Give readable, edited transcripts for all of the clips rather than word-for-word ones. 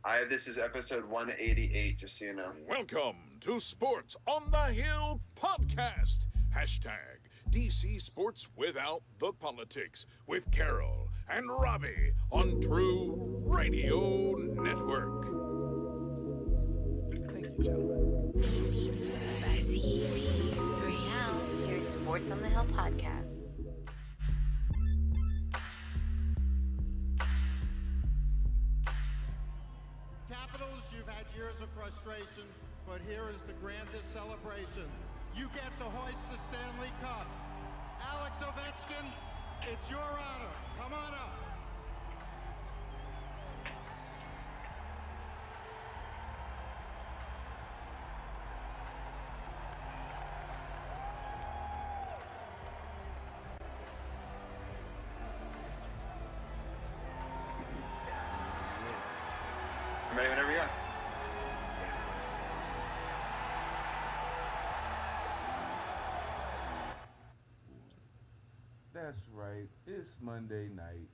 This is episode 188, just so you know. Welcome to Sports on the Hill podcast. Hashtag DC Sports Without the Politics with Carol and Robbie on True Radio Network. Thank you, gentlemen. Here's Sports on the Hill podcast. Capitals, you've had years of frustration, but here is the grandest celebration. You get to hoist the Stanley Cup. Alex Ovechkin, it's your honor. Come on up. I'm ready whenever you are. That's right. It's Monday night.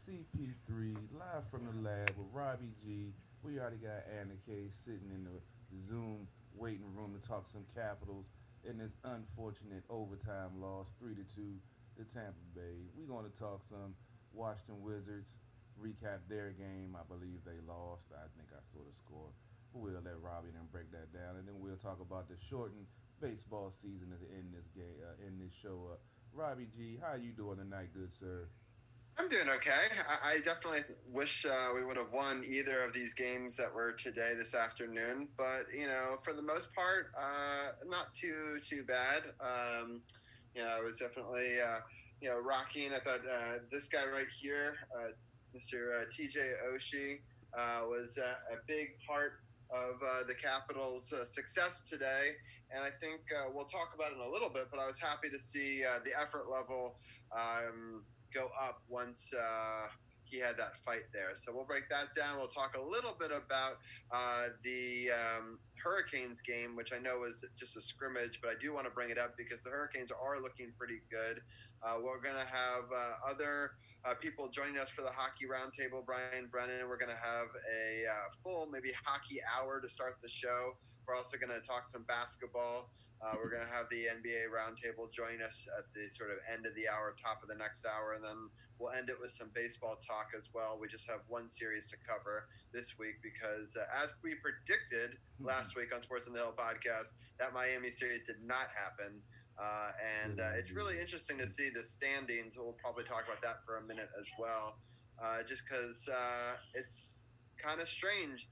CP3 live from the lab with Robbie G. We already got Anna K sitting in the Zoom waiting room to talk some Capitals in this unfortunate overtime loss, 3-2 to Tampa Bay. We're going to talk some Washington Wizards, recap their game. I believe they lost. I think I saw the score. But we'll let Robbie then break that down, and then we'll talk about the shortened baseball season in this game, in this show. Robbie G, how you doing tonight, good sir? I'm doing okay. I definitely wish we would have won either of these games that were today, this afternoon. But, for the most part, not too bad. It was definitely, rocking. I thought this guy right here, Mr. TJ Oshie, was a big part of the Capitals' success today. And I think we'll talk about it in a little bit, but I was happy to see the effort level go up once he had that fight there. So we'll break that down. We'll talk a little bit about the Hurricanes game, which I know was just a scrimmage, but I do want to bring it up because the Hurricanes are looking pretty good. We're going to have other people joining us for the Hockey Roundtable. Brian Brennan, we're going to have a full maybe hockey hour to start the show. We're also going to talk some basketball. We're going to have the NBA Roundtable join us at the sort of end of the hour, top of the next hour, and then we'll end it with some baseball talk as well. We just have one series to cover this week because, as we predicted last week on Sports on the Hill podcast, that Miami series did not happen. And it's really interesting to see the standings. We'll probably talk about that for a minute as well, just because it's kind of strange.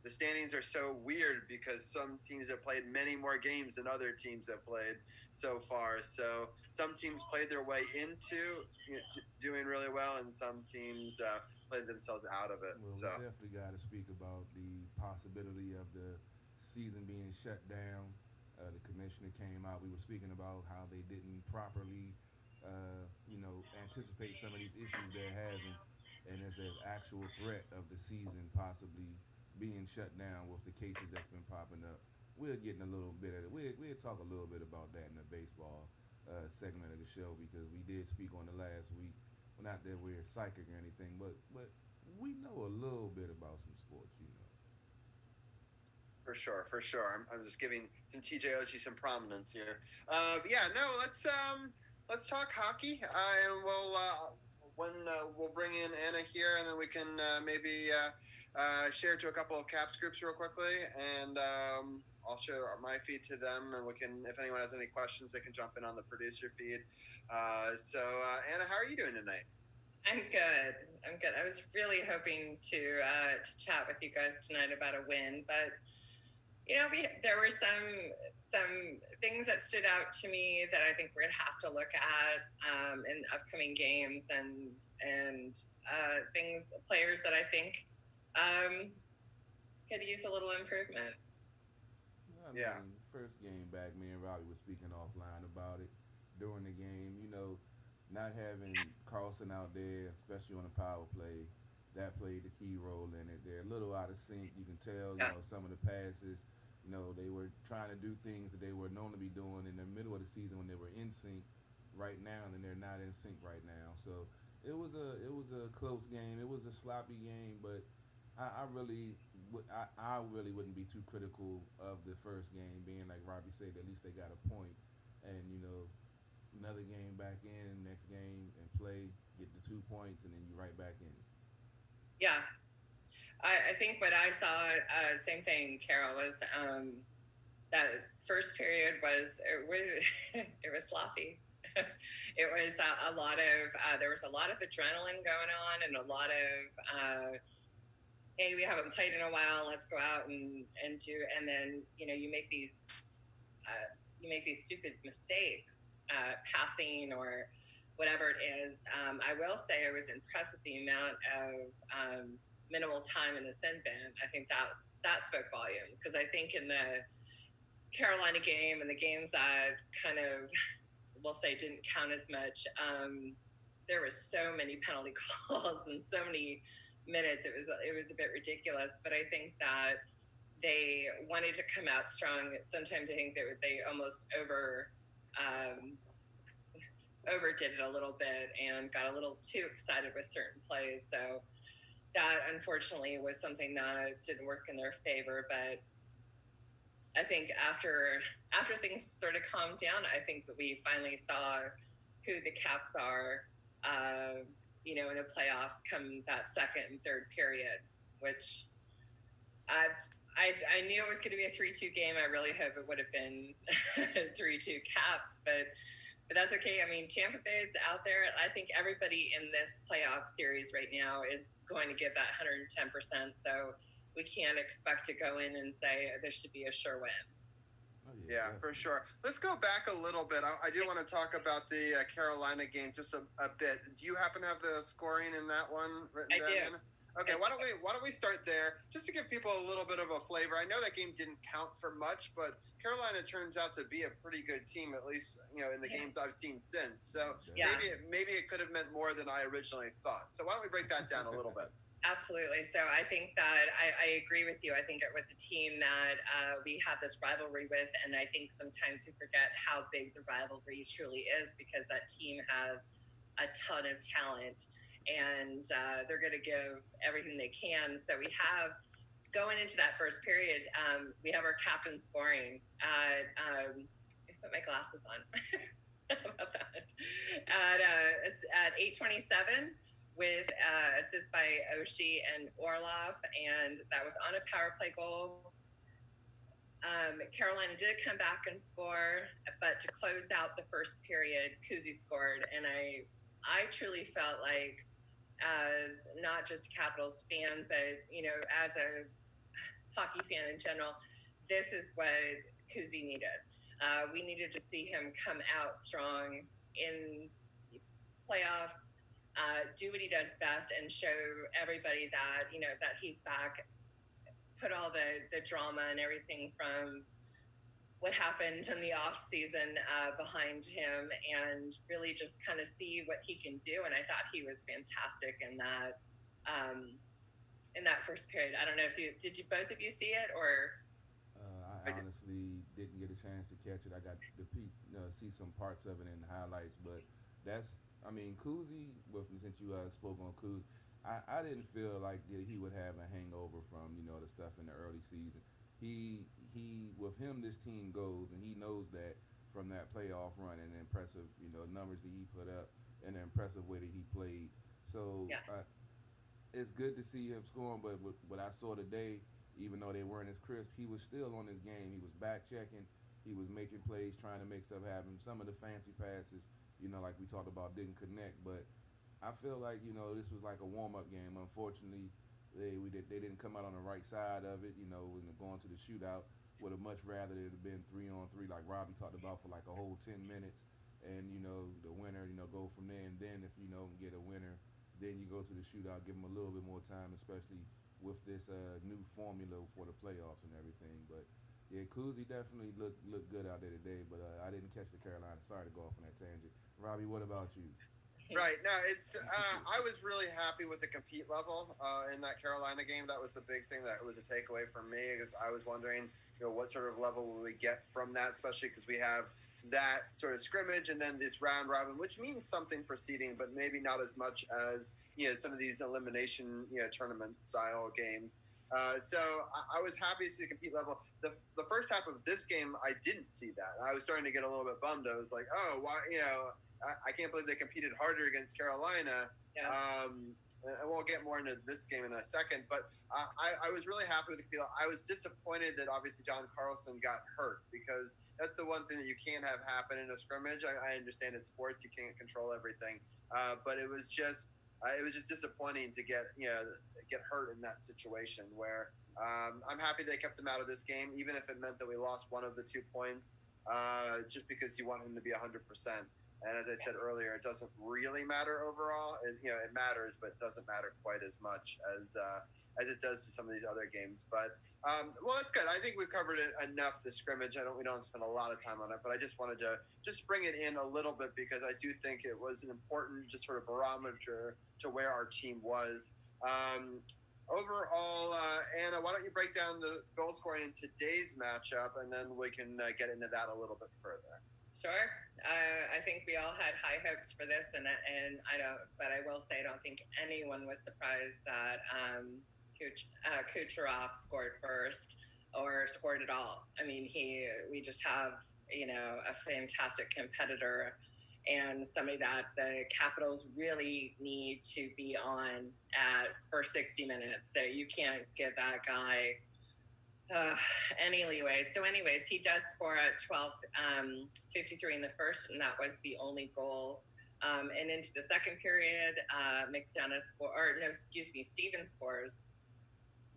The standings are so weird because some teams have played many more games than other teams have played so far. So some teams played their way into doing really well, and some teams played themselves out of it. Well, we definitely got to speak about the possibility of the season being shut down. The commissioner came out. We were speaking about how they didn't properly, anticipate some of these issues they're having, and there's an actual threat of the season possibly being shut down with the cases that's been popping up. We're getting a little bit of it. We'll talk a little bit about that in the baseball segment of the show because we did speak on the last week. Well, not that we're psychic or anything, but we know a little bit about some sports, For sure. I'm just giving some TJ Oshie some prominence here. Let's talk hockey, and we'll bring in Anna here, and then we can maybe share to a couple of Caps groups real quickly, and I'll share my feed to them, and we can, if anyone has any questions, they can jump in on the producer feed. Anna, how are you doing tonight? I'm good. I was really hoping to chat with you guys tonight about a win, but there were some things that stood out to me that I think we're gonna have to look at in upcoming games, and players that I think could use a little improvement. First game back, me and Robbie were speaking offline about it during the game. Not having Carlson out there, especially on the power play, that played the key role in it. They're a little out of sync. You can tell, some of the passes, they were trying to do things that they were known to be doing in the middle of the season when they were in sync right now, and then they're not in sync right now. So it was a close game. It was a sloppy game, but I really I really wouldn't be too critical of the first game, being like Robbie said. At least they got a point, and another game back in, next game and play, get the 2 points, and then you right back in. Yeah, I think what I saw, same thing, Carol, was that first period it was sloppy. It was a lot of there was a lot of adrenaline going on, and a lot of hey, we haven't played in a while, let's go out and do, and then you make these stupid mistakes, passing or whatever it is. I will say I was impressed with the amount of minimal time in the sin bin. I think that spoke volumes, because I think in the Carolina game and the games that kind of, we'll say, didn't count as much, there was so many penalty calls and so many minutes. It was a bit ridiculous. But I think that they wanted to come out strong. Sometimes I think they almost overdid it a little bit and got a little too excited with certain plays. So that unfortunately was something that didn't work in their favor. But I think after things sort of calmed down, I think that we finally saw who the Caps are, in the playoffs come that second and third period, which I knew it was going to be a 3-2 game. I really hope it would have been 3-2 Caps, but that's okay. I mean, Tampa Bay is out there. I think everybody in this playoff series right now is going to give that 110%. So we can't expect to go in and say this should be a sure win. Oh, yeah, for sure. Let's go back a little bit. I do want to talk about the Carolina game just a bit. Do you happen to have the scoring in that one written down? Do. Okay, why don't we start there just to give people a little bit of a flavor. I know that game didn't count for much, but Carolina turns out to be a pretty good team, at least in the games I've seen since. So maybe it could have meant more than I originally thought. So why don't we break that down a little bit? Absolutely. So I think that I agree with you. I think it was a team that we have this rivalry with, and I think sometimes we forget how big the rivalry truly is, because that team has a ton of talent, and they're going to give everything they can. So we have, going into that first period, we have our captain scoring. I put my glasses on. About that. At 8:27. With assists by Oshie and Orlov, and that was on a power play goal. Carolina did come back and score, but to close out the first period, Kuzi scored, and I truly felt like, as not just a Capitals fan, but as a hockey fan in general, this is what Kuzi needed. We needed to see him come out strong in playoffs. Do what he does best and show everybody that that he's back. Put all the drama and everything from what happened in the off season behind him, and really just kind of see what he can do. And I thought he was fantastic in that first period. I don't know if did you both of you see it, or? I honestly didn't get a chance to catch it. I got to see some parts of it in the highlights, but Kuzi, since you spoke on Kuzi, I didn't feel like he would have a hangover from, the stuff in the early season. He with him, this team goes, and he knows that from that playoff run and the impressive, numbers that he put up and the impressive way that he played. So it's good to see him scoring, but what I saw today, even though they weren't as crisp, he was still on his game. He was back checking. He was making plays, trying to make stuff happen. Some of the fancy passes, like we talked about, didn't connect. But I feel like, this was like a warm-up game. Unfortunately, they didn't come out on the right side of it, when going to the shootout. Would have much rather it have been 3-on-3, like Robbie talked about, for like a whole 10 minutes. And, the winner, go from there. And then if you get a winner, then you go to the shootout, give them a little bit more time, especially with this new formula for the playoffs and everything. But yeah, Kuzi definitely looked good out there today, but I didn't catch the Carolina. Sorry to go off on that tangent. Robbie, what about you? Right. No, it's. I was really happy with the compete level in that Carolina game. That was the big thing. That was a takeaway for me, because I was wondering, what sort of level will we get from that, especially because we have that sort of scrimmage and then this round robin, which means something for seeding, but maybe not as much as some of these elimination tournament style games. So I was happy to see the compete level. The first half of this game, I didn't see that. I was starting to get a little bit bummed. I was like, oh, why? I can't believe they competed harder against Carolina. Yeah. And we'll get more into this game in a second. But I was really happy with the compete level. I was disappointed that obviously John Carlson got hurt, because that's the one thing that you can't have happen in a scrimmage. I understand in sports you can't control everything, but it was just disappointing to get hurt in that situation. Where I'm happy they kept him out of this game, even if it meant that we lost one of the 2 points, just because you want him to be 100%. And as I said earlier, it doesn't really matter overall. It matters, but it doesn't matter quite as much as it does to some of these other games. But well, that's good. I think we've covered it enough, the scrimmage. We don't spend a lot of time on it, but I just wanted to bring it in a little bit, because I do think it was an important just sort of barometer to where our team was. Overall, Anna, why don't you break down the goal scoring in today's matchup, and then we can get into that a little bit further. Sure. I think we all had high hopes for this, and but I will say I don't think anyone was surprised that Kucherov scored first, or scored at all. I mean, we just have a fantastic competitor, and somebody that the Capitals really need to be on for 60 minutes. So you can't give that guy any leeway. So anyways, he does score at 12:53 in the first, and that was the only goal. And into the second period, Steven scores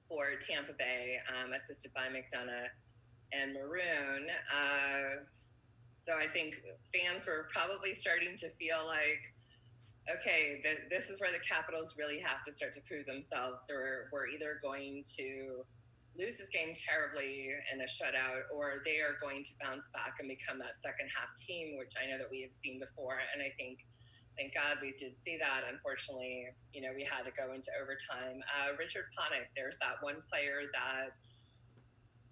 for Tampa Bay, assisted by McDonough and Maroon. So I think fans were probably starting to feel like, okay, this is where the Capitals really have to start to prove themselves. We're either going to lose this game terribly in a shutout, or they are going to bounce back and become that second half team, which I know that we have seen before. And I think, thank God we did see that. Unfortunately, we had to go into overtime. Richard Panik, there's that one player that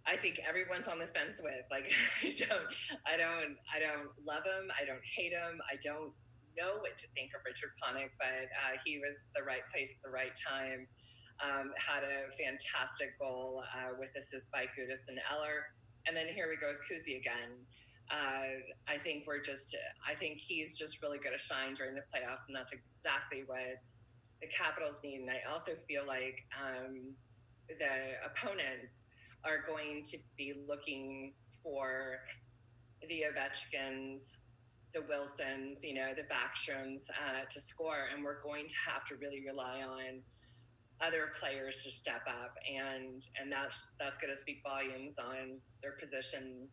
I think everyone's on the fence with. Like, I don't love him. I don't hate him. I don't know what to think of Richard Panik, but he was the right place at the right time. Had a fantastic goal with assist by Gudis and Eller. And then here we go with Kuzi again. I think he's just really going to shine during the playoffs, and that's exactly what the Capitals need. And I also feel like the opponents are going to be looking for the Ovechkins, the Wilsons, the Backstroms to score. And we're going to have to really rely on other players to step up, and that's going to speak volumes on their positioning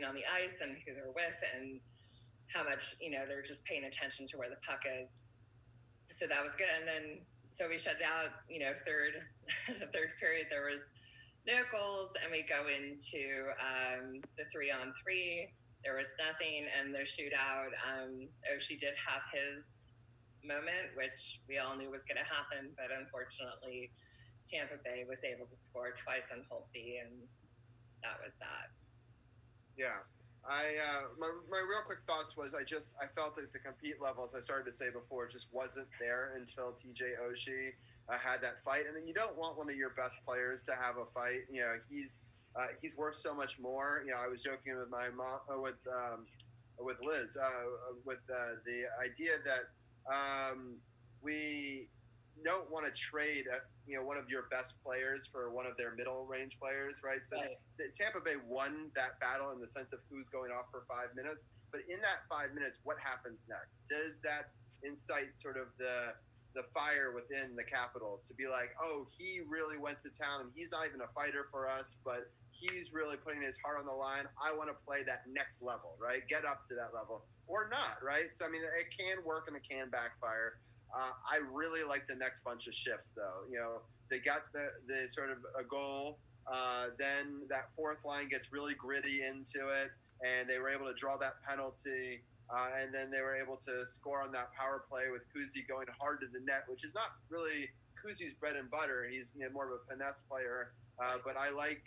on the ice, and who they're with, and how much they're just paying attention to where the puck is. So that was good. And then so we shut down the third period. There was no goals, and we go into the 3-on-3. There was nothing, and the shootout. Oshie did have his moment, which we all knew was going to happen, but unfortunately Tampa Bay was able to score twice on Holtby, and that was that. Yeah. My real quick thoughts was I felt that the compete level, as I started to say before, just wasn't there until TJ Oshie had that fight. And then you don't want one of your best players to have a fight. He's worth so much more. I was joking with my mom, with Liz, with the idea that we don't want to trade one of your best players for one of their middle range players, right? So right. Tampa Bay won that battle in the sense of who's going off for 5 minutes, but in that 5 minutes, what happens next? Does that incite sort of the fire within the Capitals to be like, oh, he really went to town, and he's not even a fighter for us, but he's really putting his heart on the line. I want to play that next level, right? Get up to that level. Or not, right? So, I mean, it can work and it can backfire. I really like the next bunch of shifts, though. They got the sort of a goal. Then that fourth line gets really gritty into it, and they were able to draw that penalty. And then they were able to score on that power play with Kuzi going hard to the net, which is not really Kuzi's bread and butter. He's more of a finesse player, but I like,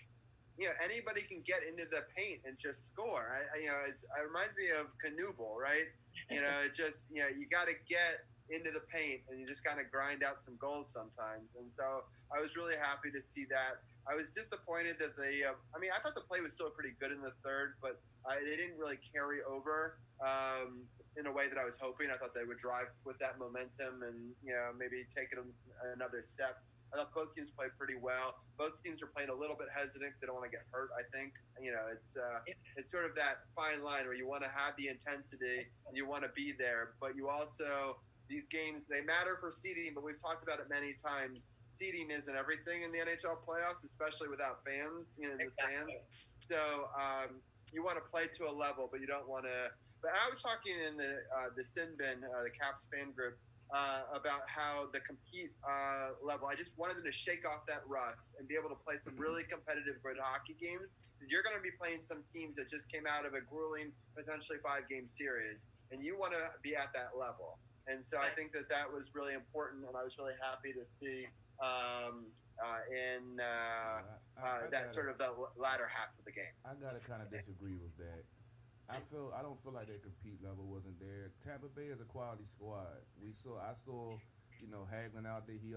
anybody can get into the paint and just score. It reminds me of Knuble, right? It just, you got to get into the paint and you just kind of grind out some goals sometimes. And so I was really happy to see that. I was disappointed that I thought the play was still pretty good in the third, but they didn't really carry over in a way that I was hoping. I thought they would drive with that momentum and, maybe take it another step. I thought both teams played pretty well. Both teams are playing a little bit hesitant because they don't want to get hurt, I think. It's sort of that fine line where you want to have the intensity and you want to be there, but you also, these games, they matter for seeding, but we've talked about it many times. Seeding isn't everything in the NHL playoffs, especially without fans, in the stands. So you want to play to a level, but you don't want to. But I was talking in the Sin Bin, the Caps fan group, about how the compete level, I just wanted them to shake off that rust and be able to play some really competitive good hockey games, because you're going to be playing some teams that just came out of a grueling, potentially 5-game series, and you want to be at that level. And so I think that was really important, and I was really happy to see that sort of the latter half of the game. I gotta kind of disagree with that. I don't feel like their compete level wasn't there. Tampa Bay is a quality squad. I saw, Hagelin out there. He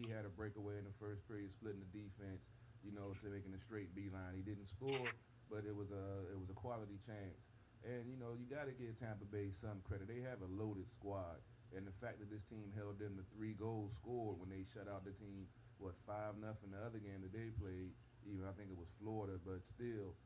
had a breakaway in the first period, splitting the defense, to making a straight beeline. He didn't score, but it was a quality chance. And you got to give Tampa Bay some credit. They have a loaded squad, and the fact that this team held them to 3 goals scored when they shut out the team, 5-0 the other game that they played. Even I think it was Florida, but still.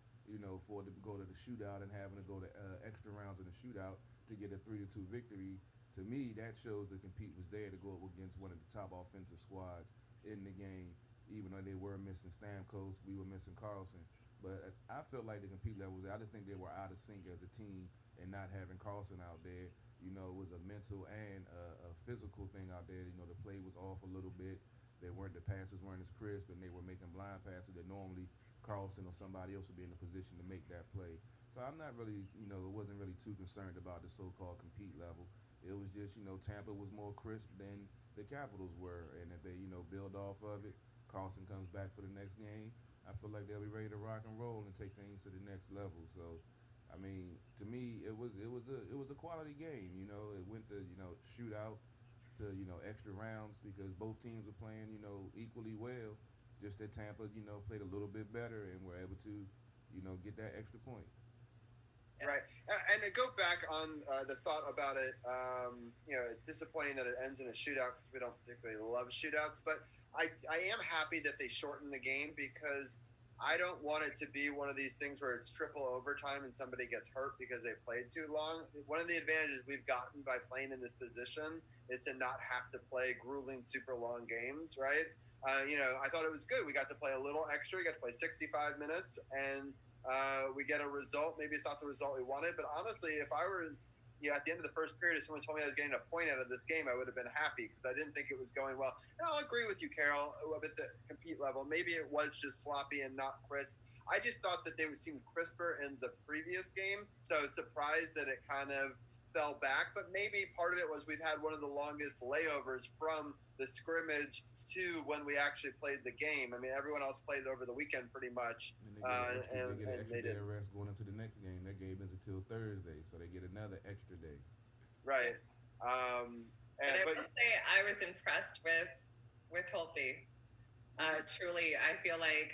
For it to go to the shootout and having to go to extra rounds in the shootout to get a 3-2 victory, to me, that shows the compete was there to go up against one of the top offensive squads in the game. Even though they were missing Stamkos, we were missing Carlson. But I felt like the compete level was there. I just think they were out of sync as a team, and not having Carlson out there, it was a mental and a physical thing out there. The play was off a little bit. The passes weren't as crisp, and they were making blind passes that normally Carlson or somebody else would be in a position to make that play. So I'm not really, wasn't really too concerned about the so-called compete level. It was just, Tampa was more crisp than the Capitals were, and if they, build off of it, Carlson comes back for the next game, I feel like they'll be ready to rock and roll and take things to the next level. So, I mean, to me, it was a quality game. It went to shootout to extra rounds because both teams were playing equally well. Just that Tampa, played a little bit better and were able to, get that extra point. Right. And to go back on the thought about it, disappointing that it ends in a shootout because we don't particularly love shootouts. But I am happy that they shortened the game because I don't want it to be one of these things where it's triple overtime and somebody gets hurt because they played too long. One of the advantages we've gotten by playing in this position is to not have to play grueling, super long games, right? I thought it was good. We got to play a little extra. We got to play 65 minutes, and we get a result. Maybe it's not the result we wanted, but honestly, if I was at the end of the first period, if someone told me I was getting a point out of this game, I would have been happy because I didn't think it was going well. And I'll agree with you, Carol, at the compete level. Maybe it was just sloppy and not crisp. I just thought that they would seem crisper in the previous game, so I was surprised that it kind of fell back. But maybe part of it was we've had one of the longest layovers from the scrimmage to when we actually played the game. I mean, everyone else played it over the weekend pretty much. And they get an extra day of rest going into the next game. That game is until Thursday, so they get another extra day. Right. But I will say I was impressed with Holtby. Truly, I feel like,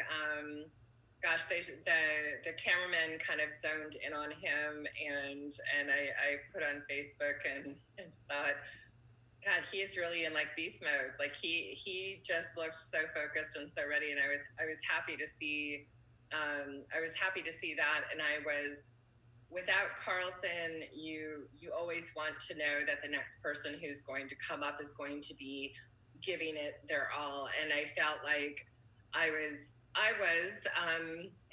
the cameraman kind of zoned in on him, and I put on Facebook and thought, God, he is really in beast mode. He just looked so focused and so ready, and I was happy to see. I was happy to see that, and I was. Without Carlson, you always want to know that the next person who's going to come up is going to be giving it their all, and I felt like I was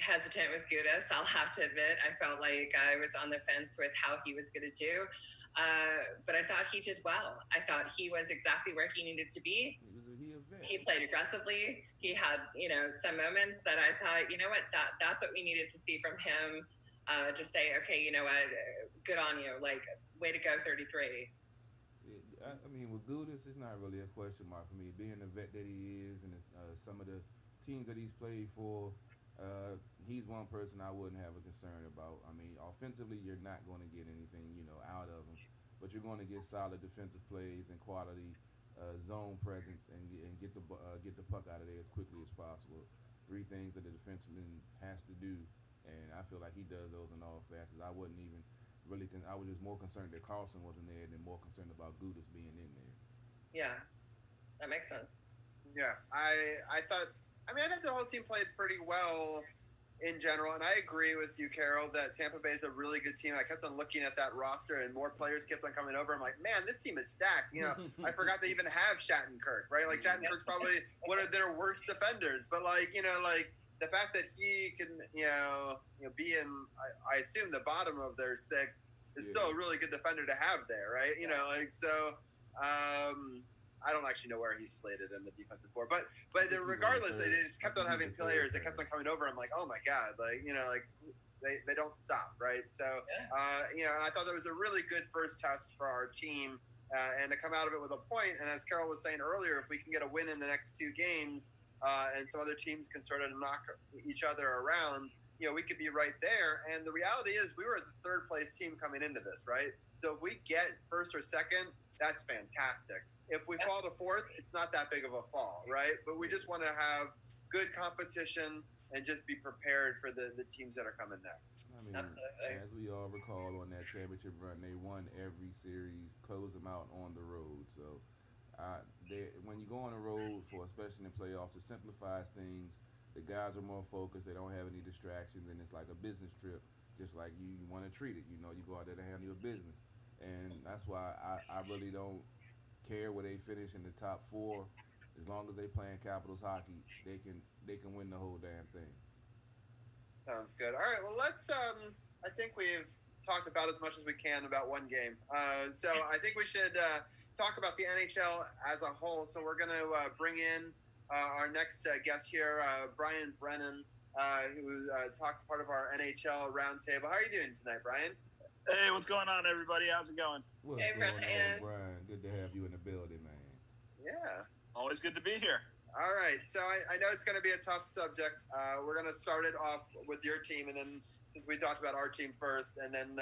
hesitant with Gudas. I'll have to admit, I felt like I was on the fence with how he was going to do. But I thought he did well. I thought he was exactly where he needed to be. He played aggressively. He had, some moments that I thought, that's what we needed to see from him. To say, okay, good on you. Like, way to go, 33. I mean, with Gudis, it's not really a question mark for me. Being the vet that he is, and some of the teams that he's played for, he's one person I wouldn't have a concern about. I mean, offensively, you're not going to get anything, out of him, but you're going to get solid defensive plays and quality zone presence, and get the puck out of there as quickly as possible. 3 things that the defenseman has to do, and I feel like he does those in all facets. I wouldn't even really think. I was just more concerned that Carlson wasn't there than more concerned about Gudis being in there. Yeah, that makes sense. Yeah, I thought the whole team played pretty well in general, and I agree with you, Carol, that Tampa Bay is a really good team. I kept on looking at that roster, and more players kept on coming over. I'm like, man, this team is stacked. I forgot they even have Shattenkirk, right? Like, Shattenkirk's probably one of their worst defenders, but the fact that he can, be in, I assume, the bottom of their 6 is still a really good defender to have there, right? I don't actually know where he's slated in the defensive core, but regardless, they just kept on having players that kept on coming over. I'm like, oh my god, they don't stop, right? So, I thought that was a really good first test for our team, and to come out of it with a point. And as Carol was saying earlier, if we can get a win in the next 2 games, and some other teams can sort of knock each other around, we could be right there. And the reality is, we were the 3rd place team coming into this, right? So if we get 1st or 2nd, that's fantastic. If we fall to 4th, it's not that big of a fall, right? But we just want to have good competition and just be prepared for the teams that are coming next. I mean, absolutely. As we all recall on that championship run, they won every series, closed them out on the road. So when you go on the road, especially in the playoffs, it simplifies things. The guys are more focused. They don't have any distractions, and it's like a business trip, just like you want to treat it. You go out there to handle your business. And that's why I really don't care where they finish in the top 4. As long as they playing Capitals hockey, they can win the whole damn thing. Sounds good. All right, well, let's I think we've talked about as much as we can about one game. So I think we should talk about the NHL as a whole. So we're going to bring in our next guest here, Brian Brennan, who talks part of our NHL Roundtable. How are you doing tonight, Brian? Hey, what's going on, everybody? How's it going? What's hey, going Brian. on, Brian? Good to have you in the building, man. Yeah. Always good to be here. All right. So I know it's going to be a tough subject. We're going to start it off with your team, and then since we talked about our team first, and then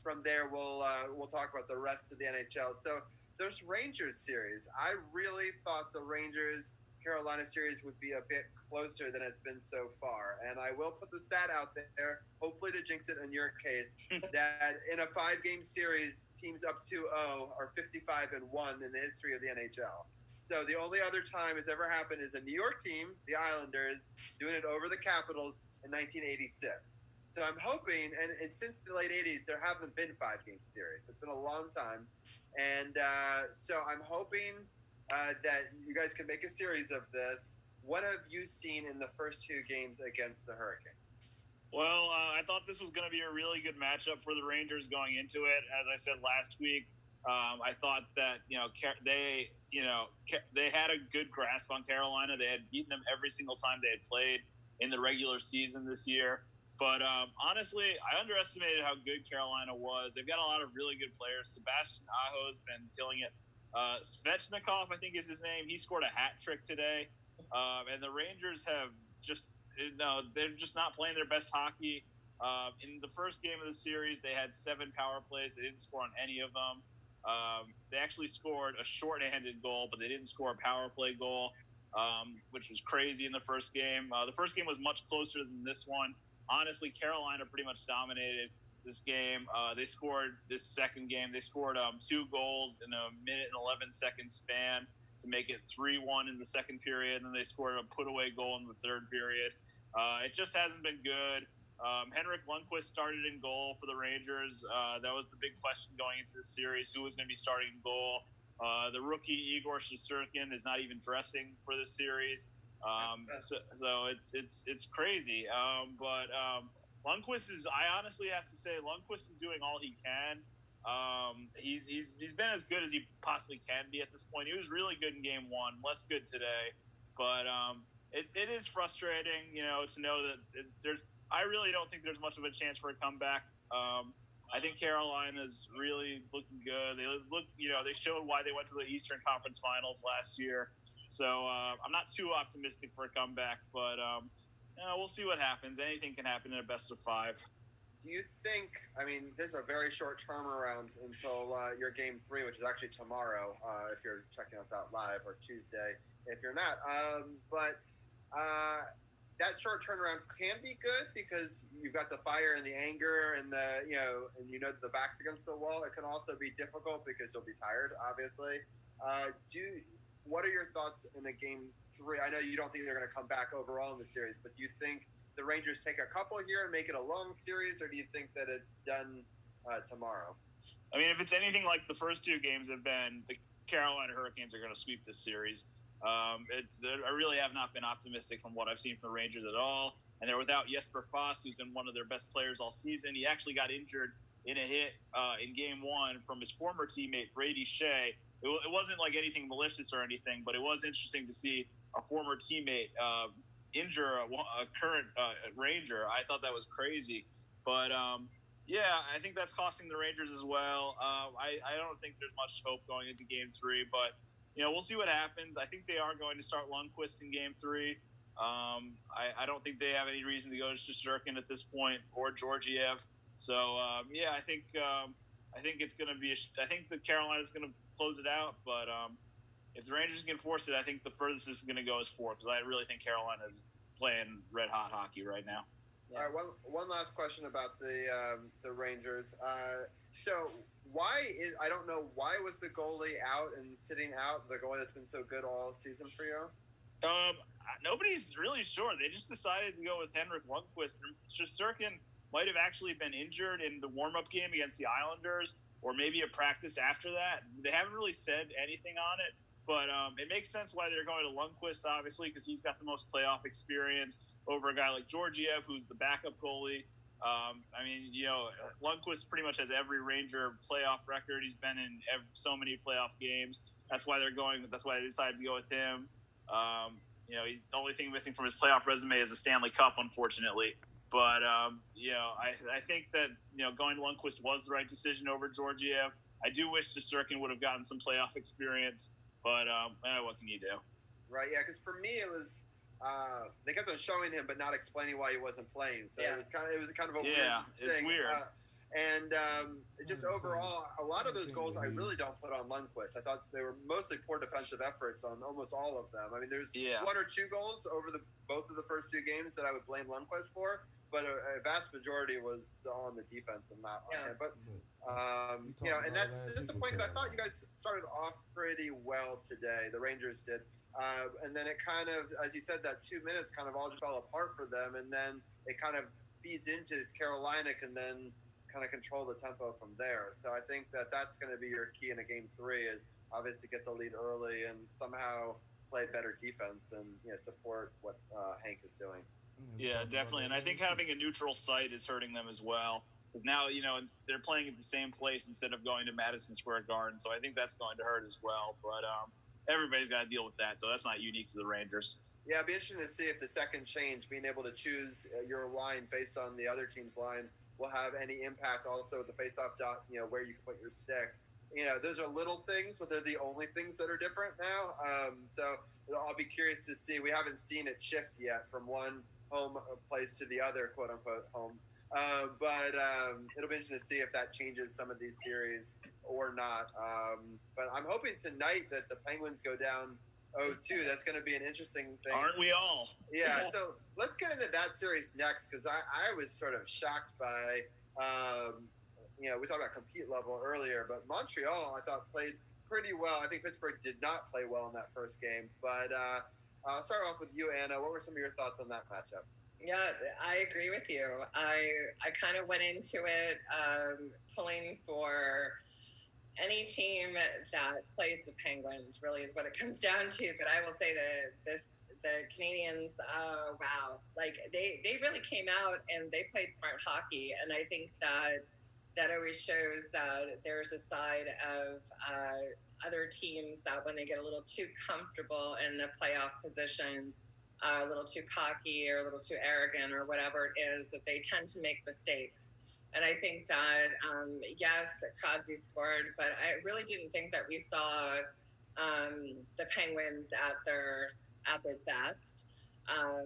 from there we'll talk about the rest of the NHL. So there's Rangers series. I really thought the Rangers Carolina series would be a bit closer than it's been so far. And I will put the stat out there, hopefully to jinx it in your case, that in a 5-game series, teams up 2-0 are 55-1 in the history of the NHL. So the only other time it's ever happened is a New York team, the Islanders, doing it over the Capitals in 1986. So I'm hoping, and since the late 80s, there haven't been 5-game series. So it's been a long time. And so I'm hoping that you guys can make a series of this. What have you seen in the first 2 games against the Hurricanes? Well, I thought this was going to be a really good matchup for the Rangers going into it. As I said last week, I thought that they had a good grasp on Carolina. They had beaten them every single time they had played in the regular season this year. But honestly, I underestimated how good Carolina was. They've got a lot of really good players. Sebastian Aho's been killing it. Svechnikov, I think is his name. He scored a hat trick today. And the Rangers have they're just not playing their best hockey. In the first game of the series, they had 7 power plays. They didn't score on any of them. They actually scored a shorthanded goal, but they didn't score a power play goal, which was crazy in the first game. The first game was much closer than this one. Honestly, Carolina pretty much dominated this game. They scored this second game. They scored 2 goals in a minute and 11-second span to make it 3-1 in the second period. And then they scored a put-away goal in the third period. It just hasn't been good. Henrik Lundqvist started in goal for the Rangers. That was the big question going into the series. Who was going to be starting in goal? The rookie Igor Shesterkin is not even dressing for this series. So it's crazy. But Lundqvist I honestly have to say, Lundqvist is doing all he can. He's been as good as he possibly can be at this point. He was really good in game 1, less good today. But it is frustrating, to know that I really don't think there's much of a chance for a comeback. I think Carolina's really looking good. They they showed why they went to the Eastern Conference Finals last year. So I'm not too optimistic for a comeback, but we'll see what happens. Anything can happen in a best of 5. Do you think, I mean, there's a very short turnaround until your game 3, which is actually tomorrow, if you're checking us out live, or Tuesday if you're not. But that short turnaround can be good because you've got the fire and the anger and the back's against the wall. It can also be difficult because you'll be tired, obviously. What are your thoughts in a game 3? I know you don't think they're going to come back overall in the series, but do you think the Rangers take a couple here and make it a long series, or do you think that it's done tomorrow? I mean, if it's anything like the first 2 games have been, the Carolina Hurricanes are going to sweep this series. I really have not been optimistic from what I've seen from the Rangers at all. And they're without Jesper Foss, who's been one of their best players all season. He actually got injured in a hit in game 1 from his former teammate, Brady Shea. It wasn't like anything malicious or anything, but it was interesting to see a former teammate injure a current Ranger. I thought that was crazy. But, I think that's costing the Rangers as well. I don't think there's much hope going into game 3, but we'll see what happens. I think they are going to start Lundqvist in game 3. I don't think they have any reason to go to Shesterkin at this point, or Georgiev. So I think it's going to be. I think the Carolina's going to close it out, but if the Rangers can force it, I think the furthest this is going to go is 4, because I really think Carolina's playing red hot hockey right now. Yeah. All right, one last question about the Rangers. So I don't know, why was the goalie out and sitting out, the goalie that's been so good all season for you? Nobody's really sure. They just decided to go with Henrik Lundqvist. Shesterkin might have actually been injured in the warm-up game against the Islanders, or maybe a practice after that. They haven't really said anything on it, but it makes sense why they're going to Lundqvist, obviously, because he's got the most playoff experience over a guy like Georgiev, who's the backup goalie. Lundqvist pretty much has every Ranger playoff record. He's been in so many playoff games. That's why they decided to go with him. He's the only thing missing from his playoff resume is the Stanley Cup, unfortunately. But I think that going to Lundqvist was the right decision over Georgiev. I do wish Shesterkin would have gotten some playoff experience, but what can you do? Right, yeah, because for me it was. They kept on showing him, but not explaining why he wasn't playing. So it was kind of a weird thing. It's weird. Just overall, a lot of those goals I really don't put on Lundqvist. I thought they were mostly poor defensive efforts on almost all of them. I mean, there's 1 or 2 goals over both of the first 2 games that I would blame Lundqvist for, but a vast majority was on the defense and not on him. But and that's disappointing because I thought you guys started off pretty well today. The Rangers did. And then it kind of, as you said, that 2 minutes kind of all just fell apart for them, and then it kind of feeds into Carolina can then kind of control the tempo from there. So I think that's going to be your key in a game 3 is obviously get the lead early and somehow play better defense and support what Hank is doing. Yeah, definitely. And I think having a neutral site is hurting them as well, because now they're playing at the same place instead of going to Madison Square Garden. So I think that's going to hurt as well. But everybody's got to deal with that, so that's not unique to the Rangers. Yeah, it'd be interesting to see if the second change, being able to choose your line based on the other team's line, will have any impact also at the face-off dot, where you can put your stick. Those are little things, but they're the only things that are different now. So I'll be curious to see. We haven't seen it shift yet from one home place to the other, quote-unquote, home. But it'll be interesting to see if that changes some of these series or not. But I'm hoping tonight that the Penguins go down 0-2. That's going to be an interesting thing. Aren't we all? Yeah, so let's get into that series next, because I was sort of shocked by, we talked about compete level earlier, but Montreal, I thought, played pretty well. I think Pittsburgh did not play well in that first game. But I'll start off with you, Anna. What were some of your thoughts on that matchup? Yeah, I agree with you. I kind of went into it pulling for any team that plays the Penguins, really is what it comes down to. But I will say that the Canadians, wow, like they really came out and they played smart hockey, and I think that always shows that there's a side of other teams that when they get a little too comfortable in the playoff position, a little too cocky or a little too arrogant or whatever it is, that they tend to make mistakes. And I think that, yes, Crosby scored, but I really didn't think that we saw the Penguins at their best. I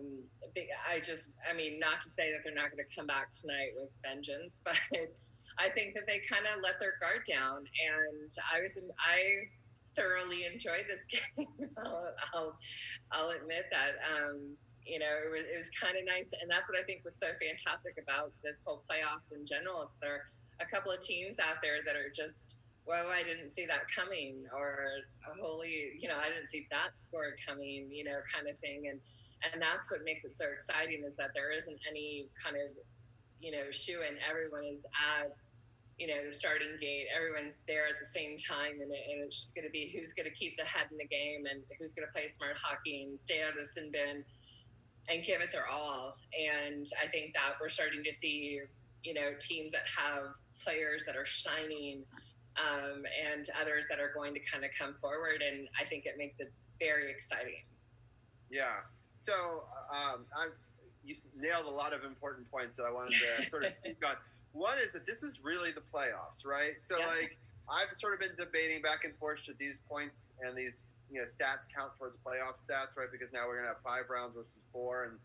mean, not to say that they're not going to come back tonight with vengeance, but I think that they kind of let their guard down, and I thoroughly enjoyed this game. I'll admit that. It was kind of nice, and that's what I think was so fantastic about this whole playoffs in general. Is there are a couple of teams out there that are just, whoa, I didn't see that coming, or holy, I didn't see that score coming, kind of thing. And that's what makes it so exciting, is that there isn't any kind of, shoe in. Everyone is at, the starting gate. Everyone's there at the same time, and it's just going to be who's going to keep the head in the game and who's going to play smart hockey and stay out of the sin bin and give it their all. And I think that we're starting to see, teams that have players that are shining, and others that are going to kind of come forward. And I think it makes it very exciting. Yeah. So you nailed a lot of important points that I wanted to sort of speak on. One is that this is really the playoffs, right? So I've sort of been debating back and forth, should these points and these stats count towards playoff stats, right? Because now we're gonna have 5 rounds versus 4, and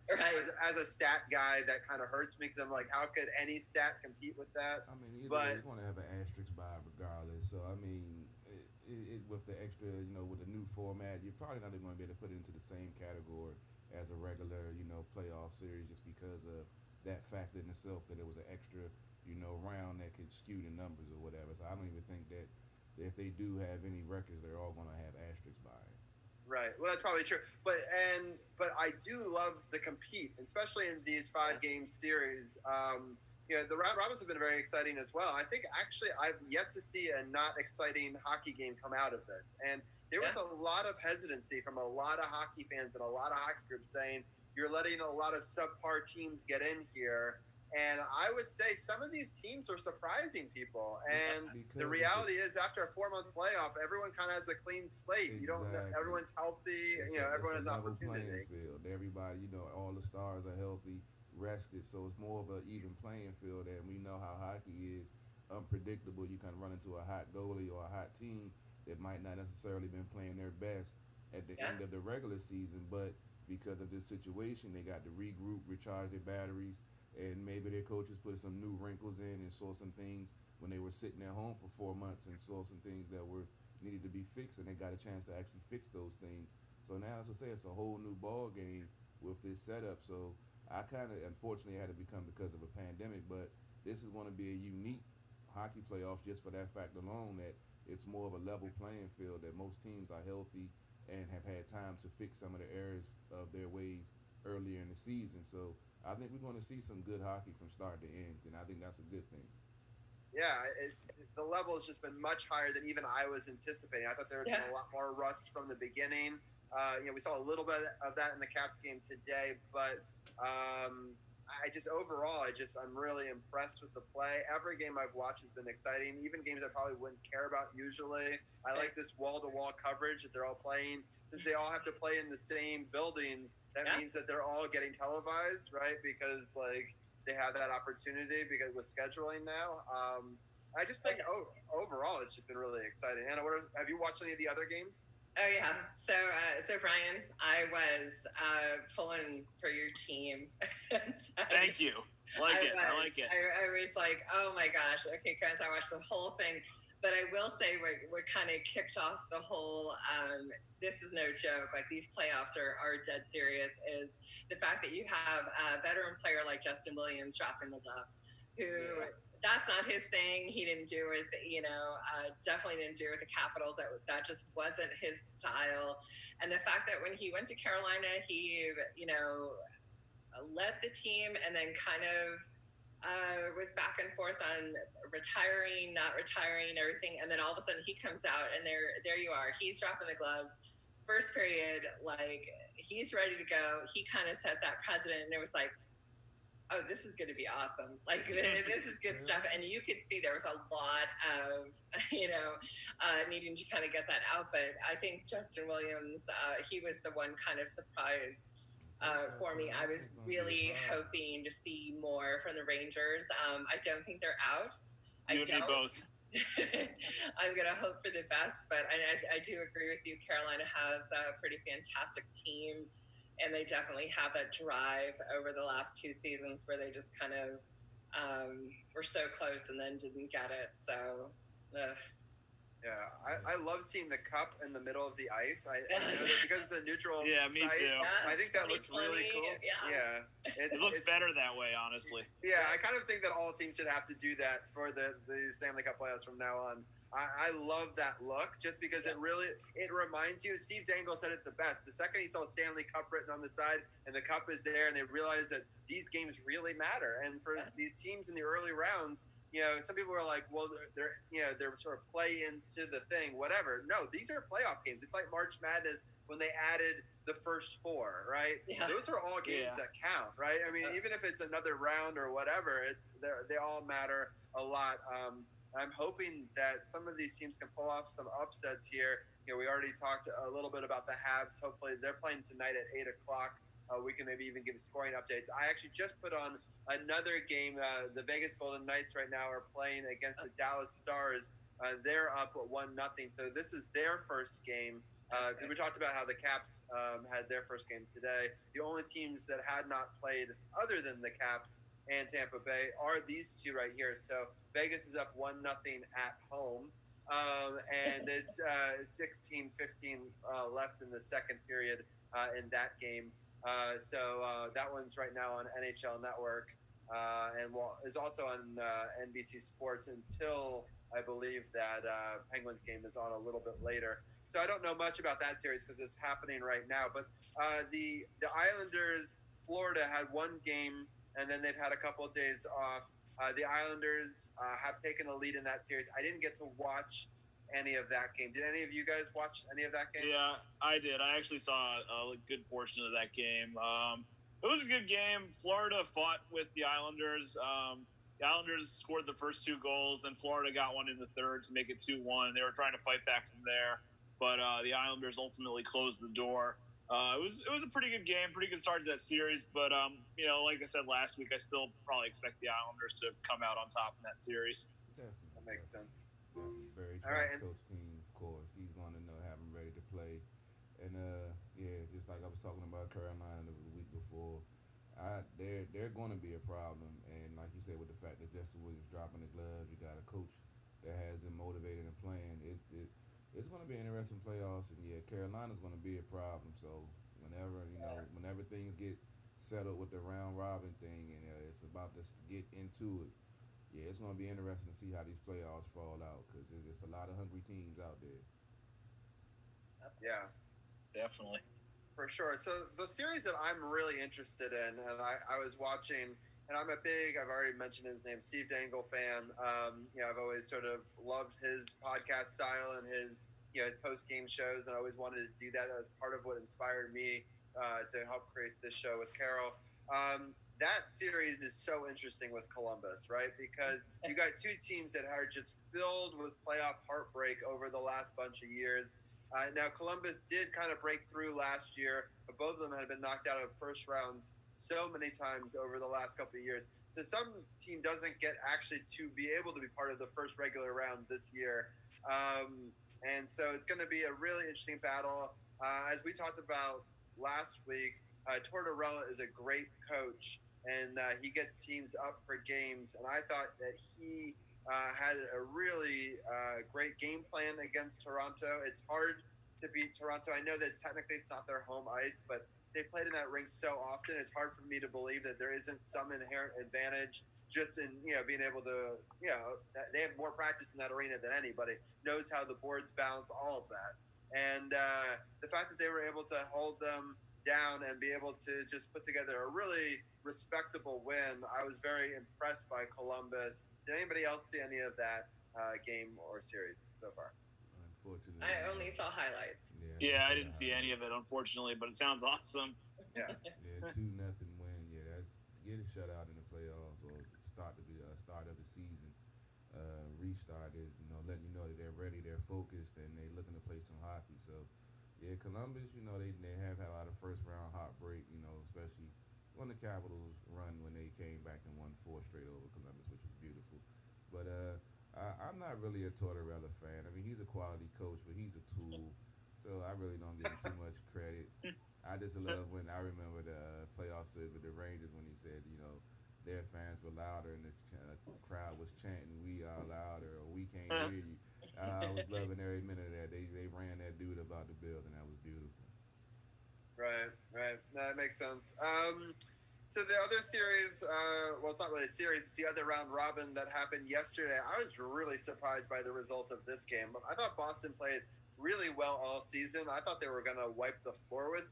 as a stat guy, that kind of hurts me, because I'm like, how could any stat compete with that? I mean, you're going to have an asterisk by regardless. So I mean, with the extra, with the new format, you're probably not even going to be able to put it into the same category as a regular, playoff series, just because of that factor in itself, that it was an extra, round that could skew the numbers or whatever. So I don't even think that if they do have any records, they're all going to have asterisks by it. Right. Well, that's probably true. But I do love the compete, especially in these 5-game series. The round robins have been very exciting as well. I think actually I've yet to see a not exciting hockey game come out of this. And there was a lot of hesitancy from a lot of hockey fans and a lot of hockey groups saying you're letting a lot of subpar teams get in here. And I would say some of these teams are surprising people. And the reality is, after a 4-month playoff, everyone kind of has a clean slate. Exactly. You don't. Everyone's healthy. Everyone has opportunity. Field. Everybody, all the stars are healthy, rested. So it's more of an even playing field. And we know how hockey is unpredictable. You kind of run into a hot goalie or a hot team that might not necessarily been playing their best at the end of the regular season, but because of this situation, they got to regroup, recharge their batteries. And maybe their coaches put some new wrinkles in and saw some things when they were sitting at home for 4 months, and saw some things that were needed to be fixed, and they got a chance to actually fix those things. So now, as I say, it's a whole new ball game with this setup. So I kind of, unfortunately, had to become because of a pandemic, but this is going to be a unique hockey playoff just for that fact alone, that it's more of a level playing field, that most teams are healthy and have had time to fix some of the errors of their ways earlier in the season. So I think we're going to see some good hockey from start to end, and I think that's a good thing. Yeah, the level has just been much higher than even I was anticipating. I thought there would be a lot more rust from the beginning. We saw a little bit of that in the Caps game today, but I'm really impressed with the play. Every game I've watched has been exciting, even games I probably wouldn't care about usually. I like this wall-to-wall coverage that they're all playing. Since they all have to play in the same buildings, that means that they're all getting televised, right? Because they have that opportunity because with scheduling now. I just think overall it's just been really exciting. Anna, have you watched any of the other games? Oh yeah. So Brian, I was pulling for your team. Thank you. I like it. I was like, oh my gosh. Okay, guys, I watched the whole thing. But I will say what kind of kicked off the whole, this is no joke, like these playoffs are dead serious, is the fact that you have a veteran player like Justin Williams dropping the gloves, who that's not his thing. He didn't do it, definitely didn't do it with the Capitals. That just wasn't his style. And the fact that when he went to Carolina, he, led the team and then kind of was back and forth on retiring, not retiring, everything. And then all of a sudden he comes out and there you are. He's dropping the gloves. First period, he's ready to go. He kind of set that precedent, and it was like, oh, this is going to be awesome. This is good stuff. And you could see there was a lot of, needing to kind of get that out. But I think Justin Williams, he was the one kind of surprise for me. I was really hoping to see more from the Rangers. I don't think they're out. You and me both. I'm going to hope for the best, but I do agree with you. Carolina has a pretty fantastic team, and they definitely have that drive over the last 2 seasons where they just kind of were so close and then didn't get it. So, yeah, I love seeing the cup in the middle of the ice. I know that because it's a neutral yeah, me site, too. I think that looks really cool. Yeah. It looks better that way, honestly. Yeah, I kind of think that all teams should have to do that for the Stanley Cup playoffs from now on. I love that look just because it reminds you. Steve Dangle said it the best. The second he saw Stanley Cup written on the side and the cup is there and they realize that these games really matter. And for these teams in the early rounds, some people are like, well, they're sort of play-ins to the thing, whatever. No, these are playoff games. It's like March Madness when they added the first 4, right? Yeah. Those are all games that count, right? I mean, even if it's another round or whatever, they all matter a lot. I'm hoping that some of these teams can pull off some upsets here. We already talked a little bit about the Habs. Hopefully, they're playing tonight at 8 o'clock. We can maybe even give scoring updates. I actually just put on another game. The Vegas Golden Knights right now are playing against the Dallas Stars. They're up 1-0. So this is their first game. Because we talked about how the Caps had their first game today. The only teams that had not played other than the Caps and Tampa Bay are these two right here. So Vegas is up 1-0 at home. And it's 16-15 left in the second period in that game. So that one's right now on NHL Network and is also on NBC Sports until I believe that Penguins game is on a little bit later. So I don't know much about that series because it's happening right now. But the Islanders, Florida had one game and then they've had a couple of days off. The Islanders have taken a lead in that series. I didn't get to watch any of that game. Did any of you guys watch any of that game? Yeah, I did. I actually saw a good portion of that game. It was a good game. Florida fought with the Islanders. The Islanders scored the first 2 goals, then Florida got one in the third to make it 2-1. They were trying to fight back from there, but the Islanders ultimately closed the door. It was a pretty good game, pretty good start to that series. But like I said last week, I still probably expect the Islanders to come out on top in that series. Definitely. That makes sense. Very coach team, of course. He's going to have them ready to play. And, just like I was talking about Carolina the week before, they're going to be a problem. And like you said, with the fact that Justin Williams dropping the gloves, you got a coach that has them motivated and playing. It's going to be an interesting playoffs. And, Carolina's going to be a problem. So whenever things get settled with the round robin thing and it's about to get into it, it's going to be interesting to see how these playoffs fall out because there's a lot of hungry teams out there. Yeah, definitely. For sure. So the series that I'm really interested in, and I was watching, and I've already mentioned his name, Steve Dangle fan. I've always sort of loved his podcast style and his post-game shows, and I always wanted to do that. That was part of what inspired me to help create this show with Carol. That series is so interesting with Columbus, right? Because you got 2 teams that are just filled with playoff heartbreak over the last bunch of years. Now, Columbus did kind of break through last year, but both of them had been knocked out of first rounds so many times over the last couple of years. So some team doesn't get actually to be able to be part of the first regular round this year. And so it's going to be a really interesting battle. As we talked about last week, Tortorella is a great coach. And he gets teams up for games. And I thought that he had a really great game plan against Toronto. It's hard to beat Toronto. I know that technically it's not their home ice, but they've played in that rink so often. It's hard for me to believe that there isn't some inherent advantage just in being able to they have more practice in that arena than anybody. Knows how the boards bounce, all of that. And the fact that they were able to hold them down and be able to just put together a really respectable win. I was very impressed by Columbus. Did anybody else see any of that game or series so far? Unfortunately, I only saw highlights. I didn't see any of it, unfortunately, but it sounds awesome. Yeah. 2-0 win. That's get a shutout in the playoffs or start of the season. Restart is letting you know that they're ready, they're focused, and they're looking to play some hockey. So Yeah, Columbus, they have had a lot of first round heartbreak, especially when the Capitals run when they came back and won four straight over Columbus, which was beautiful. But I'm not really a Tortorella fan. I mean, he's a quality coach, but he's a tool, so I really don't give him too much credit. I just love when I remember the playoff series with the Rangers when he said, their fans were louder and the crowd was chanting, "We are louder," or "We can't hear you." I was loving every minute of that. They ran that dude about the building. That was beautiful. Right, right. That makes sense. So the other series, well, it's not really a series. It's the other round robin that happened yesterday. I was really surprised by the result of this game. I thought Boston played really well all season. I thought they were going to wipe the floor with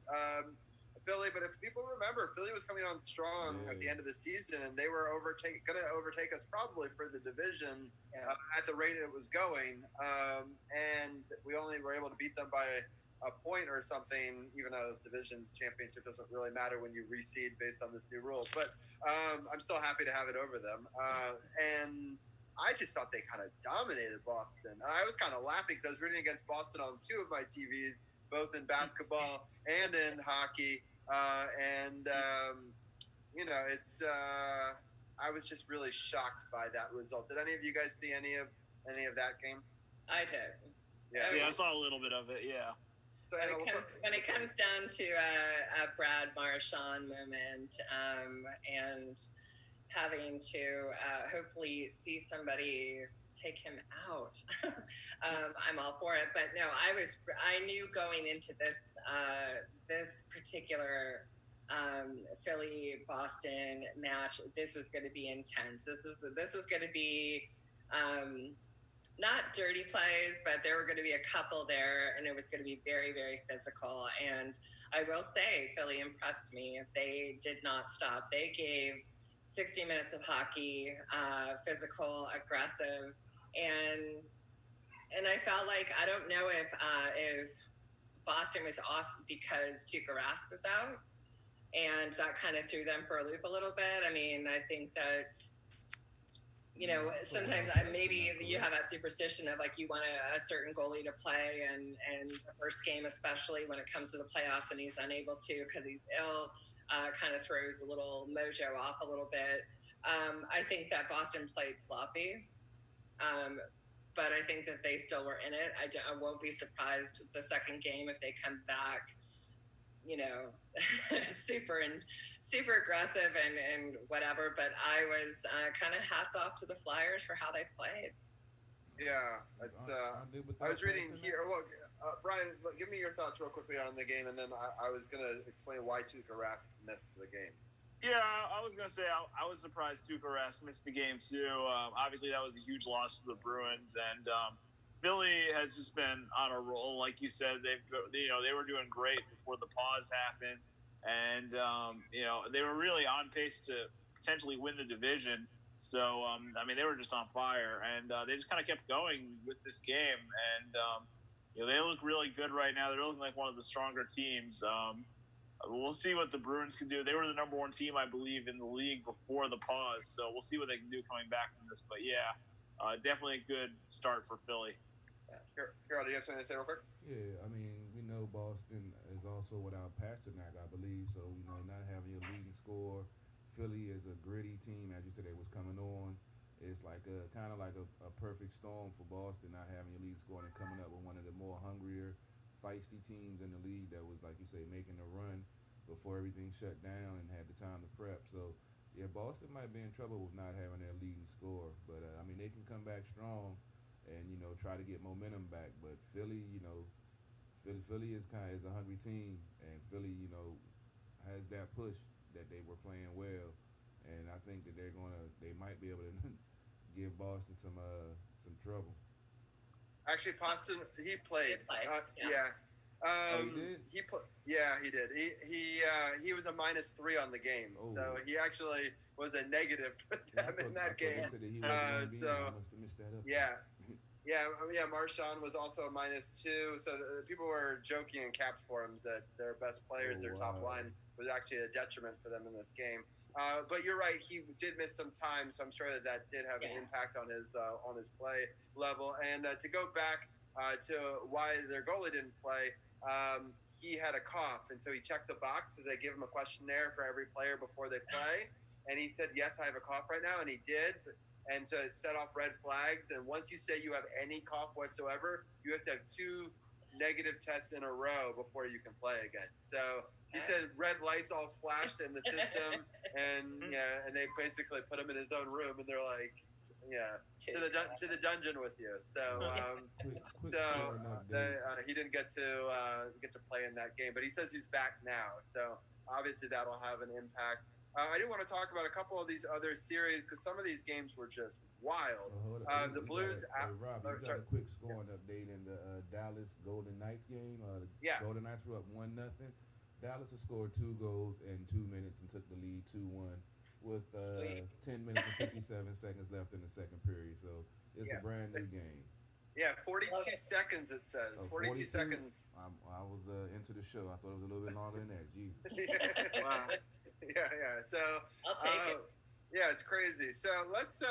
Philly, but if people remember, Philly was coming on strong at the end of the season, and they were going to overtake us probably for the division at the rate it was going. And we only were able to beat them by a point or something, even though division championship doesn't really matter when you reseed based on this new rule. But I'm still happy to have it over them. And I just thought they kind of dominated Boston. I was kind of laughing because I was rooting against Boston on two of my TVs, both in basketball and in hockey. It's I was just really shocked by that result. Did any of you guys see any of that game? I did. Yeah, I saw a little bit of it. Yeah. So when it comes down to a Brad Marchand moment and having to hopefully see somebody take him out, I'm all for it. But no, I knew going into this particular Philly Boston match, this was going to be intense. This was going to be. Not dirty plays, but there were going to be a couple there, and it was going to be very, very physical. And I will say, Philly impressed me. They did not stop. They gave 60 minutes of hockey, physical, aggressive, and I felt like, I don't know if Boston was off because Tuukka Rask was out, and that kind of threw them for a loop a little bit. I mean, I think that sometimes maybe you have that superstition of like you want a certain goalie to play, and the first game, especially when it comes to the playoffs, and he's unable to because he's ill, kind of throws a little mojo off a little bit. I think that Boston played sloppy, but I think that they still were in it. I won't be surprised the second game if they come back, super aggressive and whatever, but I was kind of hats off to the Flyers for how they played. Yeah, I was reading here. Look, Brian, give me your thoughts real quickly on the game, and then I was going to explain why Tuukka Rask missed the game. Yeah, I was going to say I was surprised Tuukka Rask missed the game too. Obviously, that was a huge loss to the Bruins, and Philly has just been on a roll, like you said. They were doing great before the pause happened. And, they were really on pace to potentially win the division. So, they were just on fire. And they just kind of kept going with this game. And, they look really good right now. They're looking like one of the stronger teams. We'll see what the Bruins can do. They were the number one team, I believe, in the league before the pause. So we'll see what they can do coming back from this. But, yeah, definitely a good start for Philly. Carol, do you have something to say real quick? Yeah, I mean, we know Boston is also without Pasternak, I believe. So, not having your leading scorer. Philly is a gritty team, as you said, they was coming on. It's like kind of like a perfect storm for Boston, not having your leading scorer and coming up with one of the more hungrier, feisty teams in the league that was, like you say, making a run before everything shut down and had the time to prep. So, yeah, Boston might be in trouble with not having their leading scorer. But, they can come back strong and try to get momentum back. But Philly, Philly is a hungry team, and Philly, has that push that they were playing well, and I think that they might be able to give Boston some trouble. Actually, Boston, he played. Yeah. He did? He did. He was a -3 on the game, so he actually was a negative for them in that game. I must have missed that up. Yeah, Marchand was also a -2. So people were joking in Caps forums that their best players, their top line, was actually a detriment for them in this game. But you're right, he did miss some time, so I'm sure that did have an impact on his play level. And to go back to why their goalie didn't play, he had a cough, and so he checked the box. So they give him a questionnaire for every player before they play, and he said, "Yes, I have a cough right now," and he did. And so it set off red flags. And once you say you have any cough whatsoever, you have to have 2 negative tests in a row before you can play again. So he said red lights all flashed in the system, and and they basically put him in his own room, and they're like, to the dungeon with you. So he didn't get to play in that game, but he says he's back now. So obviously that'll have an impact. I do want to talk about a couple of these other series because some of these games were just wild. The Blues. Rob, you got a quick scoring update in the Dallas Golden Knights game. Golden Knights were up 1-0. Dallas has scored 2 goals in 2 minutes and took the lead 2-1 with 10 minutes and 57 seconds left in the second period. So it's a brand new game. Yeah, 42 seconds it says. 42 seconds. I was into the show. I thought it was a little bit longer than that. Jesus. Wow. Yeah. So I'll take it. Yeah, it's crazy. So let's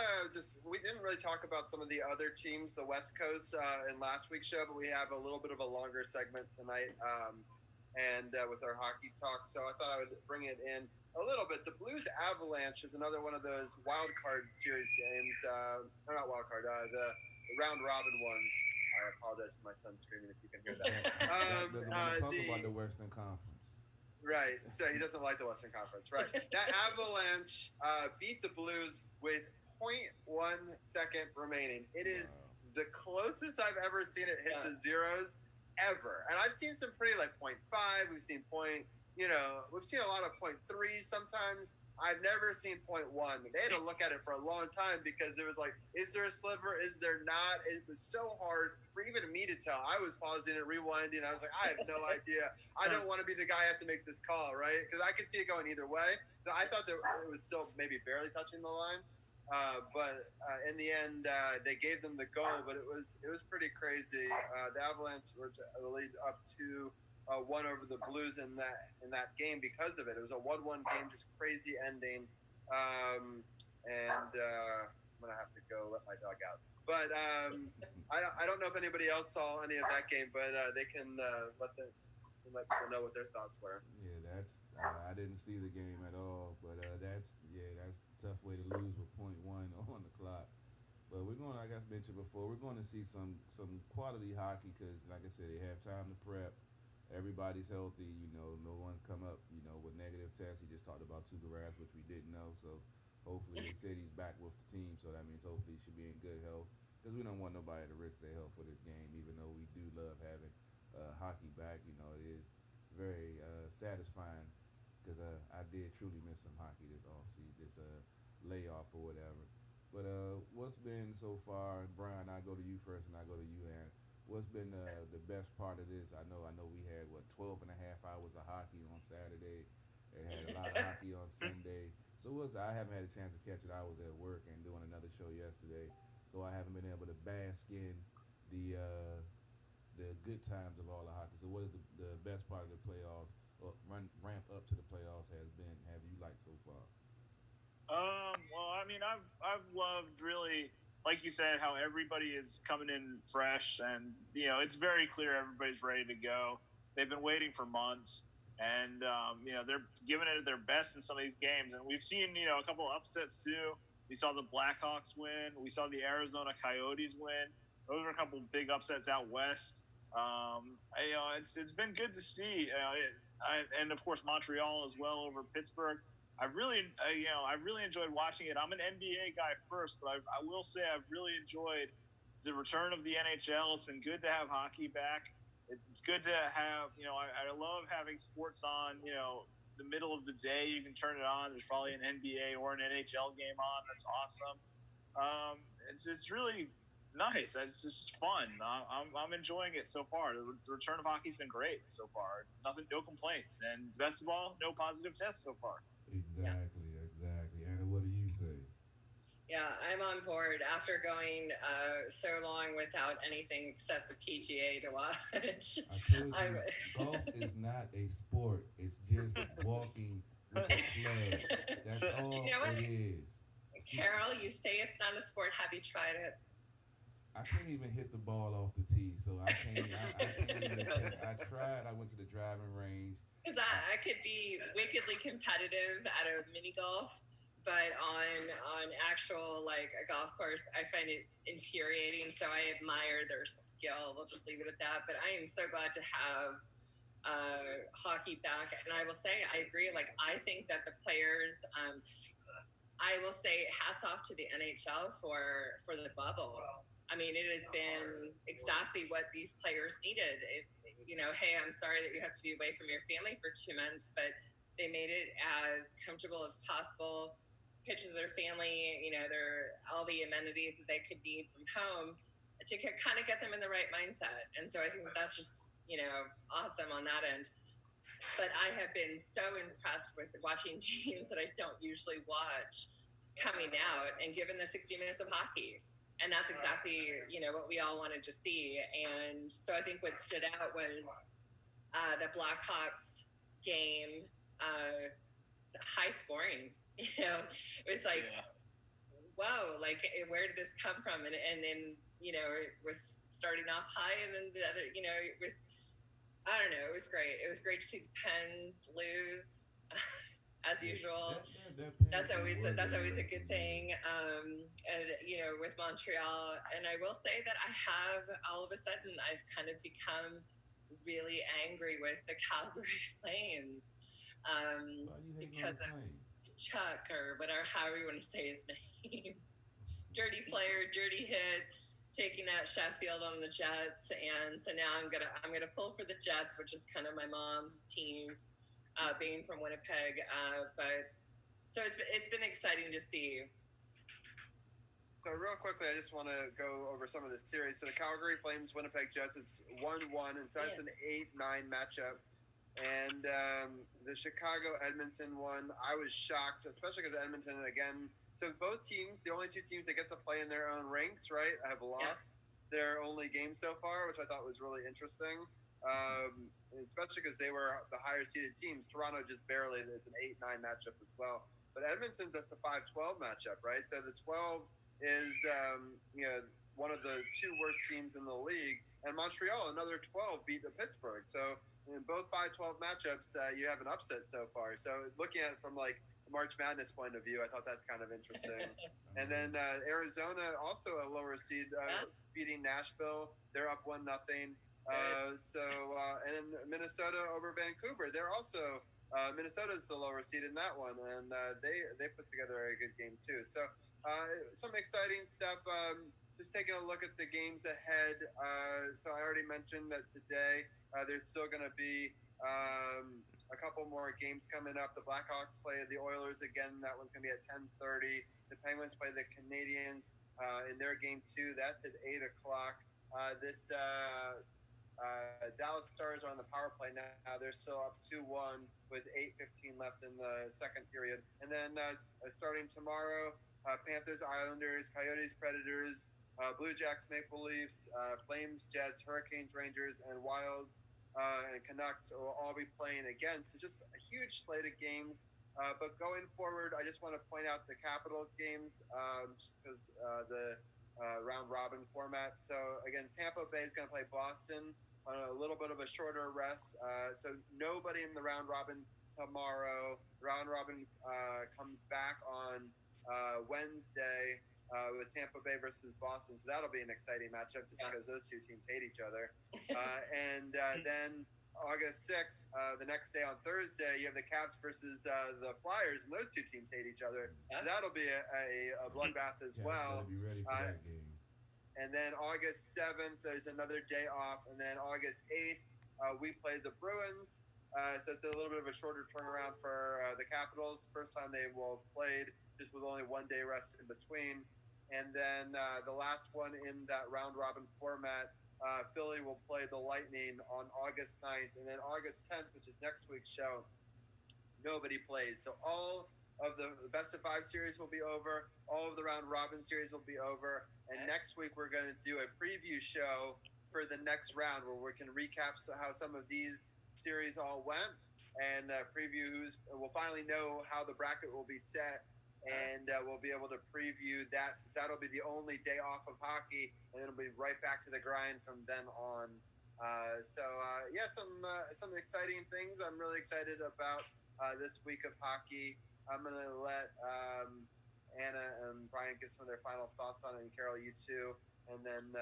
we didn't really talk about some of the other teams, the West Coast, in last week's show, but we have a little bit of a longer segment tonight, and with our hockey talk. So I thought I would bring it in a little bit. The Blues Avalanche is another one of those wild card series games. Or not wild card, the Round Robin ones. I apologize for my son screaming if you can hear that. Doesn't want to talk about the Western Conference. Right, so he doesn't like the Western Conference. Right, that Avalanche beat the Blues with 0.1 second remaining. It is the closest I've ever seen it hit to zeros ever. And I've seen some pretty like 0.5. We've seen we've seen a lot of 0.3 sometimes. I've never seen 0.1. They had to look at it for a long time because it was like, is there a sliver? Is there not? It was so hard for even me to tell. I was pausing and rewinding. I was like, I have no idea. I don't want to be the guy who have to make this call, right? Because I could see it going either way. So I thought that it was still maybe barely touching the line. But in the end, they gave them the goal, but it was pretty crazy. The Avalanche were the lead up to 1 over the Blues in that game because of it. It was a 1-1 game, just crazy ending. And I'm gonna have to go let my dog out. But I don't know if anybody else saw any of that game, but they can let people know what their thoughts were. Yeah, I didn't see the game at all, but that's a tough way to lose with 0.1 on the clock. But we're going, like I mentioned before, we're going to see some quality hockey because, like I said, they have time to prep. Everybody's healthy, no one's come up, with negative tests. He just talked about Tuukka Rask, which we didn't know. So hopefully they said he's back with the team. So that means hopefully he should be in good health because we don't want nobody to risk their health for this game, even though we do love having hockey back. It is very satisfying because I did truly miss some hockey this offseason, this layoff or whatever. But what's been so far, Brian, I go to you first and I go to you, Aaron. What's been the best part of this? I know we had 12 and a half hours of hockey on Saturday and had a lot of hockey on Sunday. So I haven't had a chance to catch it. I was at work and doing another show yesterday, so I haven't been able to bask in the good times of all the hockey. So what is the best part of the playoffs or ramp up to the playoffs have you liked so far? Well, I mean, I've loved really, like you said, how everybody is coming in fresh, and it's very clear everybody's ready to go. They've been waiting for months, and they're giving it their best in some of these games. And we've seen a couple of upsets too. We saw the Blackhawks win. We saw the Arizona Coyotes win. Those are a couple of big upsets out west. It's been good to see, and of course Montreal as well over Pittsburgh. I really enjoyed watching it. I'm an NBA guy first, but I will say I've really enjoyed the return of the NHL. It's been good to have hockey back. It's good to have, I love having sports on, the middle of the day. You can turn it on. There's probably an NBA or an NHL game on. That's awesome. It's really nice. It's just fun. I'm enjoying it so far. The return of hockey's been great so far. No complaints. And best of all, no positive tests so far. Exactly. Anna, what do you say? Yeah, I'm on board after going so long without anything except the PGA to watch. I told you, golf is not a sport. It's just walking with a club. That's all it is. Carol, you say it's not a sport. Have you tried it? I can't even hit the ball off the tee, so I can't. I can't even attest. I tried. I went to the driving range. Because I could be wickedly competitive at a mini golf, but on actual like a golf course, I find it infuriating. So I admire their skill. We'll just leave it at that. But I am so glad to have hockey back, and I will say I agree. Like I think that the players. I will say hats off to the NHL for the bubble. I mean, it has been exactly what these players needed. It's, hey, I'm sorry that you have to be away from your family for 2 months, but they made it as comfortable as possible. Pictures of their family, their all the amenities that they could need from home to kind of get them in the right mindset. And so I think that's just, awesome on that end. But I have been so impressed with watching teams that I don't usually watch coming out and given the 60 minutes of hockey. And that's exactly, what we all wanted to see. And so I think what stood out was the Blackhawks game, high scoring. It was like, whoa, like where did this come from? And then, it was starting off high, and then the other, it was, I don't know. It was great. It was great to see the Pens lose, as usual. That's always a good thing. And with Montreal, and I will say that I have all of a sudden I've kind of become really angry with the Calgary Flames because of Chuck or whatever, however you want to say his name. Dirty player, dirty hit. Taking out Sheffield on the Jets, and so now I'm gonna pull for the Jets, which is kind of my mom's team, being from Winnipeg. But so it's been exciting to see. So real quickly, I just want to go over some of the series. So the Calgary Flames, Winnipeg Jets is 1-1, and so it's an 8-9 matchup. And the Chicago Edmonton one, I was shocked, especially because Edmonton again. So both teams, the only two teams that get to play in their own ranks, right, have lost their only game so far, which I thought was really interesting, especially because they were the higher seeded teams. Toronto just barely. It's an 8-9 matchup as well. But Edmonton's at the 5-12 matchup, right? So the 12 is, one of the two worst teams in the league. And Montreal, another 12, beat the Pittsburgh. So in both 5-12 matchups, you have an upset so far. So looking at it from like March Madness point of view, I thought that's kind of interesting. And then Arizona, also a lower seed, beating Nashville. They're up 1-0. And then Minnesota over Vancouver. They're also Minnesota's the lower seed in that one, and they put together a good game too. So some exciting stuff. Just taking a look at the games ahead. So I already mentioned that today there's still going to be a couple more games coming up. The Blackhawks play the Oilers again. That one's going to be at 10:30. The Penguins play the Canadiens in their game 2. That's at 8 o'clock. Dallas Stars are on the power play now. They're still up 2-1 with 8:15 left in the second period. And then starting tomorrow, Panthers, Islanders, Coyotes, Predators, Blue Jacks, Maple Leafs, Flames, Jets, Hurricanes, Rangers, and Wild and Canucks will all be playing again. So just a huge slate of games. But going forward, I just want to point out the Capitals games just because the round robin format. So again, Tampa Bay is going to play Boston on a little bit of a shorter rest. So nobody in the round robin tomorrow. Round robin comes back on Wednesday with Tampa Bay versus Boston. So that'll be an exciting matchup just because those two teams hate each other. And then August 6th, the next day on Thursday, you have the Caps versus the Flyers, and those two teams hate each other. So that'll be a bloodbath as well. Be ready for that game. And then August 7th, there's another day off. And then August 8th, we play the Bruins. So it's a little bit of a shorter turnaround for the Capitals. First time they will have played, just with only 1 day rest in between. And then the last one in that round-robin format, Philly will play the Lightning on August 9th. And then August 10th, which is next week's show, nobody plays. So all of the best-of-5 series will be over. All of the round-robin series will be over. And next week we're going to do a preview show for the next round where we can recap how some of these series all went and preview we'll finally know how the bracket will be set and we'll be able to preview that, since that'll be the only day off of hockey, and it'll be right back to the grind from then on. Some exciting things. I'm really excited about this week of hockey. I'm going to let Anna and Brian give some of their final thoughts on it, and Carol, you too. And then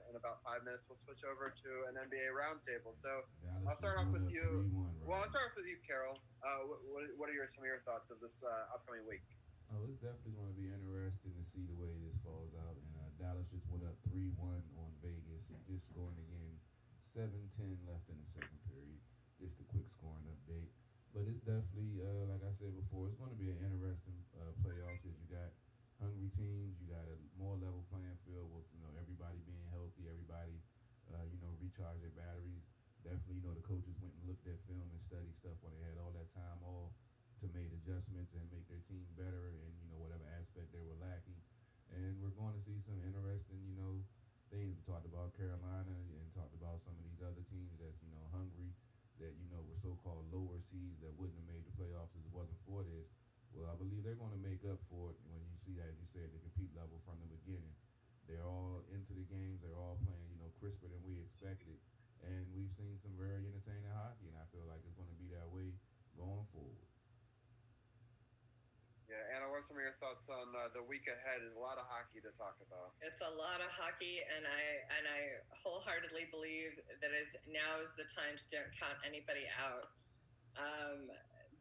in about 5 minutes, we'll switch over to an NBA Roundtable. So I'll start off with you. Well, I'll start off with you, Carol. What are some of your thoughts of this upcoming week? Oh, it's definitely going to be interesting to see the way this falls out. And Dallas just went up 3-1 on Vegas, just going again. 7-10 left in the second period. Just a quick scoring update. But it's definitely, like I said before, it's going to be an interesting playoffs, because you got hungry teams, you got a more level playing field with everybody being healthy, everybody recharge their batteries. Definitely, the coaches went and looked at film and studied stuff when they had all that time off to make adjustments and make their team better in whatever aspect they were lacking. And we're going to see some interesting things. We talked about Carolina and talked about some of these other teams that's hungry, that were so-called lower seeds that wouldn't have made the playoffs if it wasn't for this. Well, I believe they're going to make up for it when you see that, you said, the compete level from the beginning. They're all into the games. They're all playing, crisper than we expected. And we've seen some very entertaining hockey, and I feel like it's going to be that way going forward. Yeah, Anna, what are some of your thoughts on the week ahead? There's a lot of hockey to talk about. It's a lot of hockey, and I wholeheartedly believe that now is the time to don't count anybody out.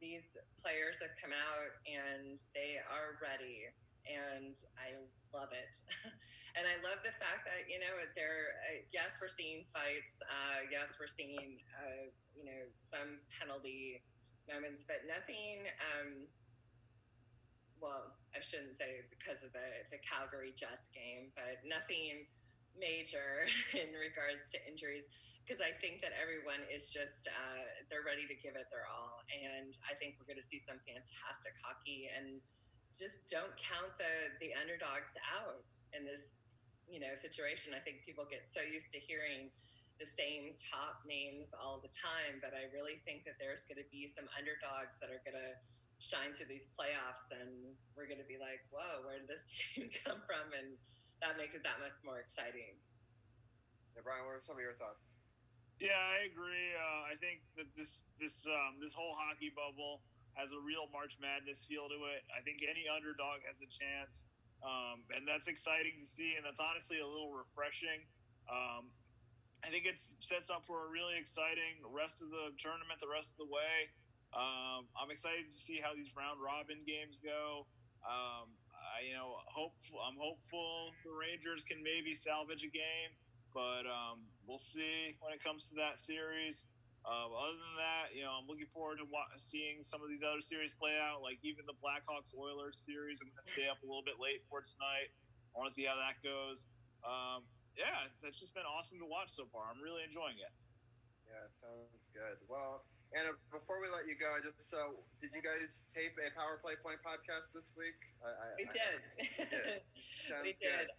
These players have come out, and they are ready, and I love it. And I love the fact that, yes, we're seeing fights. Yes, we're seeing, some penalty moments, but nothing, well, I shouldn't say because of the Calgary Jets game, but nothing major in regards to injuries, because I think that everyone is just, they're ready to give it their all. And I think we're going to see some fantastic hockey, and just don't count the underdogs out in this, situation. I think people get so used to hearing the same top names all the time, but I really think that there's going to be some underdogs that are going to shine through these playoffs, and we're going to be like, whoa, where did this team come from? And that makes it that much more exciting. Yeah, Brian, what are some of your thoughts? Yeah, I agree. I think that this whole hockey bubble has a real March Madness feel to it. I think any underdog has a chance, and that's exciting to see, and that's honestly a little refreshing. I think it sets up for a really exciting rest of the tournament, the rest of the way. I'm excited to see how these round robin games go. I'm hopeful the Rangers can maybe salvage a game, but we'll see when it comes to that series. Other than that, I'm looking forward to seeing some of these other series play out, like even the Blackhawks-Oilers series. I'm going to stay up a little bit late for tonight. I want to see how that goes. It's just been awesome to watch so far. I'm really enjoying it. Yeah, it sounds good. Well, Anna, before we let you go, did you guys tape a Power Play Point podcast this week? We did. We did.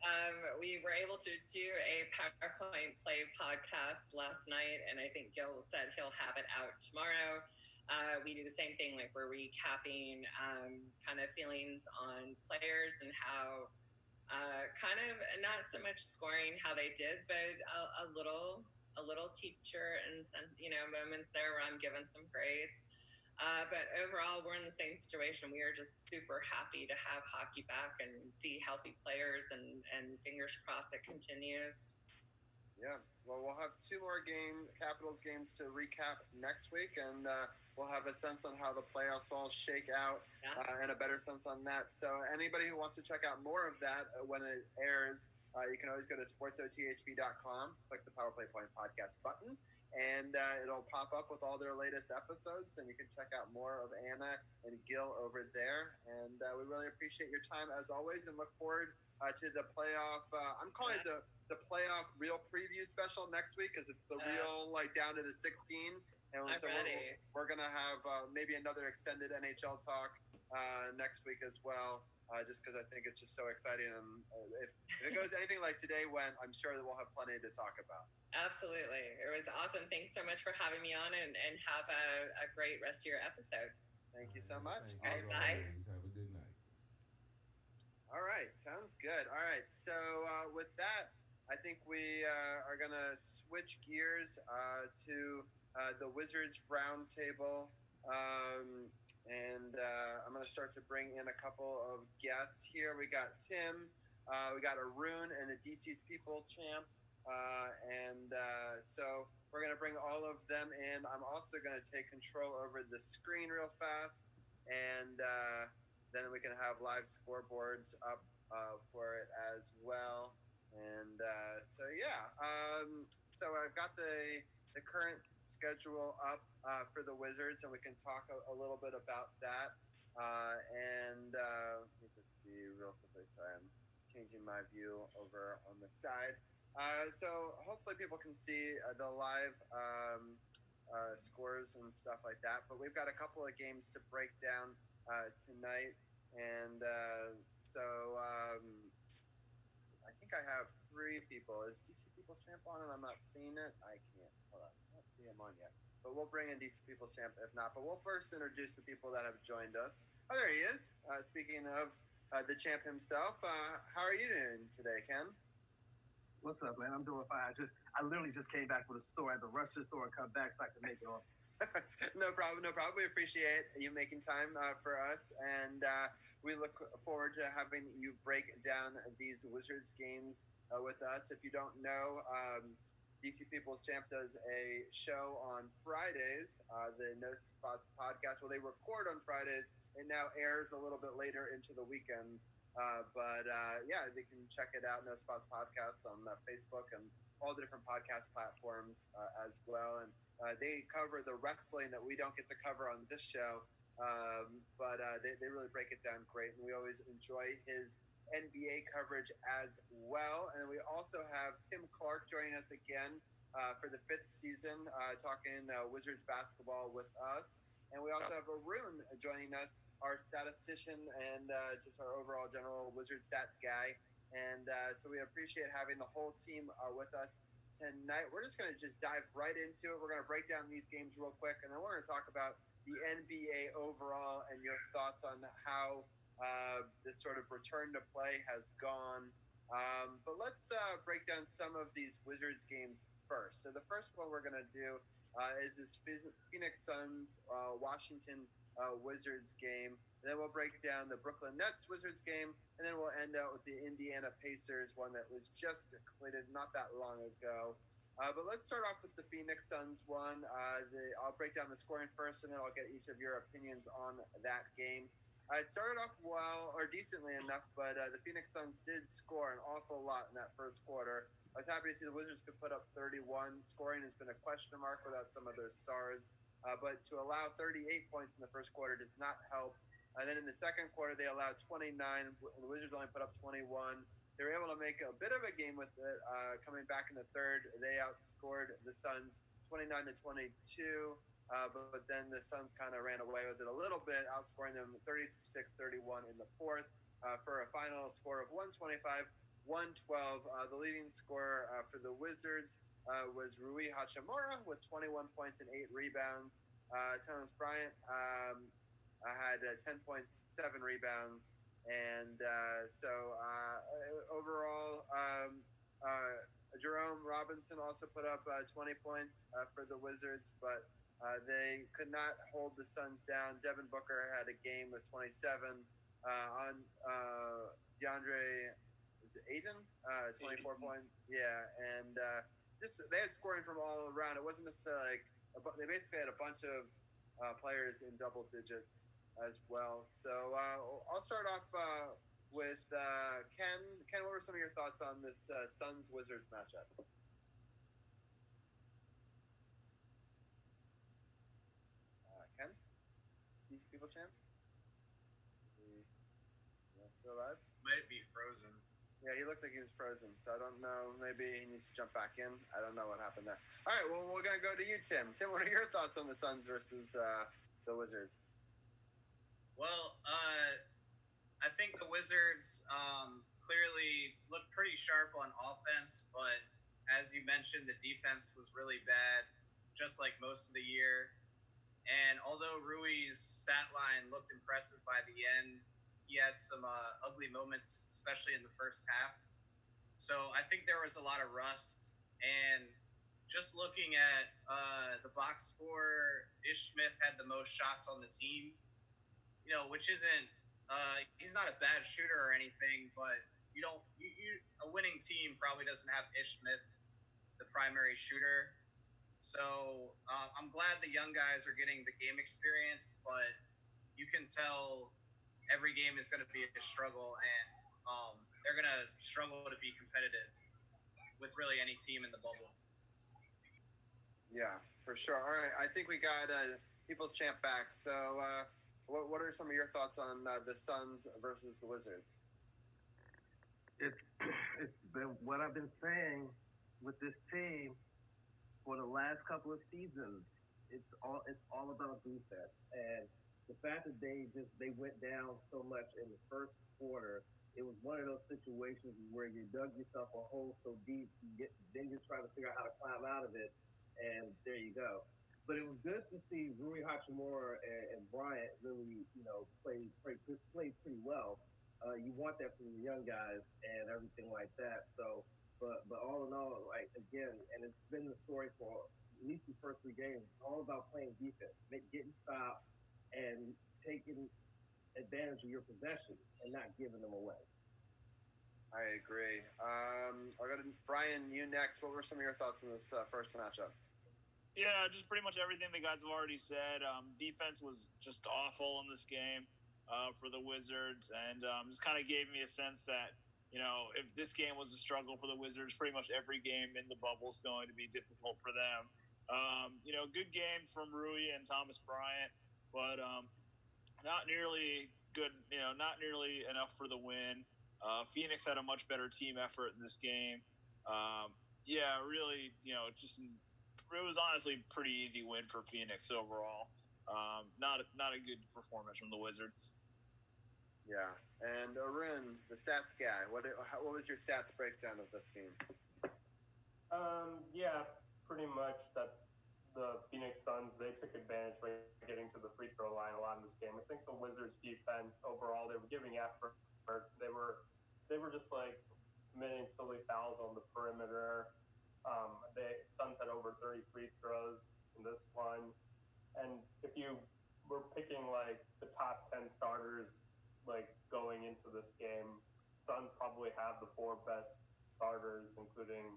We were able to do a PowerPoint Play podcast last night, and I think Gil said he'll have it out tomorrow. We do the same thing, like we're recapping kind of feelings on players and how kind of not so much scoring how they did, but a little teacher and some, moments there where I'm giving some grades. But overall, we're in the same situation. We are just super happy to have hockey back and see healthy players, and fingers crossed it continues. Yeah, well, we'll have 2 more Capitals games to recap next week, and we'll have a sense on how the playoffs all shake out, and a better sense on that. So anybody who wants to check out more of that when it airs, you can always go to SportsOTHP.com, click the Power Play Point podcast button, and it'll pop up with all their latest episodes, and you can check out more of Anna and Gil over there. And we really appreciate your time, as always, and look forward to the playoff. I'm calling it the playoff real preview special next week, because it's the real, down to the 16. And so we're going to have maybe another extended NHL talk next week as well. Just because I think it's just so exciting. And if it goes anything like today went, I'm sure that we'll have plenty to talk about. Absolutely. It was awesome. Thanks so much for having me on, and have a great rest of your episode. Thank you so much. Bye. Have a good night. good. All right. So with that, I think we are going to switch gears to the Wizards Roundtable. And I'm going to start to bring in a couple of guests here. We got Tim, we got Arun, and the DC's People champ. So we're going to bring all of them in. I'm also going to take control over the screen real fast. And then we can have live scoreboards up for it as well. And so I've got the current schedule up for the Wizards, and we can talk a little bit about that. Let me just see real quickly. Sorry, I'm changing my view over on the side. So hopefully people can see the live scores and stuff like that. But we've got a couple of games to break down tonight. And I think I have three people. Is DC People's Champ on and I'm not seeing it? I can't. Hold on. I don't see him on yet. But we'll bring in DC People's Champ if not. But we'll first introduce the people that have joined us. Oh, there he is. Speaking of the champ himself, how are you doing today, Ken? What's up, man? I'm doing fine. I literally just came back from the store. I had to rush to the store and come back so I can make it on. No problem. We appreciate you making time for us, and we look forward to having you break down these Wizards games with us. If you don't know, DC People's Champ does a show on Fridays, the No Spots podcast. Well, they record on Fridays. It now airs a little bit later into the weekend. They can check it out, No Spots Podcasts, on Facebook and all the different podcast platforms as well. And they cover the wrestling that we don't get to cover on this show, but they really break it down great. And we always enjoy his NBA coverage as well. And we also have Tim Clark joining us again for the 5th season, talking Wizards basketball with us. And we also have Arun joining us, our statistician and just our overall general Wizard stats guy. And so we appreciate having the whole team with us tonight. We're just going to just dive right into it. We're going to break down these games real quick, and then we're going to talk about the NBA overall and your thoughts on how this sort of return to play has gone. But let's break down some of these Wizards games first. So the first one we're going to do is this Phoenix Suns Washington Wizards game. And then we'll break down the Brooklyn Nets Wizards game, and then we'll end out with the Indiana Pacers one that was just completed not that long ago. But let's start off with the Phoenix Suns one. I'll break down the scoring first, and then I'll get each of your opinions on that game. It started off well, or decently enough, but the Phoenix Suns did score an awful lot in that first quarter. I was happy to see the Wizards could put up 31. Scoring has been a question mark without some of their stars. But to allow 38 points in the first quarter does not help. And then in the second quarter, they allowed 29. The Wizards only put up 21. They were able to make a bit of a game with it. Coming back in the third, they outscored the Suns 29-22. But then the Suns kind of ran away with it a little bit, outscoring them 36-31 in the fourth for a final score of 125-112. The leading scorer for the Wizards was Rui Hachimura with 21 points and 8 rebounds. Thomas Bryant had 10 points, 7 rebounds. And overall, Jerome Robinson also put up 20 points for the Wizards, but they could not hold the Suns down. Devin Booker had a game with 27. On DeAndre Ayton, 24 points. Yeah, and they had scoring from all around. It wasn't necessarily they basically had a bunch of players in double digits as well. So I'll start off with Ken. Ken, what were some of your thoughts on this Suns-Wizards matchup? Ken? DC People's Champ? Still alive? Might be frozen. Yeah, he looks like he's frozen, so I don't know. Maybe he needs to jump back in. I don't know what happened there. All right, well, we're going to go to you, Tim. Tim, what are your thoughts on the Suns versus the Wizards? Well, I think the Wizards clearly looked pretty sharp on offense, but as you mentioned, the defense was really bad, just like most of the year. And although Rui's stat line looked impressive by the end, he had some ugly moments, especially in the first half. So I think there was a lot of rust. And just looking at the box score, Ish Smith had the most shots on the team, which isn't he's not a bad shooter or anything, but a winning team probably doesn't have Ish Smith, the primary shooter. So I'm glad the young guys are getting the game experience, but you can tell every game is going to be a struggle, and they're going to struggle to be competitive with really any team in the bubble. Yeah, for sure. All right, I think we got People's Champ back. So what are some of your thoughts on the Suns versus the Wizards? It's been what I've been saying with this team for the last couple of seasons. It's all about defense, and the fact that they went down so much in the first quarter. It was one of those situations where you dug yourself a hole so deep, then you're trying to figure out how to climb out of it, and there you go. But it was good to see Rui Hachimura and Bryant really, play pretty well. You want that from the young guys and everything like that. So, but all in all, like again, and it's been the story for at least these first three games. It's all about playing defense, getting stopped, and taking advantage of your possession and not giving them away. I agree. I'll go to Brian. You next. What were some of your thoughts on this first matchup? Yeah, just pretty much everything the guys have already said. Defense was just awful in this game for the Wizards, and just kind of gave me a sense that, if this game was a struggle for the Wizards, pretty much every game in the bubble is going to be difficult for them. Good game from Rui and Thomas Bryant, but not nearly good, not nearly enough for the win. Phoenix had a much better team effort in this game. Really, it was honestly a pretty easy win for Phoenix overall. Not a good performance from the Wizards. Yeah, and Arun, the stats guy, what was your stats breakdown of this game? Pretty much that the Phoenix Suns, they took advantage by getting to the free throw line a lot in this game. I think the Wizards defense overall, they were giving effort. They were just like committing silly fouls on the perimeter. Suns had over 30 free throws in this one. And if you were picking like the top 10 starters like going into this game, Suns probably have the four best starters, including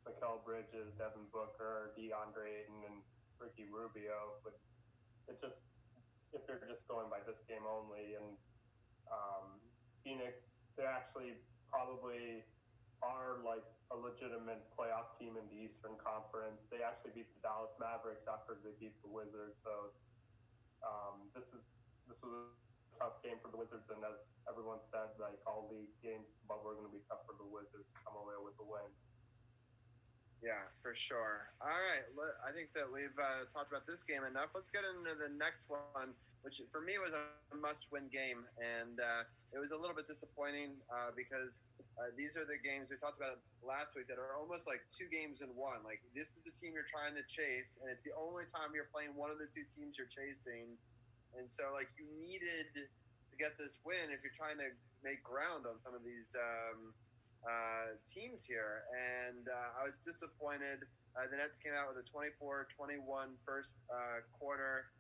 Mikal Bridges, Devin Booker, DeAndre Ayton, and Ricky Rubio. But it's just, if you're just going by this game only, and Phoenix, they actually probably are like a legitimate playoff team in the Eastern Conference. They actually beat the Dallas Mavericks after they beat the Wizards. So this was a tough game for the Wizards, and as everyone said, like all the games but were going to be tough for the Wizards to come away with a win. Yeah, for sure. All right, I think that we've talked about this game enough. Let's get into the next one, which for me was a must-win game, and it was a little bit disappointing because these are the games we talked about last week that are almost like two games in one. Like, this is the team you're trying to chase, and it's the only time you're playing one of the two teams you're chasing. And so, like, you needed to get this win if you're trying to make ground on some of these teams here. And I was disappointed. The Nets came out with a 24-21 first quarter.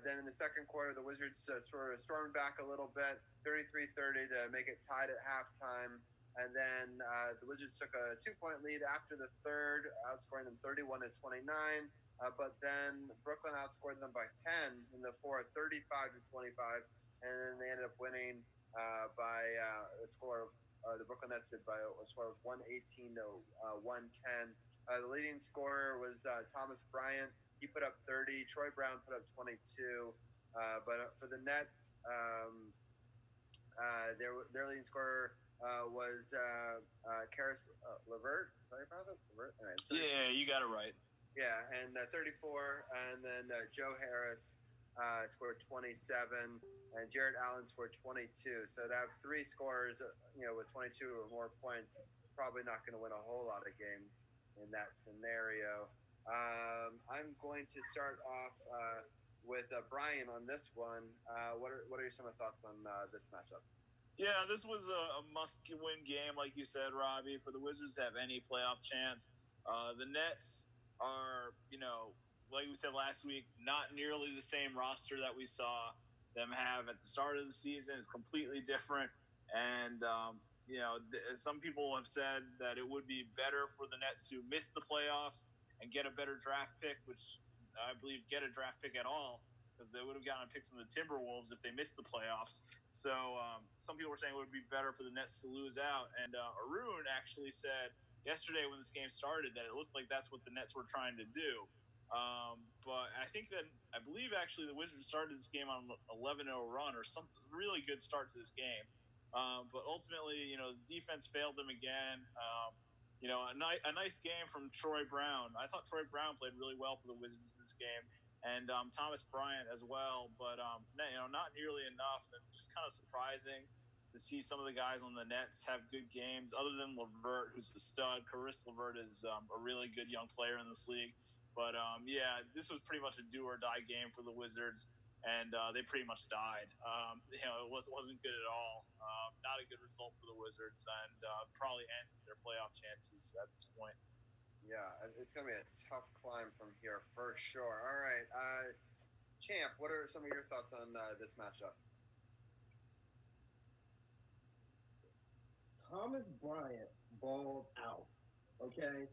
Then in the second quarter, the Wizards sort of stormed back a little bit, 33-30 to make it tied at halftime. And then the Wizards took a 2-point lead after the third, outscoring them 31-29. But then Brooklyn outscored them by 10 in the fourth, 35-25. And then they ended up winning by a score of the Brooklyn Nets did by a score of 118-110. The leading scorer was Thomas Bryant. He put up 30. Troy Brown put up 22. But for the Nets, their leading scorer was Karis LeVert. Is that how you pronounce it? LeVert? Right, yeah, you got it right. Yeah, and 34. And then Joe Harris scored 27. And Jarrett Allen scored 22. So to have three scorers, with 22 or more points, probably not going to win a whole lot of games in that scenario. I'm going to start off with Brian on this one. What are some of the thoughts on this matchup? Yeah, this was a must-win game, like you said, Robbie, for the Wizards to have any playoff chance. The Nets are, like we said last week, not nearly the same roster that we saw them have at the start of the season. It's completely different. And, some people have said that it would be better for the Nets to miss the playoffs and get a better draft pick, which I believe get a draft pick at all, because they would have gotten a pick from the Timberwolves if they missed the playoffs. So some people were saying it would be better for the Nets to lose out. And Arun actually said yesterday when this game started that it looked like that's what the Nets were trying to do. But I believe actually the Wizards started this game on an 11-0 run or some really good start to this game. But ultimately, the defense failed them again. A nice game from Troy Brown. I thought Troy Brown played really well for the Wizards in this game, and Thomas Bryant as well. But not nearly enough, and just kind of surprising to see some of the guys on the Nets have good games. Other than LeVert, who's a stud, Caris LeVert is a really good young player in this league. But this was pretty much a do or die game for the Wizards, and they pretty much died. It wasn't good at all. Not a good result for the Wizards, and probably ends their playoff chances at this point. Yeah, it's going to be a tough climb from here for sure. All right. Champ, what are some of your thoughts on this matchup? Thomas Bryant balled out. Okay?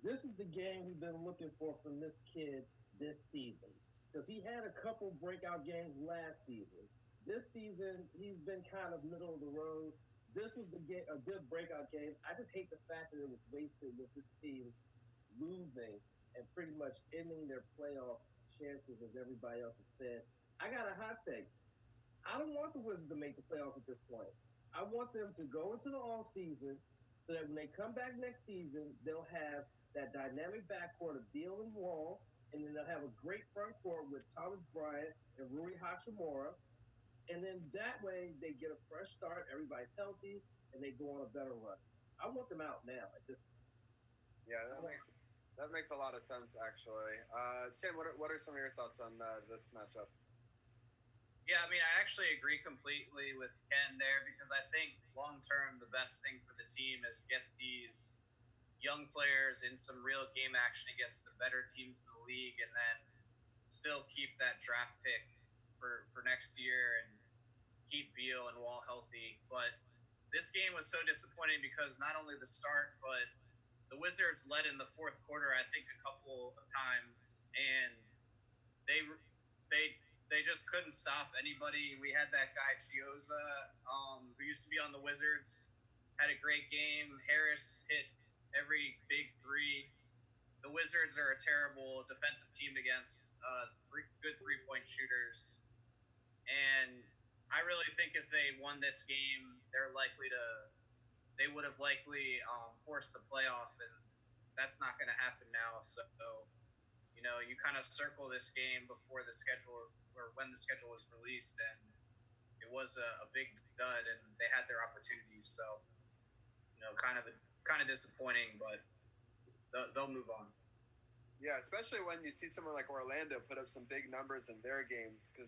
This is the game we've been looking for from this kid this season. Because he had a couple breakout games last season. This season, he's been kind of middle of the road. This was a good breakout game. I just hate the fact that it was wasted with this team losing and pretty much ending their playoff chances, as everybody else has said. I got a hot take. I don't want the Wizards to make the playoffs at this point. I want them to go into the off season so that when they come back next season, they'll have that dynamic backcourt of Beal and Wall, and then they'll have a great front court with Thomas Bryant and Rui Hachimura. And then that way they get a fresh start, everybody's healthy, and they go on a better run. I want them out now at this point. Yeah, that makes a lot of sense, actually. Tim, what are some of your thoughts on this matchup? Yeah, I mean, I actually agree completely with Ken there, because I think long term the best thing for the team is get these young players in some real game action against the better teams in the league, and then still keep that draft pick for next year and keep Beal and Wall healthy. But this game was so disappointing because not only the start, but the Wizards led in the fourth quarter, I think, a couple of times, and they just couldn't stop anybody. We had that guy Chioza, who used to be on the Wizards, had a great game. Harris hit every big three. The Wizards are a terrible defensive team against good three-point shooters, and I really think if they won this game, they would have likely forced the playoff, and that's not going to happen now. So, you kind of circle this game before the schedule or when the schedule was released, and it was a big dud, and they had their opportunities. So, kind of disappointing, but they'll move on. Yeah, especially when you see someone like Orlando put up some big numbers in their games, because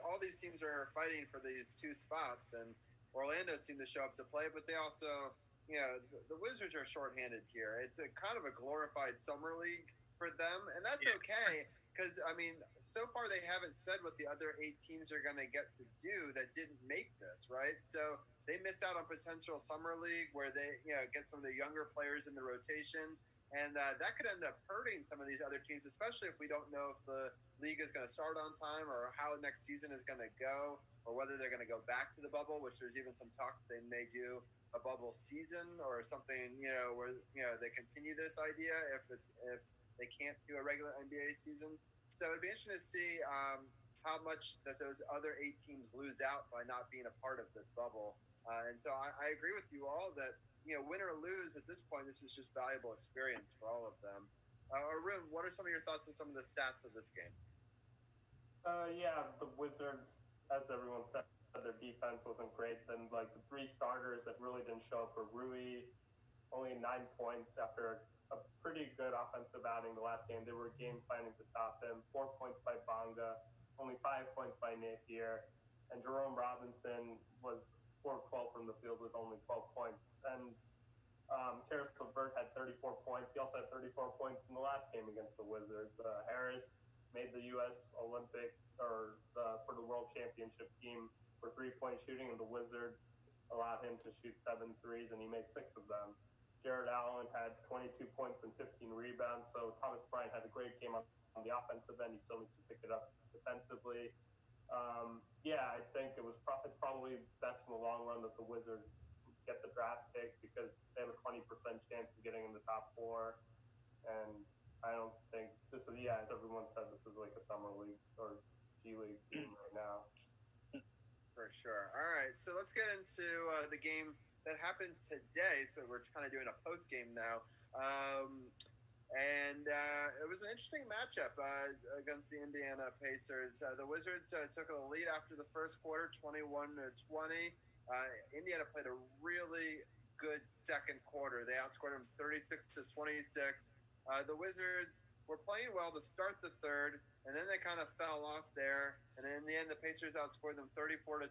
all these teams are fighting for these two spots, and Orlando seemed to show up to play, but they also, the Wizards are shorthanded here. It's a kind of a glorified summer league for them, and that's okay, because so far they haven't said what the other 8 teams are going to get to do that didn't make this, right? So they miss out on potential summer league where they get some of the younger players in the rotation. And that could end up hurting some of these other teams, especially if we don't know if the league is going to start on time or how next season is going to go, or whether they're going to go back to the bubble, which there's even some talk that they may do a bubble season or something, where they continue this idea if they can't do a regular NBA season. So it'd be interesting to see how much that those other 8 teams lose out by not being a part of this bubble. And so I agree with you all that, win or lose at this point, this is just valuable experience for all of them. Arun, what are some of your thoughts on some of the stats of this game? The Wizards, as everyone said, their defense wasn't great. Then, the 3 starters that really didn't show up were Rui, only 9 points after a pretty good offensive outing the last game. They were game planning to stop him. 4 points by Bonga. only 5 points by Napier, and Jerome Robinson was 4 of 12 from the field with only 12 points. And Karis LeVert had 34 points. He also had 34 points in the last game against the Wizards. Harris made the U.S. Olympic for the World Championship team for 3-point shooting, and the Wizards allowed him to shoot 7 threes, and he made 6 of them. Jared Allen had 22 points and 15 rebounds. So Thomas Bryant had a great game on the offensive end. He still needs to pick it up defensively. I think it's probably best in the long run that the Wizards get the draft pick because they have a 20% chance of getting in the top 4. And I don't think this is, as everyone said, this is like a summer league or G League team right now. For sure. All right, so let's get into the game that happened today. So we're kind of doing a post game now. And it was an interesting matchup against the Indiana Pacers. The Wizards took a lead after the first quarter, 21-20. Indiana played a really good second quarter. They outscored them 36-26. The Wizards were playing well to start the third, and then they kind of fell off there. And in the end, the Pacers outscored them 34-21.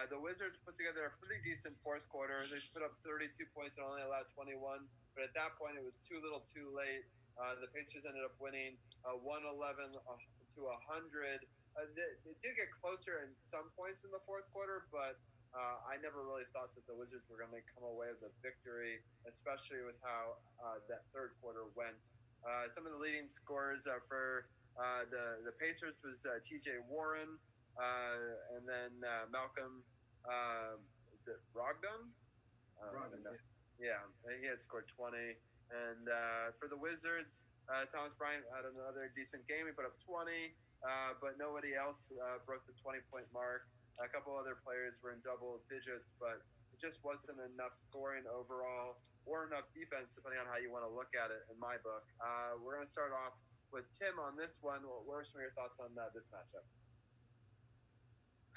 The Wizards put together a pretty decent fourth quarter. They put up 32 points and only allowed 21. But at that point, it was too little too late. The Pacers ended up winning 111-100. It did get closer in some points in the fourth quarter, but I never really thought that the Wizards were going to come away with a victory, especially with how that third quarter went. Some of the leading scorers for the Pacers was T.J. Warren, and then Malcolm, is it Brogdon? Brogdon, yeah, he had scored 20. And for the Wizards, Thomas Bryant had another decent game. He put up 20, but nobody else broke the 20-point mark. A couple other players were in double digits, but it just wasn't enough scoring overall or enough defense, depending on how you want to look at it in my book. We're going to start off with Tim on this one. What are some of your thoughts on this matchup?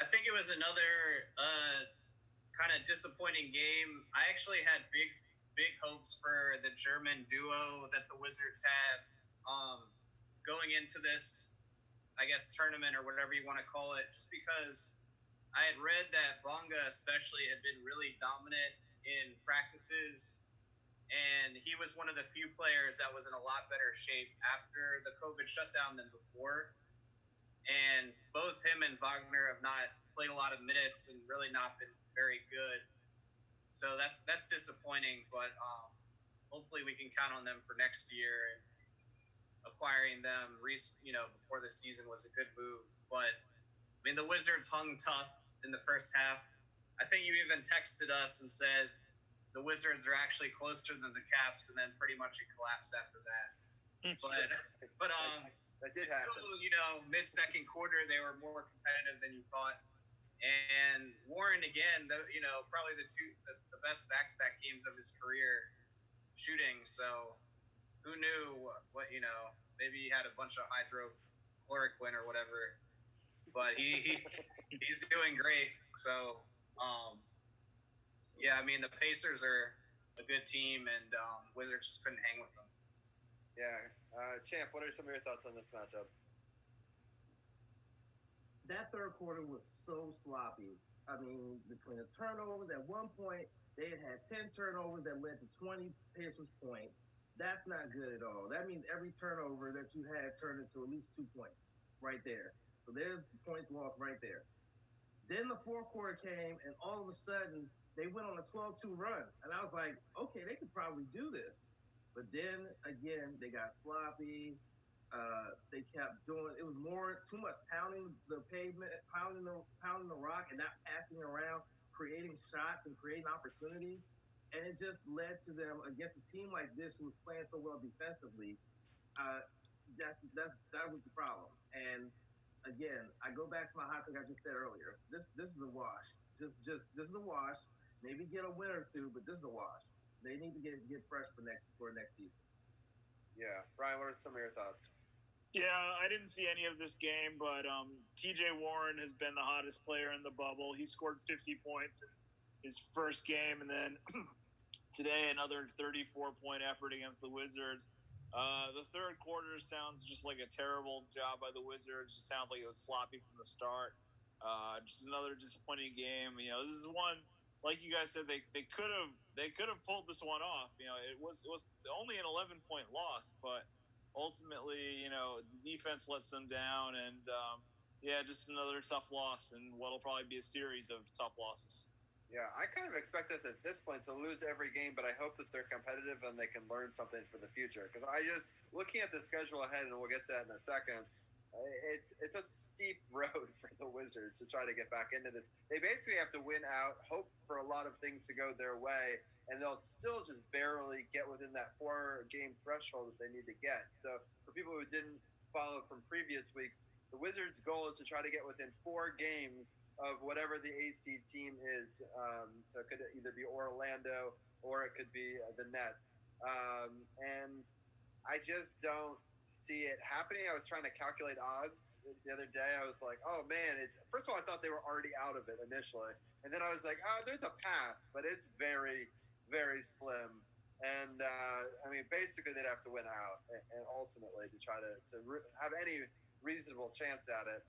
I think it was another kind of disappointing game. I actually had big hopes for the German duo that the Wizards had going into this, I guess, tournament or whatever you want to call it, just because I had read that Bonga especially had been really dominant in practices, and he was one of the few players that was in a lot better shape after the COVID shutdown than before. And both him and Wagner have not played a lot of minutes and really not been very good. So that's disappointing, but hopefully we can count on them for next year. And acquiring them, before the season was a good move. But I mean, the Wizards hung tough in the first half. I think you even texted us and said the Wizards are actually closer than the Caps, and then pretty much it collapsed after that. But that did happen. So, mid-second quarter, they were more competitive than you thought. And Warren, again, probably the best back-to-back games of his career shooting. So who knew what, maybe he had a bunch of hydrochloroquine or whatever. But he's doing great. So, the Pacers are a good team, and Wizards just couldn't hang with them. Yeah. Champ, what are some of your thoughts on this matchup? That third quarter was so sloppy. I mean, between the turnovers, at one point, they had 10 turnovers that led to 20 Pacers points. That's not good at all. That means every turnover that you had turned into at least 2 points right there. So there's points lost right there. Then the fourth quarter came, and all of a sudden, they went on a 12-2 run. And I was like, okay, they could probably do this. But then, again, they got sloppy. They kept doing, it was too much pounding the pavement, pounding the rock, and not passing around, creating shots and creating opportunities. And it just led to them, against a team like this who was playing so well defensively, that was the problem. And again, I go back to my hot take I just said earlier. This is a wash. This is a wash. Maybe get a win or two, but this is a wash. They need to get fresh for next season. Yeah, Brian, what are some of your thoughts? Yeah, I didn't see any of this game, but T.J. Warren has been the hottest player in the bubble. He scored 50 points in his first game, and then today another 34-point effort against the Wizards. The third quarter sounds just like a terrible job by the Wizards. It sounds like it was sloppy from the start. Just another disappointing game. This is one, like you guys said, they could have pulled this one off. It was only an 11-point loss, but ultimately, the defense lets them down, and just another tough loss, and what'll probably be a series of tough losses. Yeah, I kind of expect us at this point to lose every game, but I hope that they're competitive and they can learn something for the future. Because looking at the schedule ahead, and we'll get to that in a second, it's a steep road for the Wizards to try to get back into this. They basically have to win out, hope for a lot of things to go their way, and they'll still just barely get within that 4-game threshold that they need to get. So for people who didn't follow from previous weeks, the Wizards' goal is to try to get within 4 games of whatever the AC team is. So it could either be Orlando or it could be the Nets. And I just don't see it happening. I was trying to calculate odds the other day. I was like, oh man, first of all, I thought they were already out of it initially. And then I was like, oh, there's a path, but it's very, very slim. And basically they'd have to win out and ultimately to try to have any reasonable chance at it.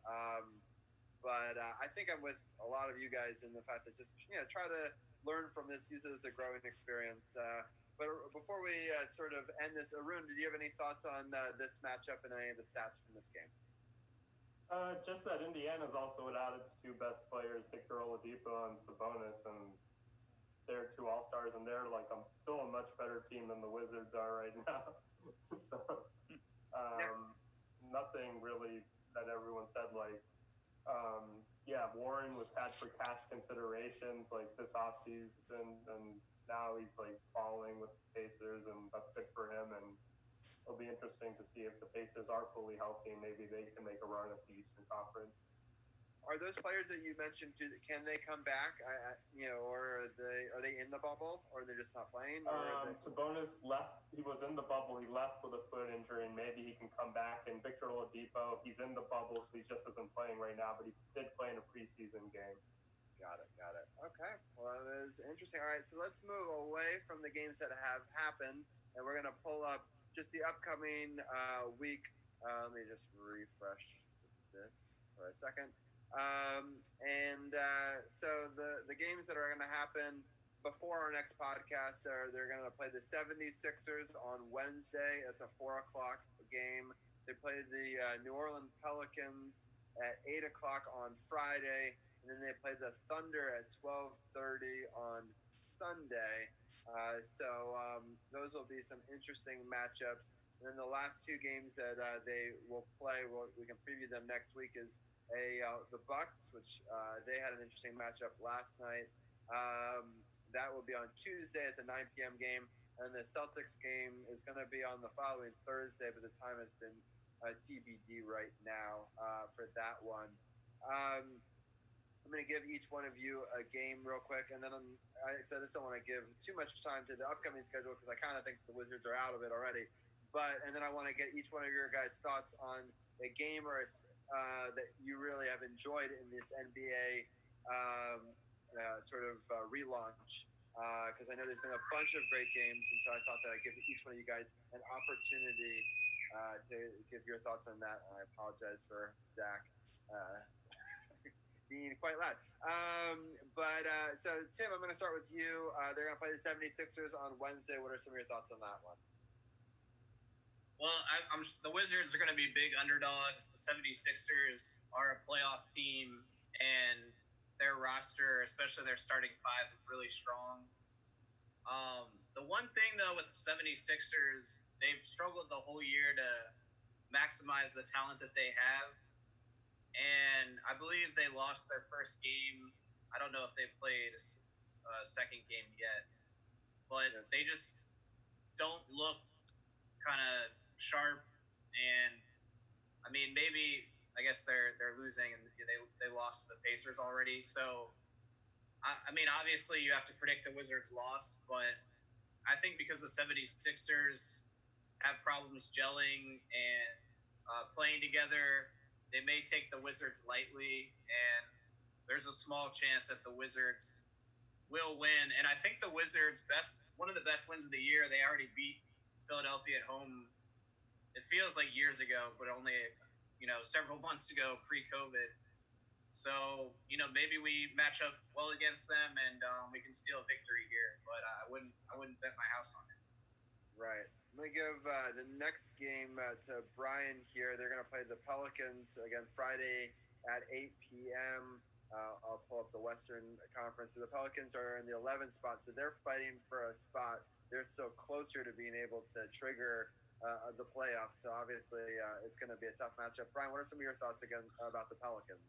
But I think I'm with a lot of you guys in the fact that just try to learn from this, use it as a growing experience. But before we sort of end this, Arun, did you have any thoughts on this matchup and any of the stats from this game? Just that Indiana's also without its 2 best players, Victor Oladipo and Sabonis, and they're 2 All-Stars, and they're still a much better team than the Wizards are right now. So nothing really that everyone said Warren was had for cash considerations this offseason, and now he's falling with the Pacers, and that's good for him. And it'll be interesting to see if the Pacers are fully healthy and maybe they can make a run at the Eastern Conference. Are those players that you mentioned, can they come back? Or are they in the bubble, or they're just not playing? Sabonis left. He was in the bubble. He left with a foot injury, and maybe he can come back. And Victor Oladipo, he's in the bubble. He just isn't playing right now, but he did play in a preseason game. Got it. Okay. Well, that is interesting. All right, so let's move away from the games that have happened, and we're going to pull up just the upcoming week. Let me just refresh this for a second. So the games that are going to happen before our next podcast they're going to play the 76ers on Wednesday. It's a 4:00 game. They play the New Orleans Pelicans at 8:00 on Friday, and then they play the Thunder at 12:30 on Sunday. So those will be some interesting matchups. And then the last 2 games that they will play, we can preview them next week, is the Bucks, which they had an interesting matchup last night. That will be on Tuesday. It's a 9 p.m. game. And the Celtics game is going to be on the following Thursday, but the time has been TBD right now for that one. I'm going to give each one of you a game real quick, and then I just don't want to give too much time to the upcoming schedule because I kind of think the Wizards are out of it already. And then I want to get each one of your guys' thoughts on a game or that you really have enjoyed in this NBA relaunch. Because I know there's been a bunch of great games, and so I thought that I'd give each one of you guys an opportunity to give your thoughts on that. I apologize for Zach being quite loud. So, Tim, I'm going to start with you. They're going to play the 76ers on Wednesday. What are some of your thoughts on that one? Well, the Wizards are going to be big underdogs. The 76ers are a playoff team, and their roster, especially their starting 5, is really strong. The one thing, though, with the 76ers, they've struggled the whole year to maximize the talent that they have. And I believe they lost their first game. I don't know if they've played a second game yet. But they just don't look kind of sharp. And, maybe – I guess they're losing, and they lost to the Pacers already. So, obviously you have to predict the Wizards' loss, but I think because the 76ers have problems gelling and playing together, they may take the Wizards lightly, and there's a small chance that the Wizards will win. And I think the Wizards' one of the best wins of the year, they already beat Philadelphia at home it feels like years ago, but only several months ago pre-COVID. So maybe we match up well against them and we can steal a victory here. But I wouldn't bet my house on it. Right. I'm going to give the next game to Brian here. They're going to play the Pelicans again Friday at 8 p.m. I'll pull up the Western Conference. So the Pelicans are in the 11th spot, so they're fighting for a spot. They're still closer to being able to trigger the playoffs. So obviously it's going to be a tough matchup. Brian, what are some of your thoughts again about the Pelicans?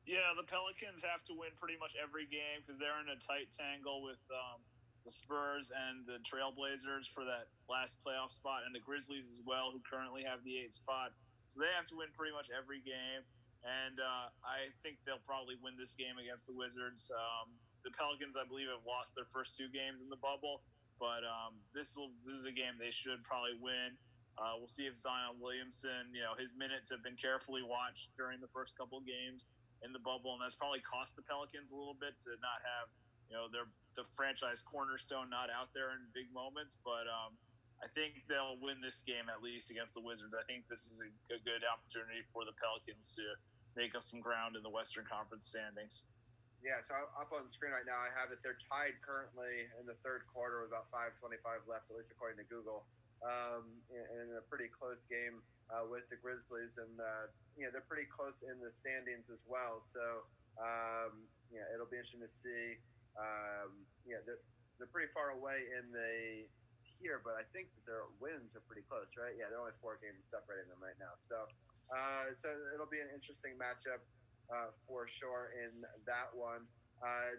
Yeah, the Pelicans have to win pretty much every game because they're in a tight tangle with the Spurs and the Trailblazers for that last playoff spot, and the Grizzlies as well, who currently have the 8th spot. So they have to win pretty much every game, and I think they'll probably win this game against the Wizards. The Pelicans, I believe, have lost their first 2 games in the bubble, but this is a game they should probably win. We'll see if Zion Williamson, his minutes have been carefully watched during the first couple games in the bubble, and that's probably cost the Pelicans a little bit to not have, the franchise cornerstone not out there in big moments. But I think they'll win this game at least against the Wizards. I think this is a good opportunity for the Pelicans to make up some ground in the Western Conference standings. Yeah, so up on the screen right now, I have that they're tied currently in the third quarter with about 5:25 left, at least according to Google, in a pretty close game with the Grizzlies, and they're pretty close in the standings as well. So it'll be interesting to see. They're pretty far away in the here, but I think that their wins are pretty close, right? Yeah, they're only 4 games separating them right now. So it'll be an interesting matchup for sure in that one.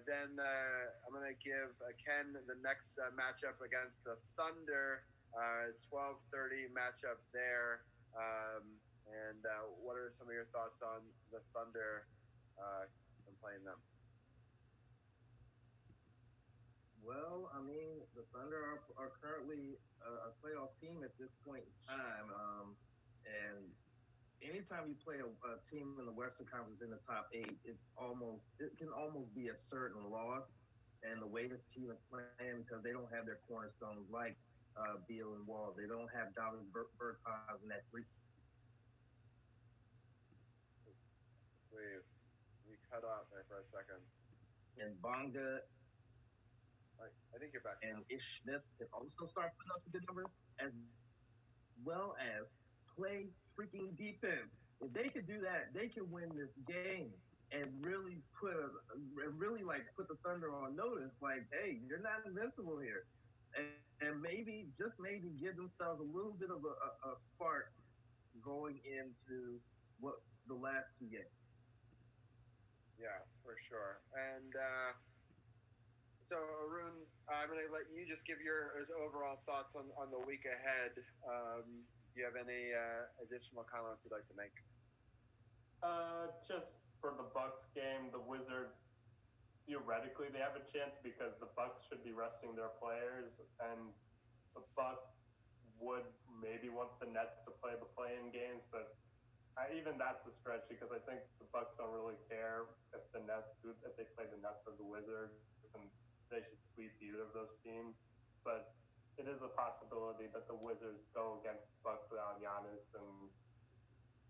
Then I'm going to give Ken the next matchup against the Thunder. 12:30 matchup there. And what are some of your thoughts on the Thunder and playing them? Well, I mean, the Thunder are currently a playoff team at this point in time. And anytime you play a team in the Western Conference in the top 8, it can almost be a certain loss. And the way this team is playing, because they don't have their cornerstones like Beal and Wall. They don't have David Bertans in that 3. We cut off there for a second. And Bonga. I think you're back. And Ish Smith can also start putting up good numbers, as well as play freaking defense. If they could do that, they can win this game and really put the Thunder on notice. Like, hey, you're not invincible here, and maybe just maybe give themselves a little bit of a spark going into the last 2 games. Yeah, for sure. And so, Arun, I'm going to let you just give your overall thoughts on the week ahead. Do you have any additional comments you'd like to make? Just for the Bucks game, the Wizards, theoretically, they have a chance because the Bucks should be resting their players, and the Bucks would maybe want the Nets to play the play-in games, but even that's a stretch because I think the Bucks don't really care if they play the Nets or the Wizards, and they should sweep either of those teams. But it is a possibility that the Wizards go against the Bucks without Giannis and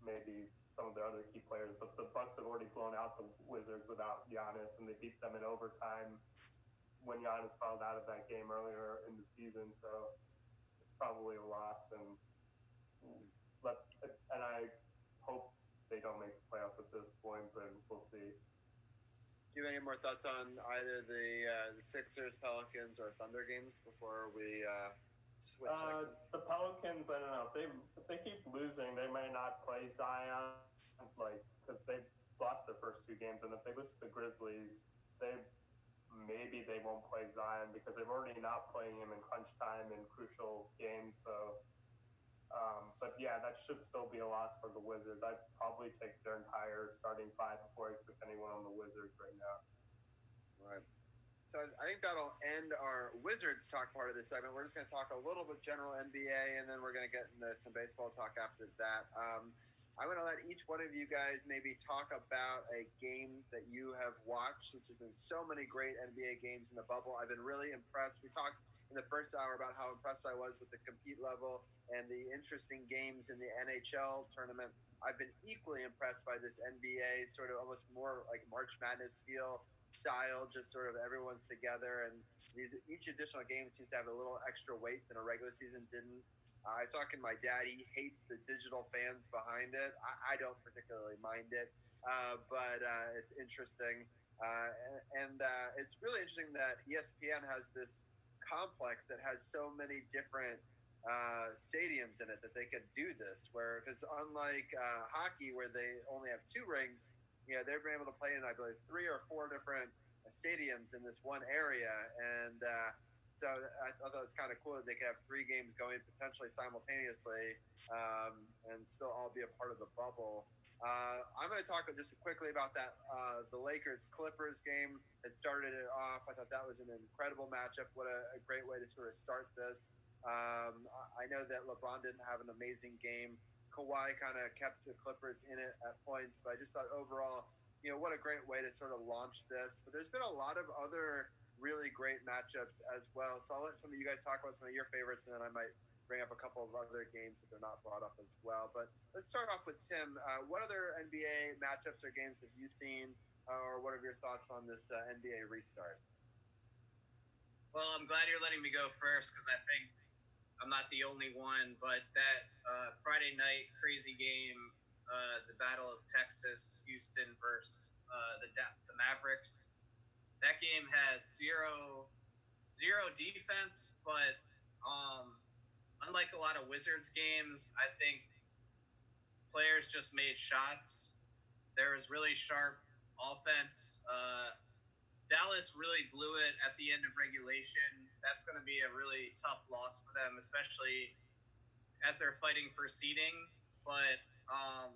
maybe some of their other key players. But the Bucks have already blown out the Wizards without Giannis, and they beat them in overtime when Giannis fouled out of that game earlier in the season. So it's probably a loss, and I hope they don't make the playoffs at this point, but we'll see. Do you have any more thoughts on either the Sixers, Pelicans, or Thunder games before we switch segments? The Pelicans, I don't know. If they keep losing, they may not play Zion, because they lost their first 2 games. And if they lose to the Grizzlies, maybe they won't play Zion because they've already not playing him in crunch time in crucial games. So, but yeah, that should still be a loss for the Wizards. I'd probably take their entire starting 5 before I pick anyone on the Wizards right now. Right. So I think that'll end our Wizards talk part of this segment. We're just going to talk a little bit general NBA, and then we're going to get into some baseball talk after that. I'm going to let each one of you guys maybe talk about a game that you have watched. There's been so many great NBA games in the bubble. I've been really impressed. We talked in the first hour about how impressed I was with the compete level and the interesting games in the NHL tournament. I've been equally impressed by this NBA sort of almost more like March Madness feel style, just sort of everyone's together, and each additional game seems to have a little extra weight than a regular season didn't. I was talking to my dad. He hates the digital fans behind it. I don't particularly mind it, but it's interesting. And it's really interesting that ESPN has this complex that has so many different stadiums in it that they could do this. Because unlike hockey, where they only have 2 rings, they've been able to play in, I believe, 3 or 4 different stadiums in this one area. And so I thought it was kind of cool that they could have 3 games going potentially simultaneously and still all be a part of the bubble. I'm going to talk just quickly about that. The Lakers-Clippers game that started it off. I thought that was an incredible matchup. What a great way to sort of start this. I know that LeBron didn't have an amazing game. Kawhi kind of kept the Clippers in it at points, but I just thought overall, what a great way to sort of launch this. But there's been a lot of other really great matchups as well. So I'll let some of you guys talk about some of your favorites, and then I might bring up a couple of other games if they're not brought up as well. But let's start off with Tim. What other NBA matchups or games have you seen, or what are your thoughts on this NBA restart? Well, I'm glad you're letting me go first because I think I'm not the only one. But that Friday night crazy game, the Battle of Texas, Houston versus the Mavericks. That game had zero defense, but unlike a lot of Wizards games, I think players just made shots. There was really sharp offense. Dallas really blew it at the end of regulation. That's going to be a really tough loss for them, especially as they're fighting for seeding. But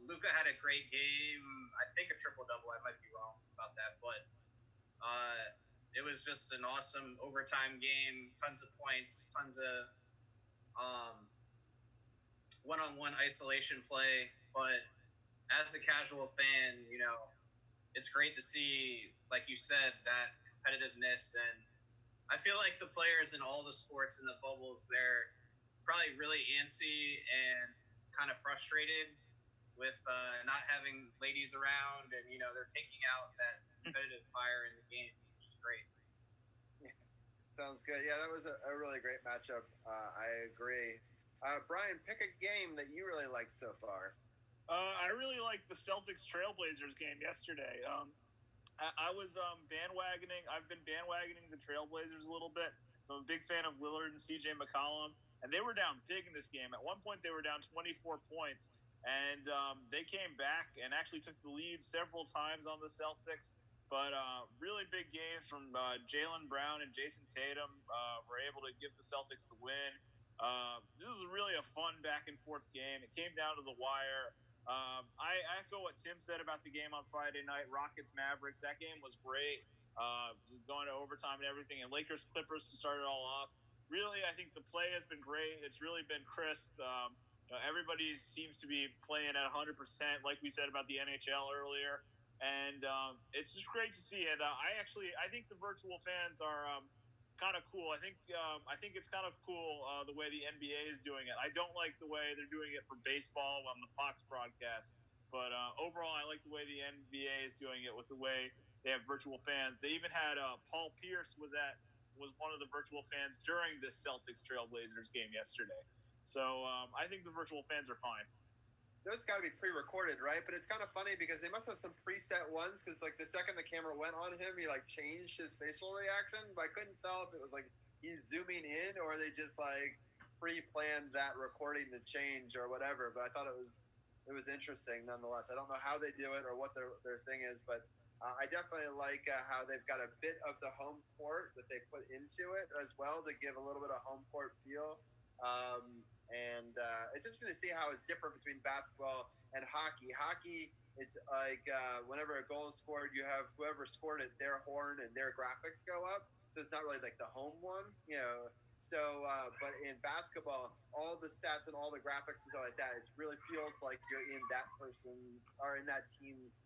Luka had a great game. I think a triple-double. I might be wrong about that, but it was just an awesome overtime game. Tons of points, tons of one-on-one isolation play. But as a casual fan, it's great to see, like you said, that competitiveness. And I feel like the players in all the sports in the bubbles, they're probably really antsy and kind of frustrated with not having ladies around. And, they're taking out that competitive fire in the games, which is great. Yeah, sounds good. Yeah, that was a really great matchup. I agree. Brian, pick a game that you really liked so far. I really liked the Celtics Trailblazers game yesterday. I was bandwagoning. I've been bandwagoning the Trailblazers a little bit. So I'm a big fan of Lillard and CJ McCollum. And they were down big in this game. At one point, they were down 24 points. And they came back and actually took the lead several times on the Celtics. But really big games from Jaylen Brown and Jason Tatum were able to give the Celtics the win. This was really a fun back-and-forth game. It came down to the wire. I echo what Tim said about the game on Friday night, Rockets-Mavericks. That game was great, going to overtime and everything. And Lakers-Clippers to start it all off. Really, I think the play has been great. It's really been crisp. Everybody seems to be playing at 100%, like we said about the NHL earlier. And it's just great to see it. I think the virtual fans are kind of cool. I think it's kind of cool the way the NBA is doing it. I don't like the way they're doing it for baseball on the Fox broadcast, but overall, I like the way the NBA is doing it with the way they have virtual fans. They even had Paul Pierce was one of the virtual fans during the Celtics Trailblazers game yesterday. So I think the virtual fans are fine. Those got to be pre-recorded, right? But it's kind of funny because they must have some preset ones because, like, the second the camera went on him, he, like, changed his facial reaction. But I couldn't tell if it was, like, he's zooming in or they just, like, pre-planned that recording to change or whatever. But I thought it was interesting nonetheless. I don't know how they do it or what their thing is, but I definitely like how they've got a bit of the home court that they put into it as well to give a little bit of home court feel. And it's interesting to see how it's different between basketball and hockey. Hockey, it's like whenever a goal is scored, you have whoever scored it, their horn and their graphics go up. So it's not really like the home one, So, but in basketball, all the stats and all the graphics and stuff like that, it really feels like you're in that person's or in that team's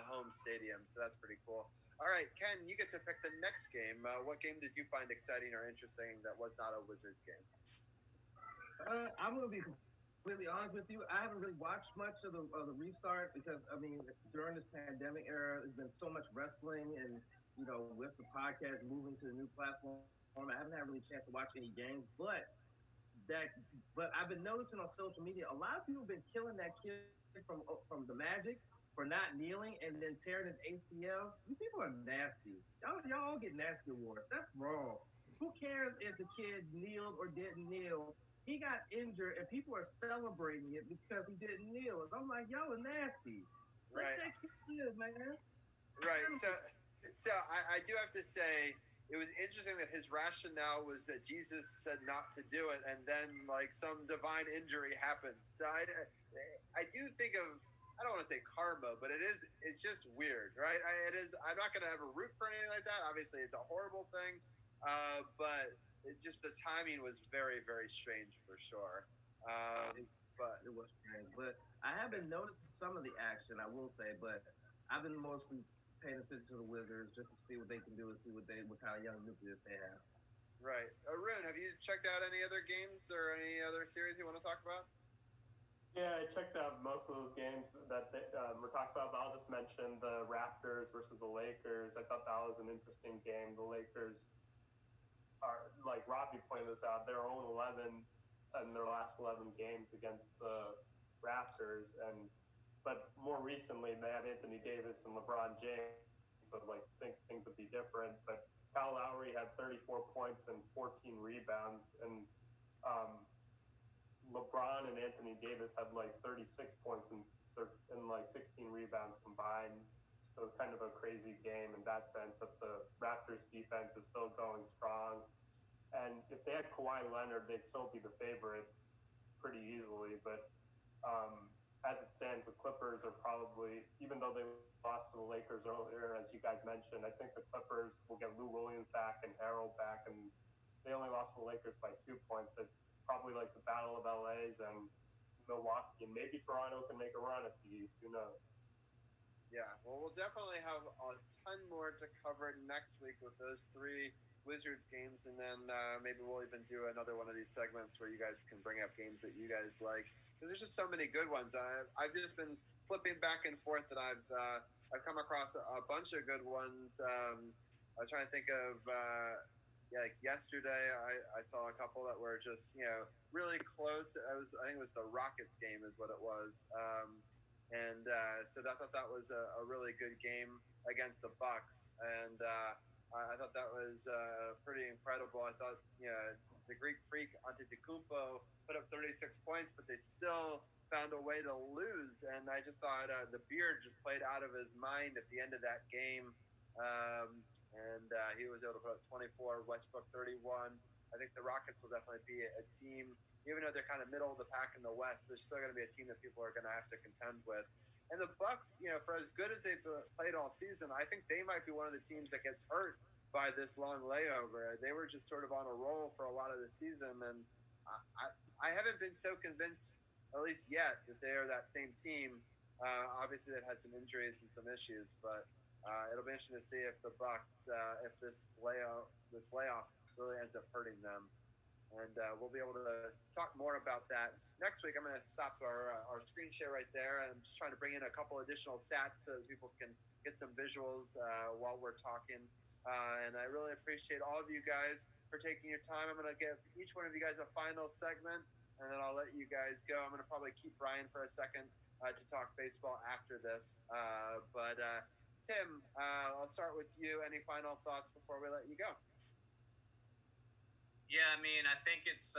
home stadium. So that's pretty cool. All right, Ken, you get to pick the next game. What game did you find exciting or interesting that was not a Wizards game? I'm going to be completely honest with you. I haven't really watched much of the restart because, I mean, during this pandemic era, there's been so much wrestling and, with the podcast moving to the new platform, I haven't had really a chance to watch any games. But I've been noticing on social media, a lot of people have been killing that kid from the Magic for not kneeling and then tearing his ACL. You people are nasty. Y'all all get nasty awards. That's wrong. Who cares if the kid kneeled or didn't kneel? He got injured and people are celebrating it because he didn't kneel. And I'm like, y'all are nasty. Right. Let that kid live, man. Right. So I do have to say, it was interesting that his rationale was that Jesus said not to do it, and then like some divine injury happened. So I do think of, I don't want to say karma, but it's just weird, right? It is. I'm not going to ever root for anything like that. Obviously, it's a horrible thing, but it just the timing was very, very strange for sure. But it was strange. But I have been noticing some of the action, I will say, but I've been mostly paying attention to the Wizards just to see what they can do and see what kind of young nucleus they have. Right. Arun, have you checked out any other games or any other series you want to talk about? Yeah, I checked out most of those games that we're talking about, but I'll just mention the Raptors versus the Lakers. I thought that was an interesting game. The Lakers are, like Robbie pointed this out, they're 0-11 in their last 11 games against the Raptors, but more recently they have Anthony Davis and LeBron James, so like think things would be different. But Kyle Lowry had 34 points and 14 rebounds, and LeBron and Anthony Davis had like 36 points and like 16 rebounds combined. So it was kind of a crazy game in that sense, that the Raptors defense is still going strong. And if they had Kawhi Leonard, they'd still be the favorites pretty easily. But as it stands, the Clippers are probably, even though they lost to the Lakers earlier, as you guys mentioned, I think the Clippers will get Lou Williams back and Harold back, and they only lost to the Lakers by 2 points. It's probably like the Battle of LA's and Milwaukee, and maybe Toronto can make a run at the East. Who knows? Yeah, well, we'll definitely have a ton more to cover next week with those three Wizards games, and then maybe we'll even do another one of these segments where you guys can bring up games that you guys like, because there's just so many good ones. I've just been flipping back and forth, and I've come across a bunch of good ones. I was trying to think of like yesterday, I saw a couple that were just really close. I think it was the Rockets game is what it was. And so I thought that was a really good game against the Bucks, and I thought that was pretty incredible. I thought the Greek Freak Antetokounmpo put up 36 points, but they still found a way to lose. And I just thought the Beard just played out of his mind at the end of that game, and he was able to put up 24. Westbrook 31. I think the Rockets will definitely be a team. Even though they're kind of middle of the pack in the West, they're still going to be a team that people are going to have to contend with. And the Bucks, for as good as they've played all season, I think they might be one of the teams that gets hurt by this long layover. They were just sort of on a roll for a lot of the season, and I haven't been so convinced, at least yet, that they are that same team. Obviously, they've had some injuries and some issues, but it'll be interesting to see if the Bucks, if this layoff really ends up hurting them. And we'll be able to talk more about that next week. I'm going to stop our screen share right there. I'm just trying to bring in a couple additional stats so that people can get some visuals while we're talking. And I really appreciate all of you guys for taking your time. I'm going to give each one of you guys a final segment, and then I'll let you guys go. I'm going to probably keep Brian for a second to talk baseball after this. But Tim, I'll start with you. Any final thoughts before we let you go? Yeah, I mean, I think it's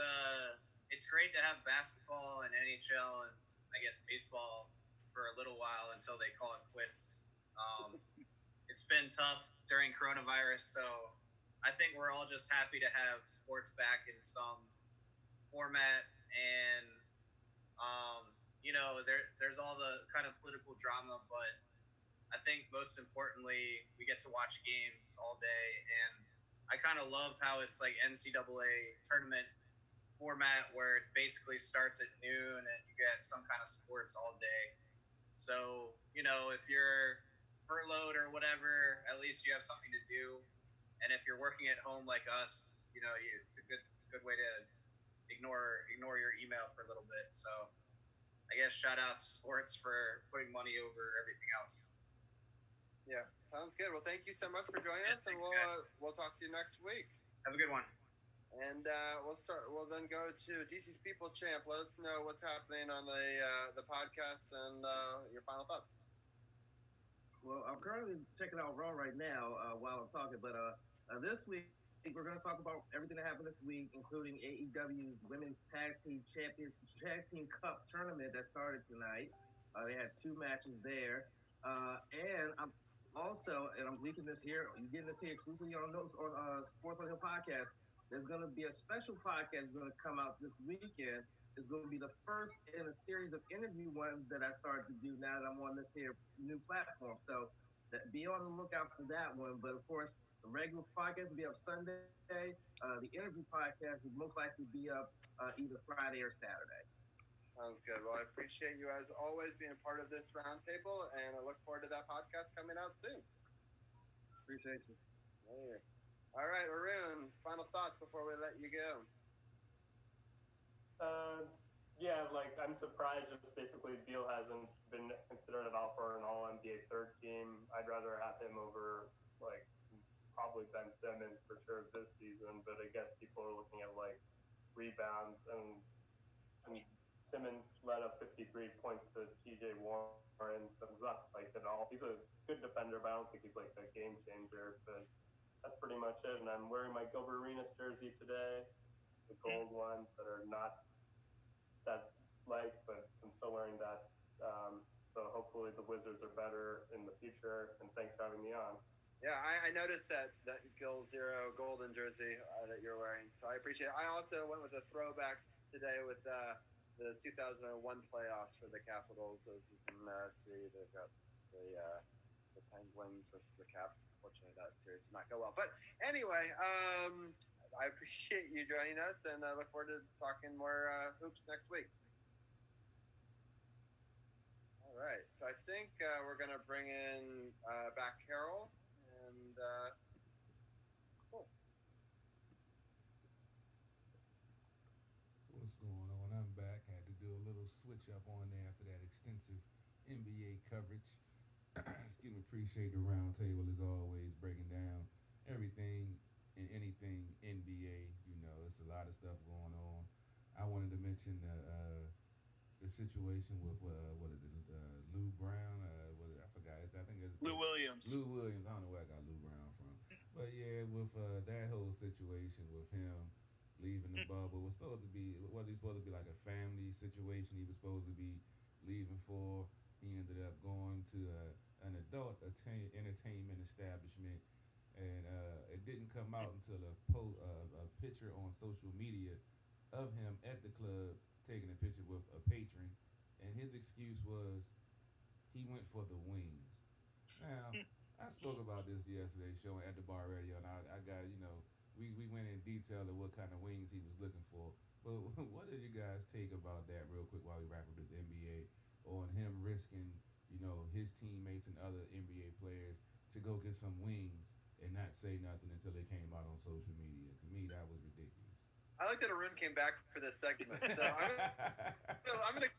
great to have basketball and NHL and I guess baseball for a little while until they call it quits. It's been tough during coronavirus, so I think we're all just happy to have sports back in some format. And there's all the kind of political drama, but I think most importantly, we get to watch games all day, and I kind of love how it's like NCAA tournament format where it basically starts at noon and you get some kind of sports all day. So, if you're furloughed or whatever, at least you have something to do. And if you're working at home like us, it's a good way to ignore your email for a little bit. So I guess shout out to sports for putting money over everything else. Yeah, sounds good. Well, thank you so much for joining us, and we'll talk to you next week. Have a good one. And we'll then go to DC's People Champ. Let us know what's happening on the podcast and your final thoughts. Well, I'm currently checking out Raw right now while I'm talking, but this week we're going to talk about everything that happened this week, including AEW's Women's Tag Team Cup tournament that started tonight. They had 2 matches there, and I'm leaking this here. You're getting this here exclusively on Sports on Hill podcast. There's going to be a special podcast going to come out this weekend. It's going to be the first in a series of interview ones that I started to do now that I'm on this here new platform. So be on the lookout for that one. But of course, the regular podcast will be up Sunday. The interview podcast will most likely be up either Friday or Saturday. Sounds good. Well, I appreciate you as always being a part of this roundtable, and I look forward to that podcast coming out soon. Appreciate you. Later. All right, Arun, final thoughts before we let you go. I'm surprised just basically Beal hasn't been considered at all for an All-NBA third team. I'd rather have him over, probably Ben Simmons for sure this season, but I guess people are looking at, rebounds, and Simmons led up 53 points to TJ Warren, so he's not, he's a good defender, but I don't think he's, a game changer, but that's pretty much it. And I'm wearing my Gilbert Arenas jersey today, the gold ones that are not that light, but I'm still wearing that. So hopefully the Wizards are better in the future, and thanks for having me on. Yeah, I noticed that Gil Zero golden jersey that you're wearing, so I appreciate it. I also went with a throwback today with the 2001 playoffs for the Capitals. As you can see, they've got the Penguins versus the Caps. Unfortunately, that series did not go well. But anyway, I appreciate you joining us, and I look forward to talking more hoops next week. All right, so I think we're going to bring in back Carol, and cool. What's going on? I'm back. Had to do a little switch up on there after that extensive NBA coverage. Excuse me, appreciate the roundtable as always, breaking down everything and anything NBA. It's a lot of stuff going on. I wanted to mention the situation with Lou Brown. I forgot. I think it's Lou Williams. Lou Williams. I don't know where I got Lou Brown from, but yeah, with that whole situation with him leaving the bubble, was supposed to be like a family situation. He was supposed to be leaving for. He ended up going to an adult entertainment establishment, and it didn't come out until a picture on social media of him at the club taking a picture with a patron, and his excuse was he went for the wings. Now, I spoke about this yesterday showing at the bar radio, and I got, we went in detail of what kind of wings he was looking for. But what did you guys take about that real quick while we wrap up this NBA on him risking, his teammates and other NBA players to go get some wings and not say nothing until they came out on social media? To me, that was ridiculous. I like that Arun came back for this segment, so I'm gonna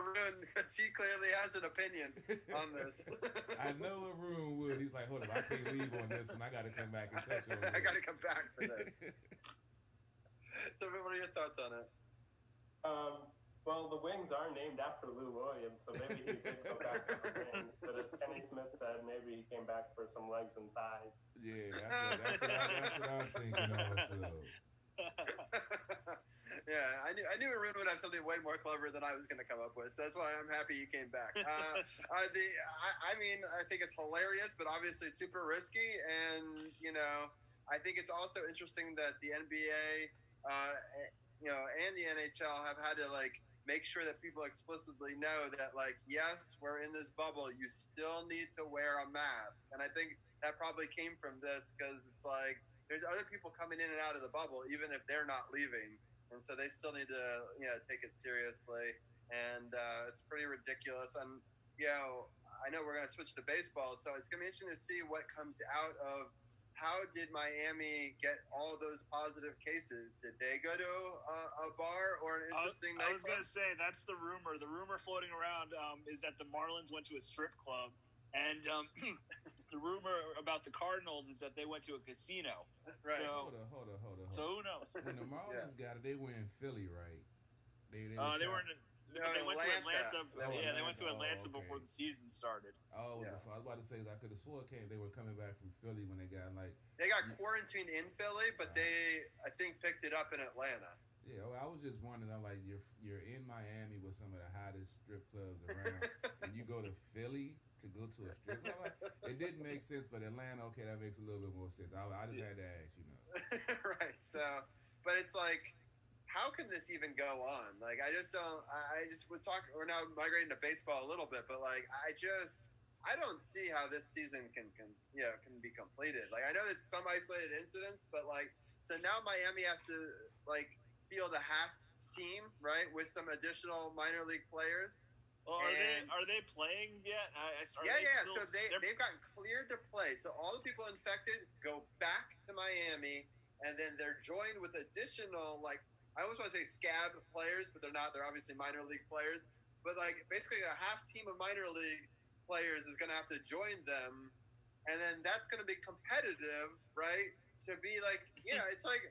Arun, because he clearly has an opinion on this. I know Arun would. He's like, hold on, I can't leave on this, and I got to come back and touch on this. I got to come back for this. So, what are your thoughts on it? Well, the wings are named after Lou Williams, so maybe he did go back for the wings. But as Kenny Smith said, maybe he came back for some legs and thighs. Yeah, that's what I'm thinking also. Yeah, I knew Arun would have something way more clever than I was going to come up with, so that's why I'm happy you came back. I think it's hilarious, but obviously super risky, and I think it's also interesting that the NBA, and the NHL have had to make sure that people explicitly know that yes, we're in this bubble, you still need to wear a mask, and I think that probably came from this because it's there's other people coming in and out of the bubble even if they're not leaving. And so they still need to, take it seriously. And it's pretty ridiculous. And, I know we're going to switch to baseball, so it's going to be interesting to see what comes out of how did Miami get all those positive cases? Did they go to a bar or an interesting I was nightclub? going to say, that's the rumor. The rumor floating around is that the Marlins went to a strip club, and the rumor about the Cardinals is that they went to a casino. Right. So, Hold on. So who knows? When the Marlins got it, they were in Philly, right? They were in. No, they went to Atlanta. Atlanta. They went to Atlanta okay. before the season started. I was about to say, I could have swore they were coming back from Philly when they got They got quarantined in Philly, but they, I think, picked it up in Atlanta. Yeah, I was just wondering. I'm like, you're in Miami with some of the hottest strip clubs around, and you go to Philly to go to a strip club. Like, it didn't make sense, but Atlanta, okay, that makes a little bit more sense. I just had to ask, Right. So, but it's like, how can this even go on? Like, I just don't. I just would talk. We're now migrating to baseball a little bit, but like, I don't see how this season can be completed. Like, I know it's some isolated incidents, but like, so now Miami has to like field a half team, right, with some additional minor league players. Well, are they playing yet? So they've gotten cleared to play. So all the people infected go back to Miami, and then they're joined with additional, like, I always want to say scab players, but they're not. They're obviously minor league players. But like, basically a half team of minor league players is going to have to join them, and then that's going to be competitive, right? To be like, it's like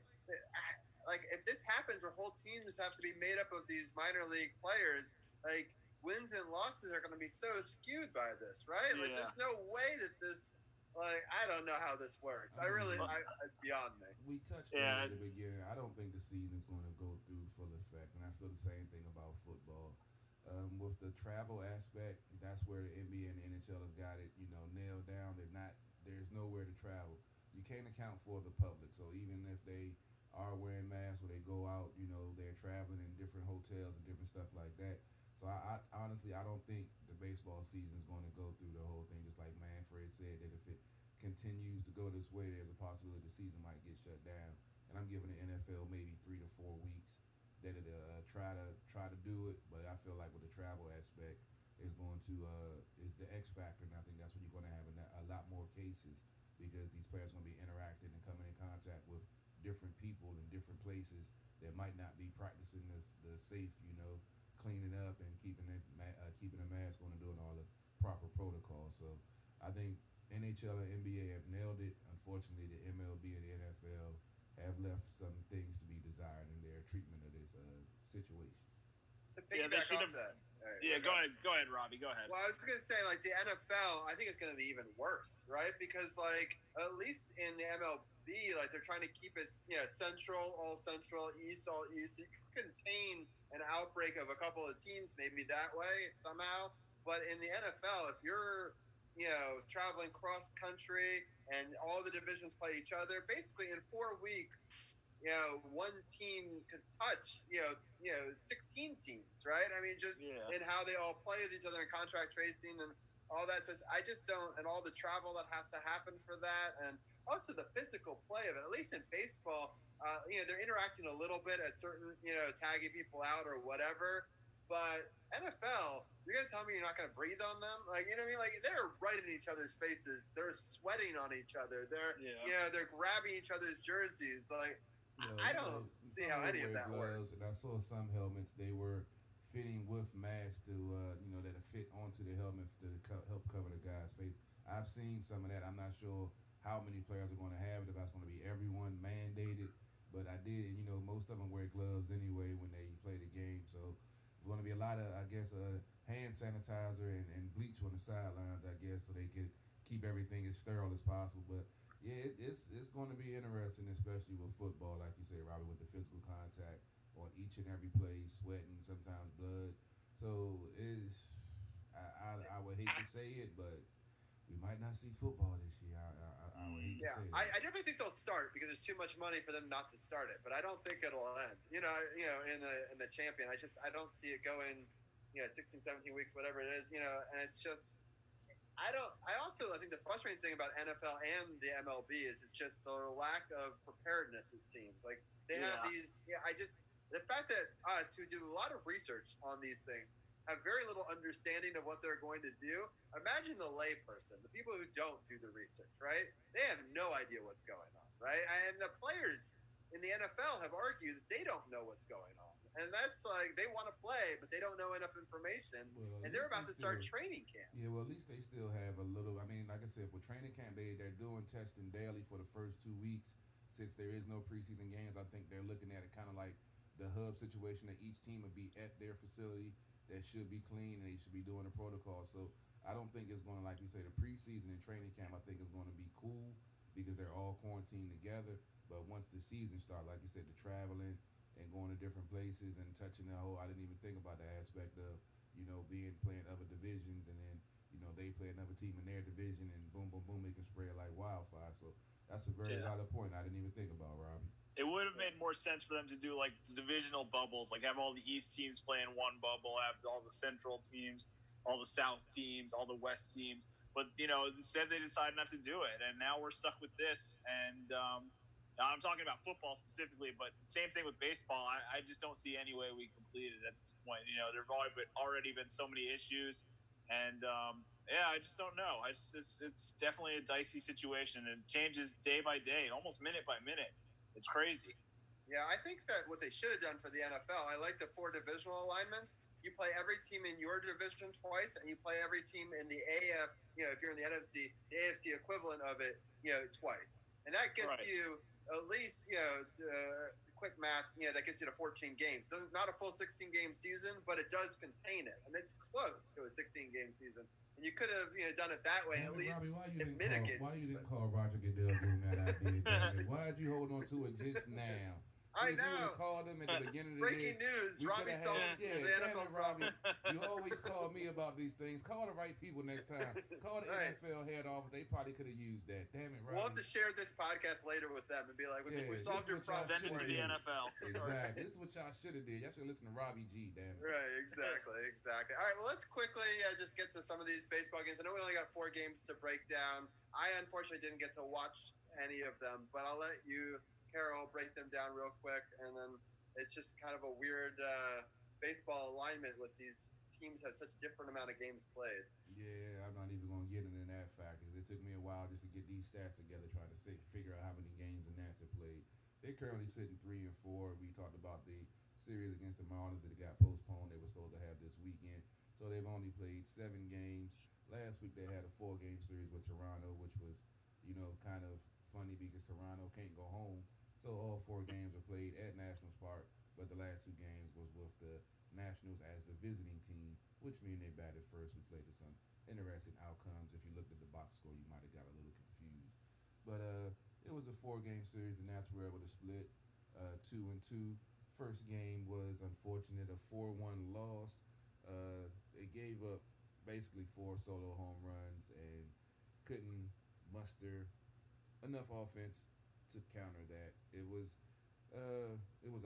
if this happens, where whole teams have to be made up of these minor league players, like, wins and losses are going to be so skewed by this, right? Yeah. Like, there's no way that this, like, I don't know how this works. It's beyond me. We touched on it at the beginning. I don't think the season's going to go through full effect, and I feel the same thing about football. With the travel aspect, that's where the NBA and the NHL have got it, nailed down. There's nowhere to travel. You can't account for the public. So even if they are wearing masks or they go out, they're traveling in different hotels and different stuff like that. So I honestly, I don't think the baseball season is going to go through the whole thing. Just like Manfred said, that if it continues to go this way, there's a possibility the season might get shut down. And I'm giving the NFL maybe 3 to 4 weeks that it try to do it. But I feel like with the travel aspect is the X factor, and I think that's when you're going to have a lot more cases, because these players are going to be interacting and coming in contact with different people in different places that might not be practicing the safe, cleaning up and keeping a mask on and doing all the proper protocols. So I think NHL and NBA have nailed it. Unfortunately, the MLB and the NFL have left some things to be desired in their treatment of this situation. To piggyback off that. Right, go ahead, Robbie. Go ahead. Well, I was going to say, like, the NFL, I think it's going to be even worse, right? Because, like, at least in the MLB, like, they're trying to keep it, central, all east, all east. So you can contain an outbreak of a couple of teams maybe that way somehow. But in the NFL, if you're, traveling cross country and all the divisions play each other, basically in 4 weeks, one team could touch, 16 teams, right? I mean, just in how they all play with each other in contract tracing and all that. So I just don't, and all the travel that has to happen for that, and also the physical play of it. At least in baseball, they're interacting a little bit at certain, tagging people out or whatever. But NFL, you're going to tell me you're not going to breathe on them? Like, you know what I mean? Like, they're right in each other's faces. They're sweating on each other. They're, they're grabbing each other's jerseys. Like, I don't see how any of that works. And I saw some helmets, they were fitting with masks to, that'll fit onto the helmet to help cover the guy's face. I've seen some of that. I'm not sure how many players are going to have it, if that's going to be everyone mandated. But I did, most of them wear gloves anyway when they play the game. So there's going to be a lot of, I guess, hand sanitizer and bleach on the sidelines, I guess, so they could keep everything as sterile as possible. But yeah, it's going to be interesting, especially with football, like you say, Robbie, with the physical contact on each and every play, sweating, sometimes blood. So I would hate to say it, but we might not see football this year. I would hate to say that. I definitely think they'll start, because there's too much money for them not to start it. But I don't think it'll end. In the champion, I don't see it going, 16, 17 weeks, whatever it is. And it's just. I think the frustrating thing about NFL and the MLB is it's just the lack of preparedness, it seems. Like, they have these, the fact that us, who do a lot of research on these things, have very little understanding of what they're going to do. Imagine the layperson, the people who don't do the research, right? They have no idea what's going on, right? And the players in the NFL have argued that they don't know what's going on. And that's like, they want to play, but they don't know enough information. Well, and they're about to start training camp. Yeah, well, at least they still have a little. I mean, like I said, with training camp, they're doing testing daily for the first 2 weeks. Since there is no preseason games, I think they're looking at it kind of like the hub situation, that each team would be at their facility that should be clean and they should be doing the protocol. So I don't think it's going to, like you say, the preseason and training camp, I think is going to be cool because they're all quarantined together. But once the season starts, like you said, the traveling and going to different places and touching the whole, I didn't even think about the aspect of, playing other divisions, and then, they play another team in their division, and boom, boom, boom, it can spread like wildfire. So that's a very valid point I didn't even think about, Robbie. It would have made more sense for them to do like the divisional bubbles, like have all the East teams play in one bubble, have all the Central teams, all the South teams, all the West teams. But, instead they decided not to do it. And now we're stuck with this. And I'm talking about football specifically, but same thing with baseball. I just don't see any way we complete it at this point. There have already been so many issues. And, I just don't know. It's definitely a dicey situation. It changes day by day, almost minute by minute. It's crazy. Yeah, I think that what they should have done for the NFL, I like the 4 divisional alignments. You play every team in your division twice, and you play every team in the AF, if you're in the NFC, the AFC equivalent of it, twice. And that gets you at least, quick math, that gets you to 14 games. Not a full 16-game season, but it does contain it. And it's close to a 16-game season. And you could have, done it that way. At least Robbie, it mitigates. Why you didn't call Roger Goodell during that idea? Why did you hold on to it just now? I know. If you would have called him at the beginning of the Breaking news. Robbie Solomon, the NFL's Robbie. You always call me about these things. Call the right people next time. Call the NFL head office. They probably could have used that. Damn it, Robbie. We'll have to share this podcast later with them and be like, we solved your problem. Send it to the NFL. Exactly. This is what y'all should have did. Y'all should listen to Robbie G, damn it. Right, exactly. All right, well, let's quickly just get to some of these baseball games. I know we only got 4 games to break down. I unfortunately didn't get to watch any of them, but I'll let you, Carol, break them down real quick, and then it's just kind of a weird baseball alignment with these teams have such a different amount of games played. Yeah, I'm not even going to get into that fact because it took me a while just to get these stats together, trying to figure out how many games the Nats have played. They're currently sitting 3-4. We talked about the series against the Marlins that got postponed. They were supposed to have this weekend, so they've only played 7 games. Last week they had a 4-game series with Toronto, which was, kind of funny because Toronto can't go home. So all 4 games were played at Nationals Park, but the last 2 games was with the Nationals as the visiting team, which means they batted first, which led to some interesting outcomes. If you looked at the box score, you might have got a little confused. But it was a 4-game series. The Nats were able to split 2-2. First game was unfortunate, a 4-1 loss. They gave up basically 4 solo home runs and couldn't muster enough offense to counter that. It was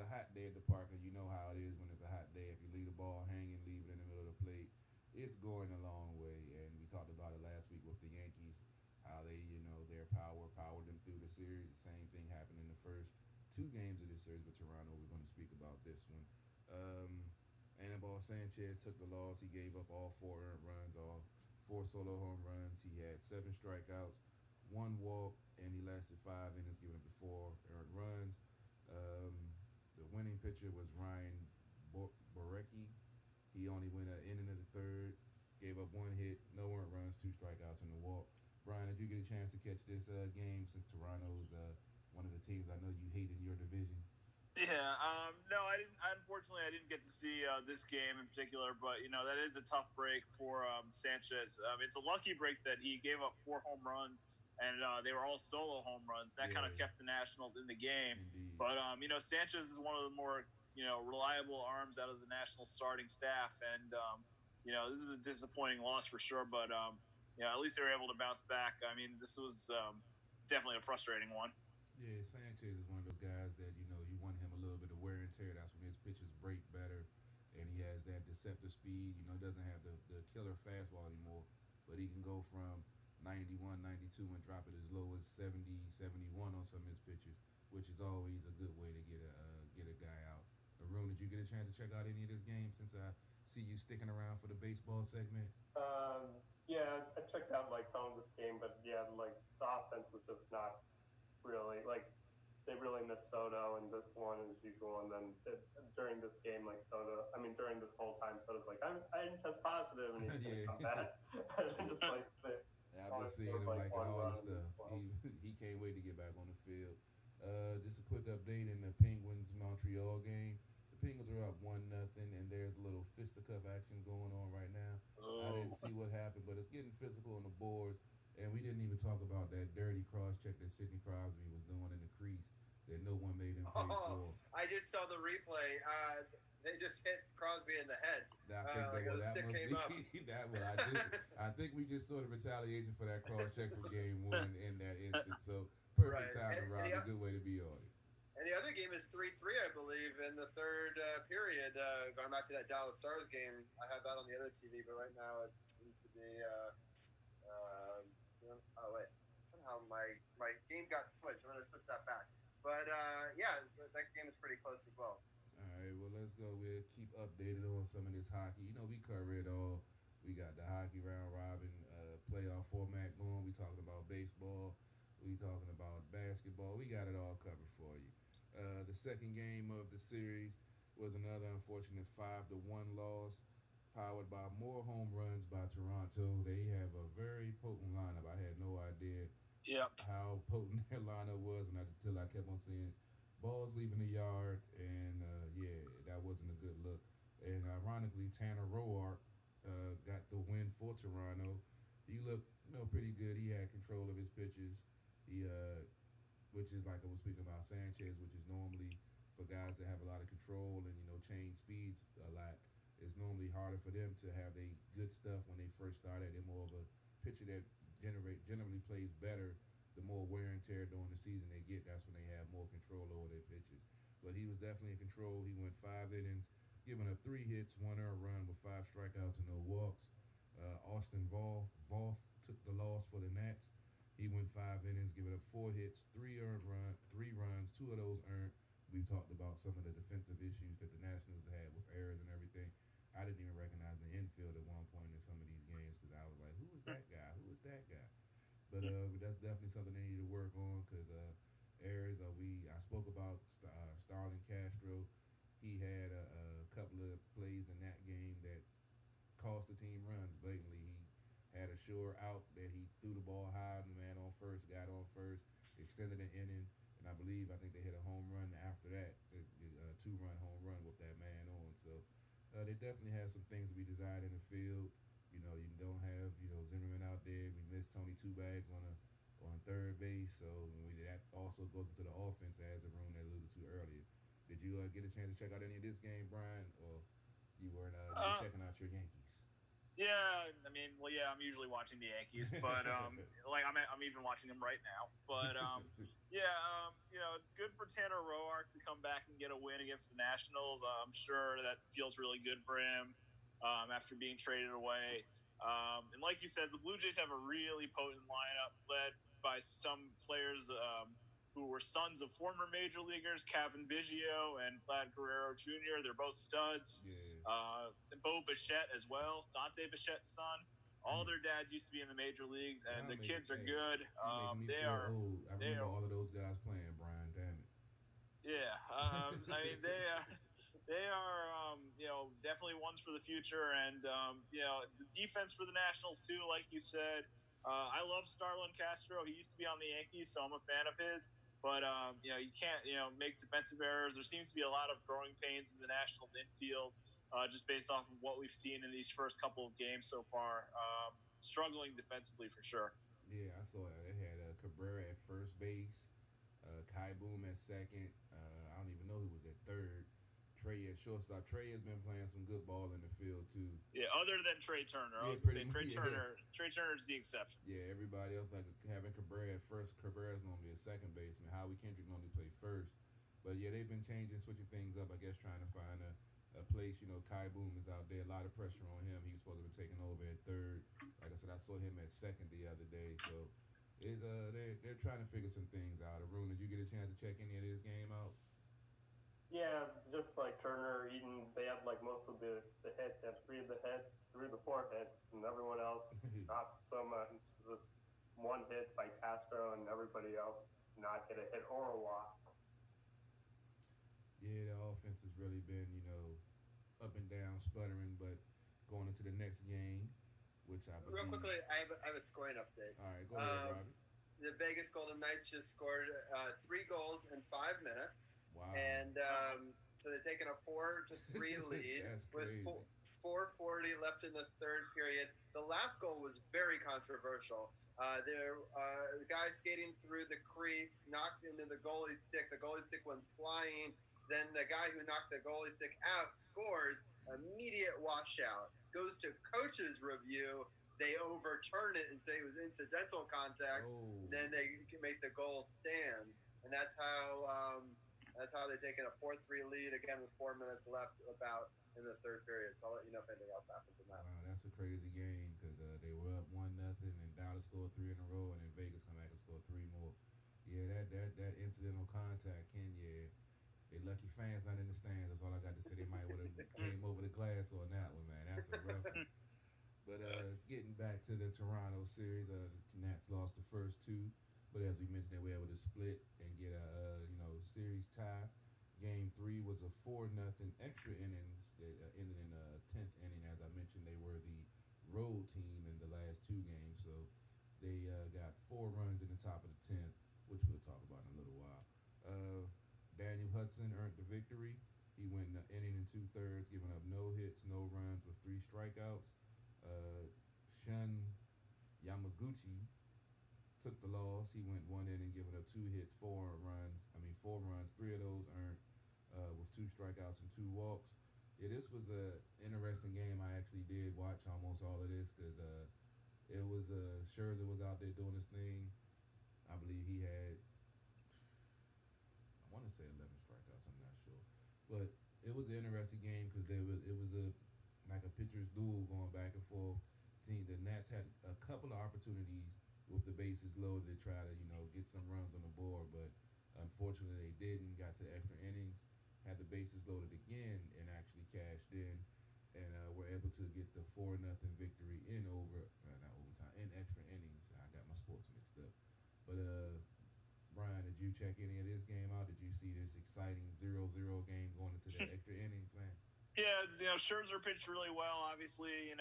a hot day at the park, and you know how it is when it's a hot day. If you leave the ball hanging, leave it in the middle of the plate, it's going a long way. And we talked about it last week with the Yankees, how they, their powered them through the series. The same thing happened in the first 2 games of this series with Toronto. We're going to speak about this one. Anibal Sanchez took the loss. He gave up all 4 earned runs, all 4 solo home runs. He had 7 strikeouts, 1 walk, and he lasted 5 innings, giving up 4 earned runs. The winning pitcher was Ryan Borucki. He only went an inning of the 3rd, gave up 1 hit, no earned runs, 2 strikeouts, and a walk. Brian, did you get a chance to catch this game since Toronto's one of the teams I know you hate in your division? Yeah, no, I didn't. Unfortunately, I didn't get to see this game in particular, but that is a tough break for Sanchez. It's a lucky break that he gave up 4 home runs, and they were all solo home runs. That kind of kept the Nationals in the game. Indeed. But Sanchez is one of the more reliable arms out of the Nationals starting staff, and this is a disappointing loss for sure. But at least they were able to bounce back. I mean, this was definitely a frustrating one. Yeah, Sanchez is one of those guys that, you want him a little bit of wear and tear. That's when his pitches break better, and he has that deceptive speed. Doesn't have the killer fastball anymore, but he can go from 91, 92 and drop it as low as 70, 71 on some of his pitches, which is always a good way to get a guy out. Roumd, did you you get a chance to check out any of this game since I see you sticking around for the baseball segment? Yeah, I checked out like some of this game, but yeah, like the offense was just not really like they really missed Soto in this one as usual, and then during this game, like during this whole time, Soto's like, I didn't test positive, and he's gonna come back, and just like I've been seeing him like in all the stuff. He can't wait to get back on the field. Just a quick update in the Penguins Montreal game. The Penguins are up 1-0, and there's a little fisticuff action going on right now. I didn't see what happened, but it's getting physical on the boards. And we didn't even talk about that dirty cross check that Sidney Crosby was doing in the crease that no one made him pay for. I just saw the replay. They just hit Crosby in the head. I think we just saw the retaliation for that cross check from game 1 in that instance. So perfect time to Rob. A good way to be on it. And the other game is 3-3, I believe, in the third period. Going back to that Dallas Stars game, I have that on the other TV, but right now it seems to be. Oh wait, somehow my game got switched. I'm gonna switch that back. But yeah, that game is pretty close as well. All right, well let's go. We'll keep updated on some of this hockey. You know, we cover it all. We got the hockey round robin playoff format going. We talking about baseball. We talking about basketball. We got it all covered for you. The second game of the series was another unfortunate 5-1 loss, powered by more home runs by Toronto. They have a very potent lineup. I had no idea how potent their lineup was until I kept on seeing balls leaving the yard, and that wasn't a good look. And ironically, Tanner Roark got the win for Toronto. He looked, pretty good. He had control of his pitches. Which is like I was speaking about Sanchez, which is normally for guys that have a lot of control and change speeds a lot. It's normally harder for them to have their good stuff when they first started. They're more of a pitcher that generally plays better. The more wear and tear during the season they get, that's when they have more control over their pitches. But he was definitely in control. He went 5 innings, giving up 3 hits, 1 earned run with 5 strikeouts and no walks. Austin Voth took the loss for the Nats. He went 5 innings, giving up 4 hits, 3 runs, 2 of those earned. We've talked about some of the defensive issues that the Nationals had with errors and everything. I didn't even recognize the infield at one point in some of these games because I was like, who is that guy? Who is that guy? But that's definitely something they need to work on because errors. I spoke about Starlin Castro. He had a couple of plays in that game that cost the team runs blatantly. He had a sure out that he threw the ball high, and the man on first got on first, extended an inning, and I think they hit a home run after that, a 2-run home run with that man on. So they definitely have some things to be desired in the field. You don't have Zimmerman out there. We missed Tony Two Bags on third base, so that also goes into the offense as Arun alluded to earlier. Did you get a chance to check out any of this game, Brian, or you weren't checking out your Yankees? Yeah, I'm usually watching the Yankees, but I'm even watching them right now. But good for Tanner Roark to come back and get a win against the Nationals. I'm sure that feels really good for him after being traded away. And like you said, the Blue Jays have a really potent lineup led by some players who were sons of former major leaguers, Kevin Biggio and Vlad Guerrero Jr. They're both studs. And Bo Bichette as well, Dante Bichette's son. All their dads used to be in the major leagues, and the kids are good. They are old. I remember all of those guys playing, Brian. Damn it. Yeah, they are definitely ones for the future, and the defense for the Nationals too. Like you said, I love Starlin Castro. He used to be on the Yankees, so I'm a fan of his. But you can't make defensive errors. There seems to be a lot of growing pains in the Nationals infield, just based off of what we've seen in these first couple of games so far. Struggling defensively for sure. Yeah, I saw it. They had Cabrera at first base, Kai Boom at second. I don't even know who was at third. Trey at shortstop. Trey has been playing some good ball in the field too. Yeah, other than Trey Turner. I was going to say Trey Turner's the exception. Yeah, everybody else like having Cabrera at first. Cabrera's normally a second baseman. Howie Kendrick normally play first. But yeah, they've been switching things up. I guess trying to find a place. Kai Boom is out there. A lot of pressure on him. He was supposed to be taking over at third. Like I said, I saw him at second the other day. So they're trying to figure some things out. Arun, did you get a chance to check any of this game out? Yeah, just like Turner, Eaton, they had like most of the hits. They had three of the four hits, and everyone else not so much. Just one hit by Castro, and everybody else not get a hit or a walk. Yeah, the offense has really been, up and down, sputtering, but going into the next game, which I believe. Real quickly, I have a scoring update. All right, go ahead, Robbie. The Vegas Golden Knights just scored 3 goals in 5 minutes. Wow. And so they're taking a 4-3 lead with 4:40 left in the third period. The last goal was very controversial. The guy skating through the crease knocked into the goalie stick. The goalie stick went flying. Then the guy who knocked the goalie stick out scores. Immediate washout. Goes to coach's review. They overturn it and say it was incidental contact. Oh. Then they can make the goal stand, and that's how they're taking a 4-3 lead again with 4 minutes left about in the third period. So I'll let you know if anything else happens in that. Wow, that's a crazy game because they were up 1-0 and Dallas scored 3 in a row, and then Vegas come back and score 3 more. Yeah, that incidental contact, they lucky fans not in the stands. That's all I got to say. They might would have came over the glass on that one, man. That's a rough one. But getting back to the Toronto series, the Nats lost the first 2, but as we mentioned, they were able to split and get a series tie. Game 3 was a 4-0 extra innings that ended in the 10th inning. As I mentioned, they were the road team in the last 2 games, so they got 4 runs in the top of the 10th, which we'll talk about in a little while. Daniel Hudson earned the victory. He went an inning and 2/3, giving up no hits, no runs, with 3 strikeouts. Shun Yamaguchi took the loss. He went 1 inning, giving up 2 hits, 4 runs. 3 of those earned with 2 strikeouts and 2 walks. Yeah, this was a interesting game. I actually did watch almost all of this because it was Scherzer was out there doing his thing. I believe he had, I want to say 11 strikeouts. I'm not sure, but it was an interesting game because it was like a pitcher's duel going back and forth. The Nats had a couple of opportunities with the bases loaded to try to, get some runs on the board, but unfortunately they didn't. Got to extra innings, had the bases loaded again, and actually cashed in, and were able to get the 4-0 victory in extra innings. I got my sports mixed up. But Brian, did you check any of this game out? Did you see this exciting 0-0 game going into the extra innings, man? Yeah, Scherzer pitched really well, obviously,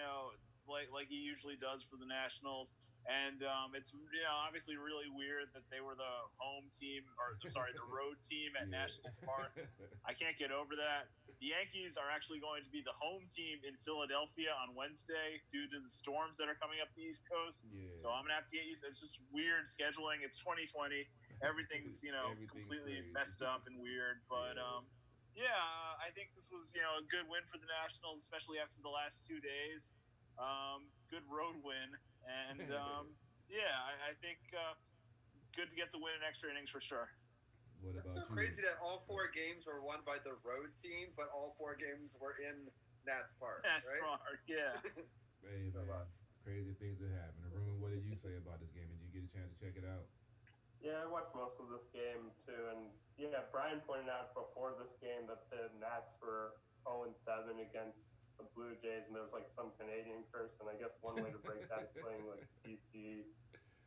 like he usually does for the Nationals. And it's obviously really weird that they were the home team, the road team at Nationals Park. I can't get over that. The Yankees are actually going to be the home team in Philadelphia on Wednesday due to the storms that are coming up the East Coast. Yeah. So I'm going to have to get used to it. It's just weird scheduling. It's 2020. Everything's, completely crazy. messed up and weird. But, I think this was, a good win for the Nationals, especially after the last 2 days. Good road win. And, I think good to get the win in extra innings for sure. What That's about so crazy that all 4 games were won by the road team, but all 4 games were in Nats Park, Nats right? Park, yeah. Hey, man, crazy things are happening. Roumd, what did you say about this game? Did you get a chance to check it out? Yeah, I watched most of this game too, and Brian pointed out before this game that the Nats were 0-7 against the Blue Jays, and there was like some Canadian curse, and I guess one way to break that is playing like DC,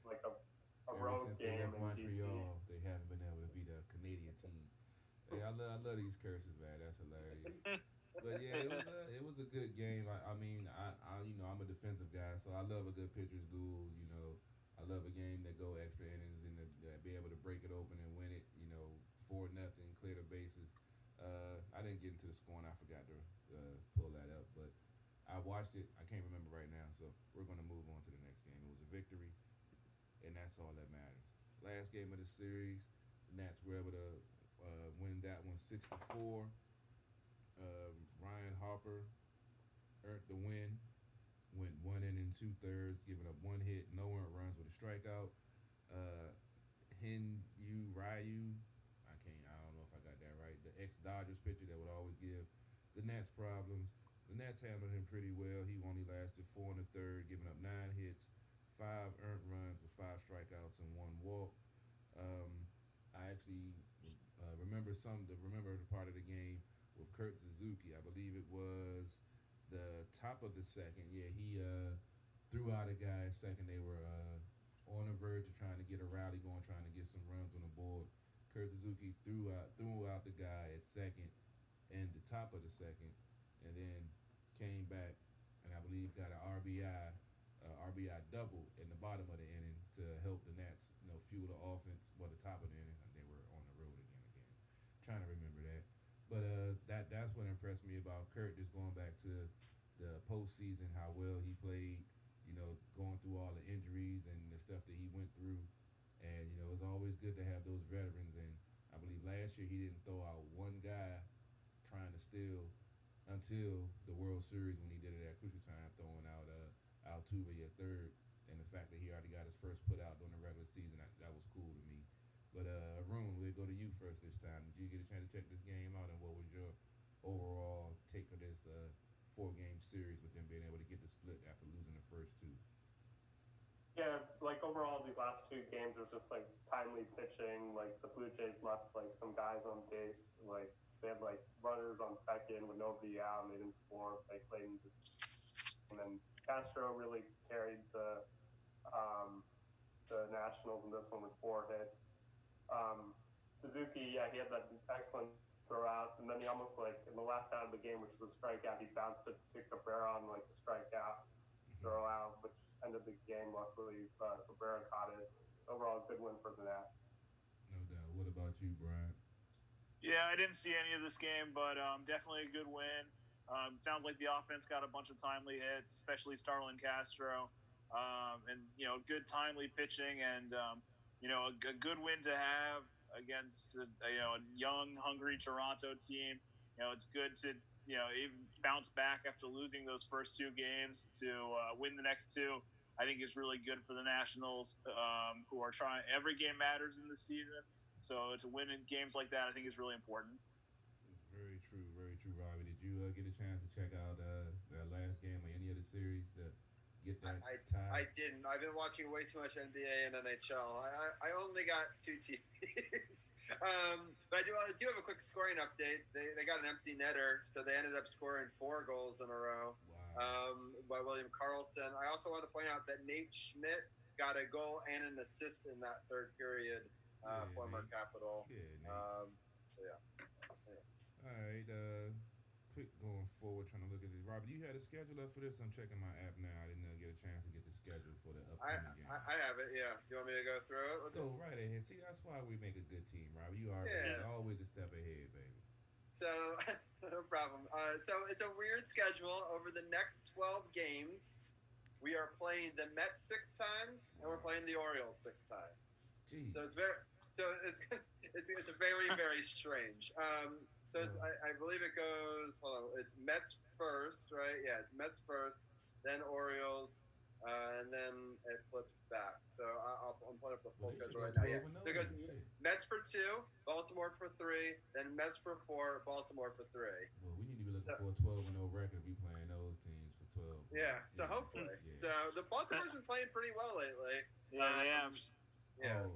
like a road since game they left in Montreal, DC. they haven't been able to beat a Canadian team. Hey, I love these curses, man. That's hilarious. But yeah, it was a good game. I'm a defensive guy, so I love a good pitcher's duel. I love a game that go extra innings and be able to break it open and win it. 4-0, clear the bases. I didn't get into the score, and I forgot to pull that up, but I watched it. I can't remember right now, so we're going to move on to the next game. It was a victory, and that's all that matters. Last game of the series, the Nats were able to win that one 6-4. Ryan Harper earned the win. Went 1 inning 2/3, giving up 1 hit, no earned runs with a strikeout. Ryu, I don't know if I got that right. The ex-Dodgers pitcher that would always give the Nats problems. The Nats handled him pretty well. He only lasted 4 1/3, giving up 9 hits, 5 earned runs with 5 strikeouts and 1 walk. I actually remember remember the part of the game with Kurt Suzuki. I believe it was the top of the second. Yeah, he threw out a guy second. They were on the verge of trying to get a rally going, trying to get some runs on the board. Kurt Suzuki threw out the guy at second and the top of the second, and then came back and I believe got an RBI double in the bottom of the inning to help the Nats, fuel the offense. Well, the top of the inning, and they were on the road again. Trying to remember that, but that's what impressed me about Kurt. Just going back to the postseason, how well he played. Going through all the injuries and the stuff that he went through. And, it's always good to have those veterans. And I believe last year he didn't throw out one guy trying to steal until the World Series when he did it at crucial time, throwing out Altuve at third. And the fact that he already got his first put out during the regular season, that was cool to me. But, Roumd, we'll go to you first this time. Did you get a chance to check this game out? And what was your overall take of this 4-game series with them being able to get the split after losing the first two? Yeah, overall, these last 2 games was just timely pitching. The Blue Jays left some guys on base. They had runners on second with nobody out, and they didn't score. They played and then Castro really carried the Nationals in this one with 4 hits. Suzuki, yeah, he had that excellent throw out, and then he almost in the last out of the game, which was a strikeout, he bounced it to Cabrera on the strikeout throw out, which ended the game. Luckily, Cabrera caught it. Overall, good win for the Nats. No doubt. What about you, Brian? Yeah, I didn't see any of this game, but definitely a good win. Sounds like the offense got a bunch of timely hits, especially Starlin Castro, and good timely pitching, and a good win to have against a young, hungry Toronto team. It's good to even bounce back after losing those first 2 games to win the next 2. I think is really good for the Nationals, who are trying. Every game matters in the season, so to win in games like that, I think is really important. Very true, Robbie. Did you get a chance to check out that last game or any of the series to get that tie? I didn't. I've been watching way too much NBA and NHL. I only got 2 TVs. But I do have a quick scoring update. They got an empty netter, so they ended up scoring 4 goals in a row. Wow. By William Karlsson. I also want to point out that Nate Schmidt got a goal and an assist in that third period. Former Nate. Capital. Yeah, Nate. Yeah. All right. Quick going forward, trying to look at this. Robert, you had a schedule up for this? I'm checking my app now. I didn't get a chance to get the schedule for the upcoming game. I have it, yeah. You want me to go through it? Go right ahead. See, that's why we make a good team, Robert. You are always a step ahead, baby. So, no problem. So it's a weird schedule. Over the next 12 games, we are playing the Mets 6 times, and we're playing the Orioles 6 times. Jeez. So it's very, very strange. I believe it goes. Hold on, it's Mets first, right? Yeah, it's Mets first, then Orioles, and then it flips back. So I'm pulling up the full schedule right now. Yeah, so it goes Mets for 2, Baltimore for 3, then Mets for 4, Baltimore for 3. Well, we need to be looking for a 12-0 record. Be playing those teams for 12. Yeah, so hopefully. Yeah. So the Baltimore's been playing pretty well lately. Yeah, they have. Yeah,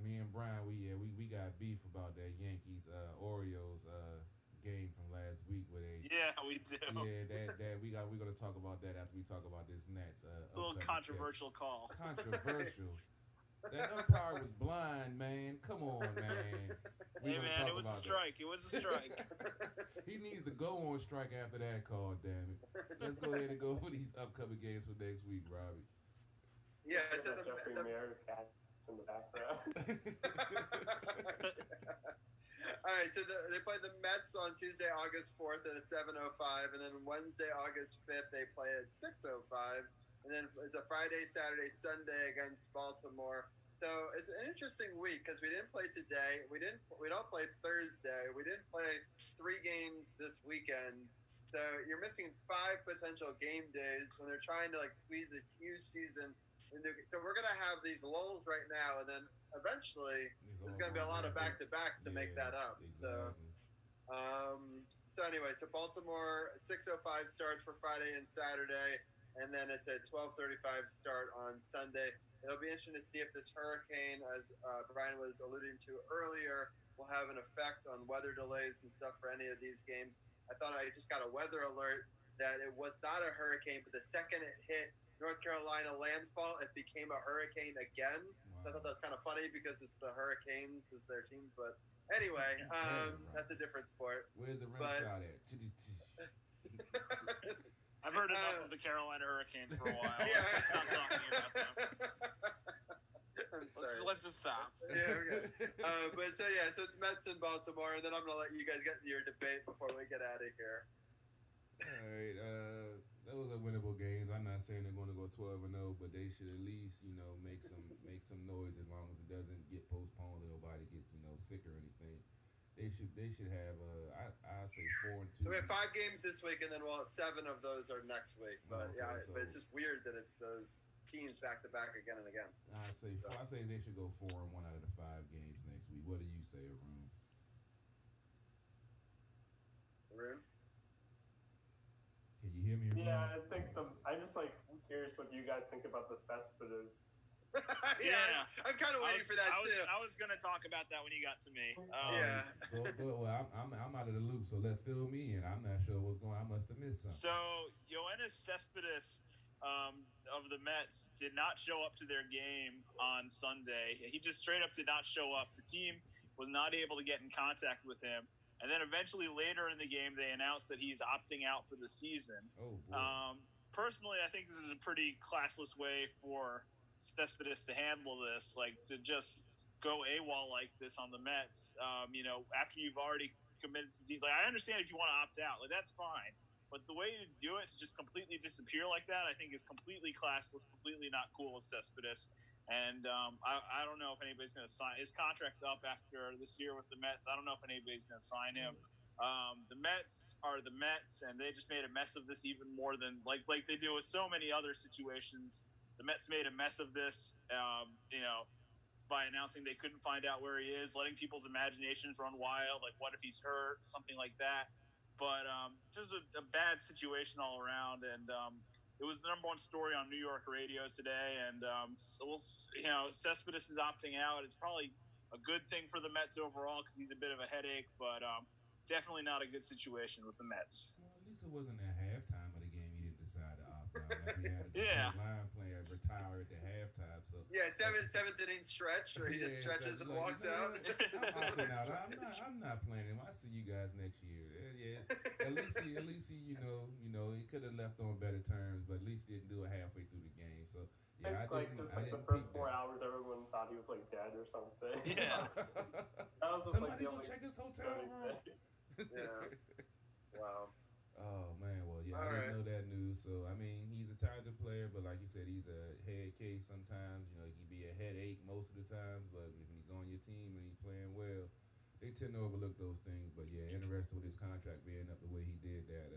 me and Brian, we got beef about that Yankees Orioles game from last week where they. Yeah, we do. Yeah, that we're gonna talk about that after we talk about this Nats. A little controversial call. Controversial. That umpire was blind, man. Come on, man. Hey, man, it was a strike. It was a strike. He needs to go on strike after that call, damn it. Let's go ahead and go over these upcoming games for next week, Robbie. Yeah, so Jeffrey Mayer in the background. All right, so they play the Mets on Tuesday, August 4th at 7:05, and then Wednesday, August 5th, they play at 6:05, and then it's a Friday, Saturday, Sunday against Baltimore. So it's an interesting week because we didn't play today. We don't play Thursday. We didn't play 3 games this weekend. So you're missing 5 potential game days when they're trying to squeeze a huge season. So we're going to have these lulls right now, and then eventually there's going to be a lot of back-to-backs to make that up. Exactly. So anyway, so Baltimore 6:05 starts for Friday and Saturday, and then it's a 12:35 start on Sunday. It'll be interesting to see if this hurricane, as Brian was alluding to earlier, will have an effect on weather delays and stuff for any of these games. I thought I just got a weather alert that it was not a hurricane, but the second it hit North Carolina landfall, it became a hurricane again. Wow. So I thought that was kind of funny because it's the Hurricanes is their team. But anyway, that's a different sport. Where's the rim shot at? I've heard enough of the Carolina Hurricanes for a while. Yeah. Let's stop talking about them. I'm sorry. Let's just stop. Yeah, okay. So it's Mets in Baltimore, and then I'm going to let you guys get into your debate before we get out of here. All right, that was a winnable game. I'm not saying they're going to go 12-0, but they should at least, make some noise as long as it doesn't get postponed and nobody gets, sick or anything. They should have I say 4-2. So we have 5 games this week, and then 7 of those are next week. But but it's just weird that it's those teams back to back again and again. I say they should go 4-1 out of the 5 games next week. What do you say, Arun? Arun? Can you hear me? Yeah, I think I'm curious what you guys think about the Cespedes. Yeah, I'm kind of waiting for that too. I was going to talk about that when you got to me. Well, I'm out of the loop, so fill me in. I'm not sure what's going on. I must have missed something. So, Yoenis Cespedes of the Mets did not show up to their game on Sunday. He just straight up did not show up. The team was not able to get in contact with him. And then eventually later in the game, they announced that he's opting out for the season. Oh, boy. Personally, I think this is a pretty classless way for Cespedes to handle this, like to just go AWOL like this on the Mets. After you've already committed to teams, like I understand if you want to opt out, like that's fine. But the way to do it, to just completely disappear like that, I think is completely classless, completely not cool with Cespedes. And I don't know if anybody's going to sign. His contract's up after this year with the Mets. I don't know if anybody's going to sign him. The Mets are the Mets, and they just made a mess of this even more than like they do with so many other situations. The Mets made a mess of this, by announcing they couldn't find out where he is, letting people's imaginations run wild. Like, what if he's hurt? Something like that. But just a bad situation all around. And it was the number one story on New York radio today. And Cespedes is opting out. It's probably a good thing for the Mets overall because he's a bit of a headache, but definitely not a good situation with the Mets. Well, at least it wasn't at halftime of the game he didn't decide to opt out. Like we had a line player retire at the halftime. So seventh inning stretch where he just stretches and walks out. I'm opting out. I'm not playing him. I see you guys next year. At least he he could have left on better terms, but at least he didn't do it halfway through the game. So the first 4 hours, everyone thought he was like dead or something. Yeah. That was just Somebody go check his hotel room. Yeah. Wow. Oh man, well I didn't know that news. So I mean, he's a talented player, but like you said, he's a head case sometimes. He can be a headache most of the times. But when he's on your team and he's playing well, they tend to overlook those things. But interested with his contract being up the way he did that.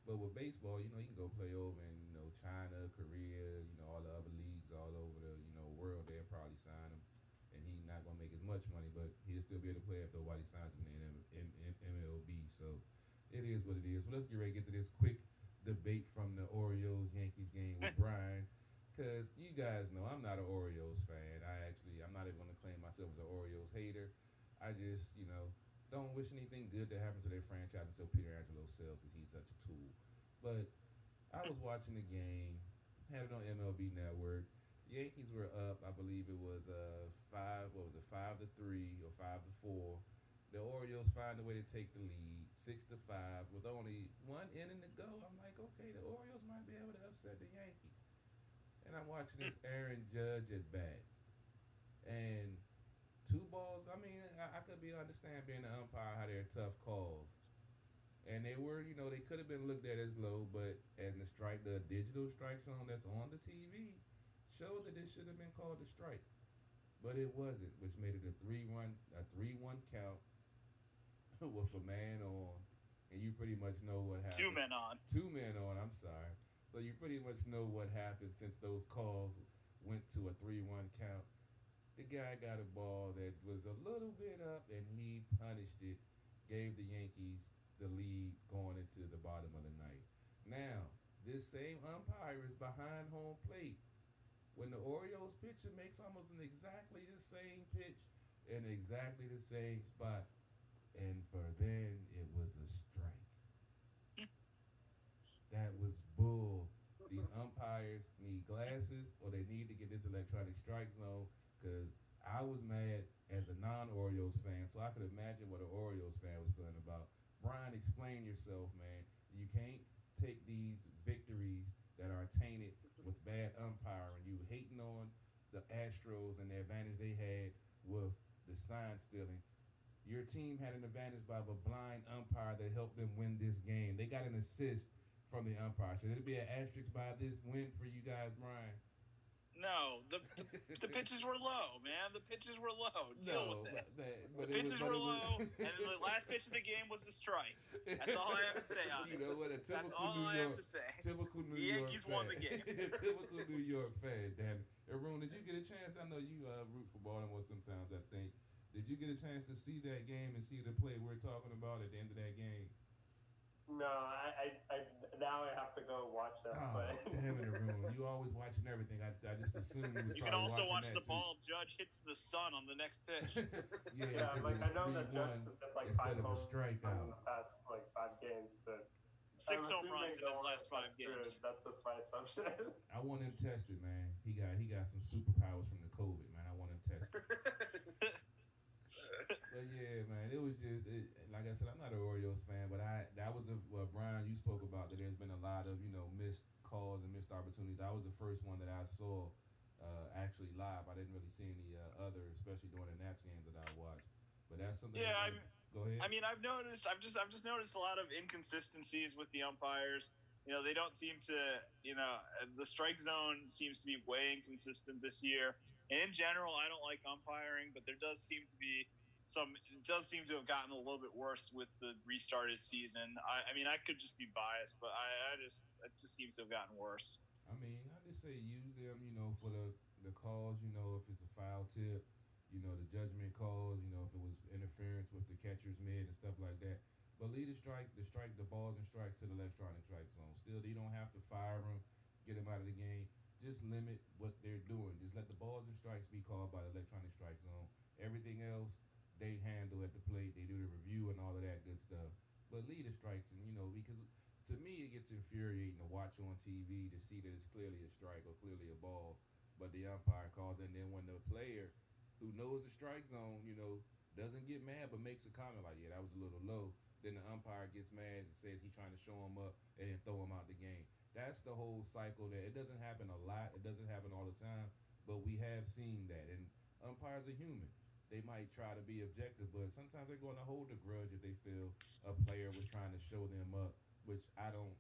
But with baseball, he can go play over in China, Korea, all the other leagues all over the world. They'll probably sign him, and he's not gonna make as much money, but he'll still be able to play if nobody signs him in MLB. So it is what it is. So let's get ready to get to this quick debate from the Orioles-Yankees game with Brian, because you guys know I'm not an Orioles fan. I'm not even going to claim myself as an Orioles hater. I just, don't wish anything good to happen to their franchise until Peter Angelo sells because he's such a tool. But I was watching the game, had it on MLB Network. Yankees were up, I believe it was 5-3 or 5-4. The Orioles find a way to take the lead, 6-5, with only one inning to go. I'm like, okay, the Orioles might be able to upset the Yankees. And I'm watching this Aaron Judge at bat. And 2 balls, I mean, I could understand being an umpire how they're tough calls. And they were, they could have been looked at as low, but as the digital strike zone that's on the TV showed that it should have been called a strike. But it wasn't, which made it a 3-1 count with a man on. And you pretty much know what happened. 2 men on. 2 men on, I'm sorry. So you pretty much know what happened since those calls went to a 3-1 count. The guy got a ball that was a little bit up, and he punished it, gave the Yankees the lead going into the bottom of the night. Now, this same umpire is behind home plate. When the Orioles pitcher makes almost exactly the same pitch in exactly the same spot. And for then, it was a strike. That was bull. These umpires need glasses or they need to get this electronic strike zone because I was mad as a non-Orioles fan, so I could imagine what an Orioles fan was feeling about. Brian, explain yourself, man. You can't take these victories that are tainted with bad umpiring. You hating on the Astros and the advantage they had with the sign stealing. Your team had an advantage by a blind umpire that helped them win this game. They got an assist from the umpire. Should it be an asterisk by this win for you guys, Brian? No, the pitches were low, man. The pitches were low. Deal with this. But the pitches were low, and the last pitch of the game was a strike. That's all I have to say on it. You know what? That's all I have to say. Typical New the York Yankees fan. won the game. Typical New York fan, damn it. And Roon, did you get a chance? I know you root for Baltimore sometimes, I think. Did you get a chance to see that game and see the play we're talking about at the end of that game? No, I now I have to go watch that play. Damn it, Roon. You always watching everything. I just assumed you was You can also watch the ball Judge hit to the sun on the next pitch. yeah, like I know that Judge has got like 5 home runs in the past like 5 games, but 6 home runs in his last 5 games. That's just my assumption. I want him tested, man. He got some superpowers from the COVID, man. I want him tested. But yeah, man, it was just like I said, I'm not an Orioles fan, but that was Brian, you spoke about that there's been a lot of missed calls and missed opportunities. I was the first one that I saw actually live. I didn't really see any other, especially during the Nats games that I watched. But that's something. Yeah, go ahead. I mean, I've just noticed a lot of inconsistencies with the umpires. They don't seem to. The strike zone seems to be way inconsistent this year. And in general, I don't like umpiring, but there does seem to be it does seem to have gotten a little bit worse with the restarted season. I mean, I could just be biased, but it just seems to have gotten worse. I mean, I just say use them, for the calls, if it's a foul tip, the judgment calls, if it was interference with the catcher's mid and stuff like that. But lead the balls and strikes to the electronic strike zone. Still, you don't have to fire them, get them out of the game. Just limit what they're doing. Just let the balls and strikes be called by the electronic strike zone. Everything else, they handle at the plate. They do the review and all of that good stuff. But lead the strikes, and because to me it gets infuriating to watch on TV to see that it's clearly a strike or clearly a ball, but the umpire calls, and then when the player who knows the strike zone, doesn't get mad but makes a comment like, yeah, that was a little low, then the umpire gets mad and says he's trying to show him up and then throw him out the game. That's the whole cycle that it doesn't happen a lot. It doesn't happen all the time, but we have seen that. And umpires are human. They might try to be objective, but sometimes they're going to hold a grudge if they feel a player was trying to show them up, which I don't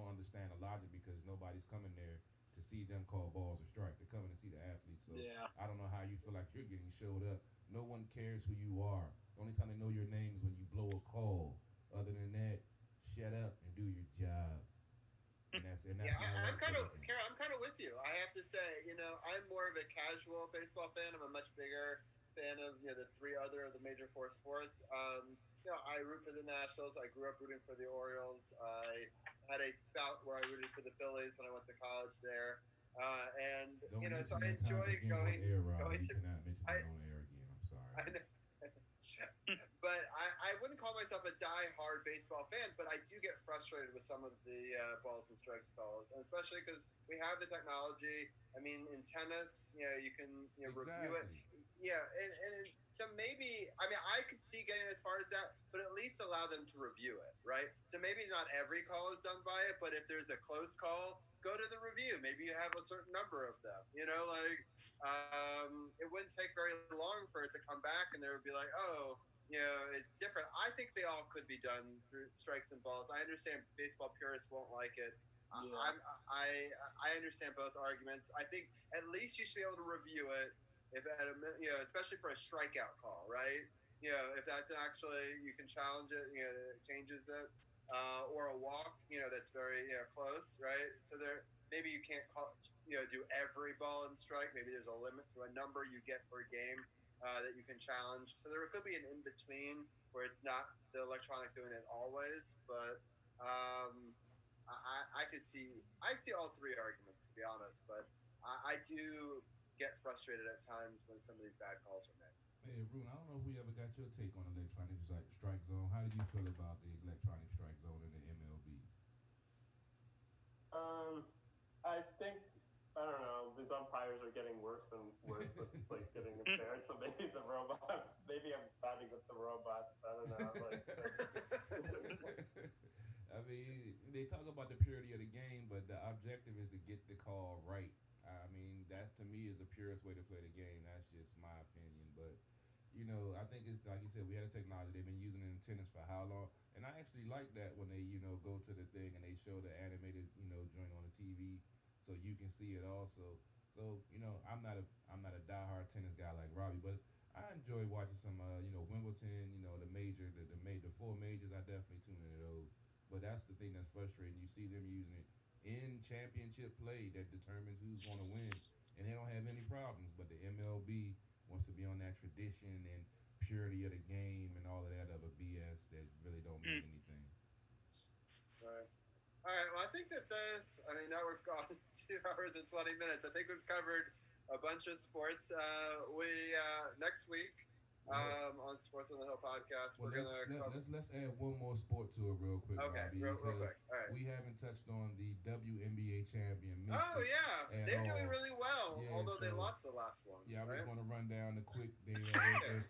understand the logic because nobody's coming there to see them call balls or strikes. They're coming to see the athletes. So yeah. I don't know how you feel like you're getting showed up. No one cares who you are. The only time they know your name is when you blow a call. Other than that, shut up and do your job. And that's I'm kind of with you. I have to say, I'm more of a casual baseball fan. I'm a much bigger fan of the 3 other of the major 4 sports. I root for the Nationals. I grew up rooting for the Orioles. I had a spout where I rooted for the Phillies when I went to college there. And so I enjoy going to. You cannot mention that on air again. I'm sorry. I know. But I wouldn't call myself a die-hard baseball fan, but I do get frustrated with some of the balls and strikes calls, and especially because we have the technology. I mean, in tennis, you can review it. Yeah, and so maybe, I mean, I could see getting as far as that, but at least allow them to review it, right? So maybe not every call is done by it, but if there's a close call, go to the review. Maybe you have a certain number of them, it wouldn't take very long for it to come back and they would be like, oh, it's different. I think they all could be done through strikes and balls. I understand baseball purists won't like it. Yeah. I understand both arguments. I think at least you should be able to review it, if especially for a strikeout call, right? If that's actually, you can challenge it, it changes it, or a walk, that's very close, right? So maybe you can't call, do every ball and strike. Maybe there's a limit to a number you get per game that you can challenge. So there could be an in between where it's not the electronic doing it always, but I could see all 3 arguments, to be honest, but I do get frustrated at times when some of these bad calls are made. Hey, Roon, I don't know if we ever got your take on electronic strike zone. How do you feel about the electronic strike zone in the MLB? I think I don't know. These umpires are getting worse and worse. It's like getting impaired. So maybe the robot. Maybe I'm siding with the robots. I don't know. Like, I mean, they talk about the purity of the game, but the objective is to get the call right. I mean, that's to me is the purest way to play the game. That's just my opinion, but I think it's like you said, we had a technology. They've been using it in tennis for how long? And I actually like that when they, go to the thing and they show the animated, joint on the TV, so you can see it also. So I'm not a diehard tennis guy like Robbie, but I enjoy watching some, Wimbledon, the four majors. I definitely tune into those. But that's the thing that's frustrating. You see them using it in championship play that determines who's going to win, and they don't have any problems. But the MLB wants to be on that tradition and purity of the game and all of that other BS that really don't mean anything. Right. All right. Well, I think that now we've gone 2 hours and 20 minutes. I think we've covered a bunch of sports. Next week on Sports on the Hill podcast, well, let's add one more sport to it real quick. Okay, Robbie, real quick. All right. We haven't touched on the WNBA champion. Oh yeah, they're doing really well. Yeah, although they lost the last one. Yeah, I was right? going to run down the quick. They're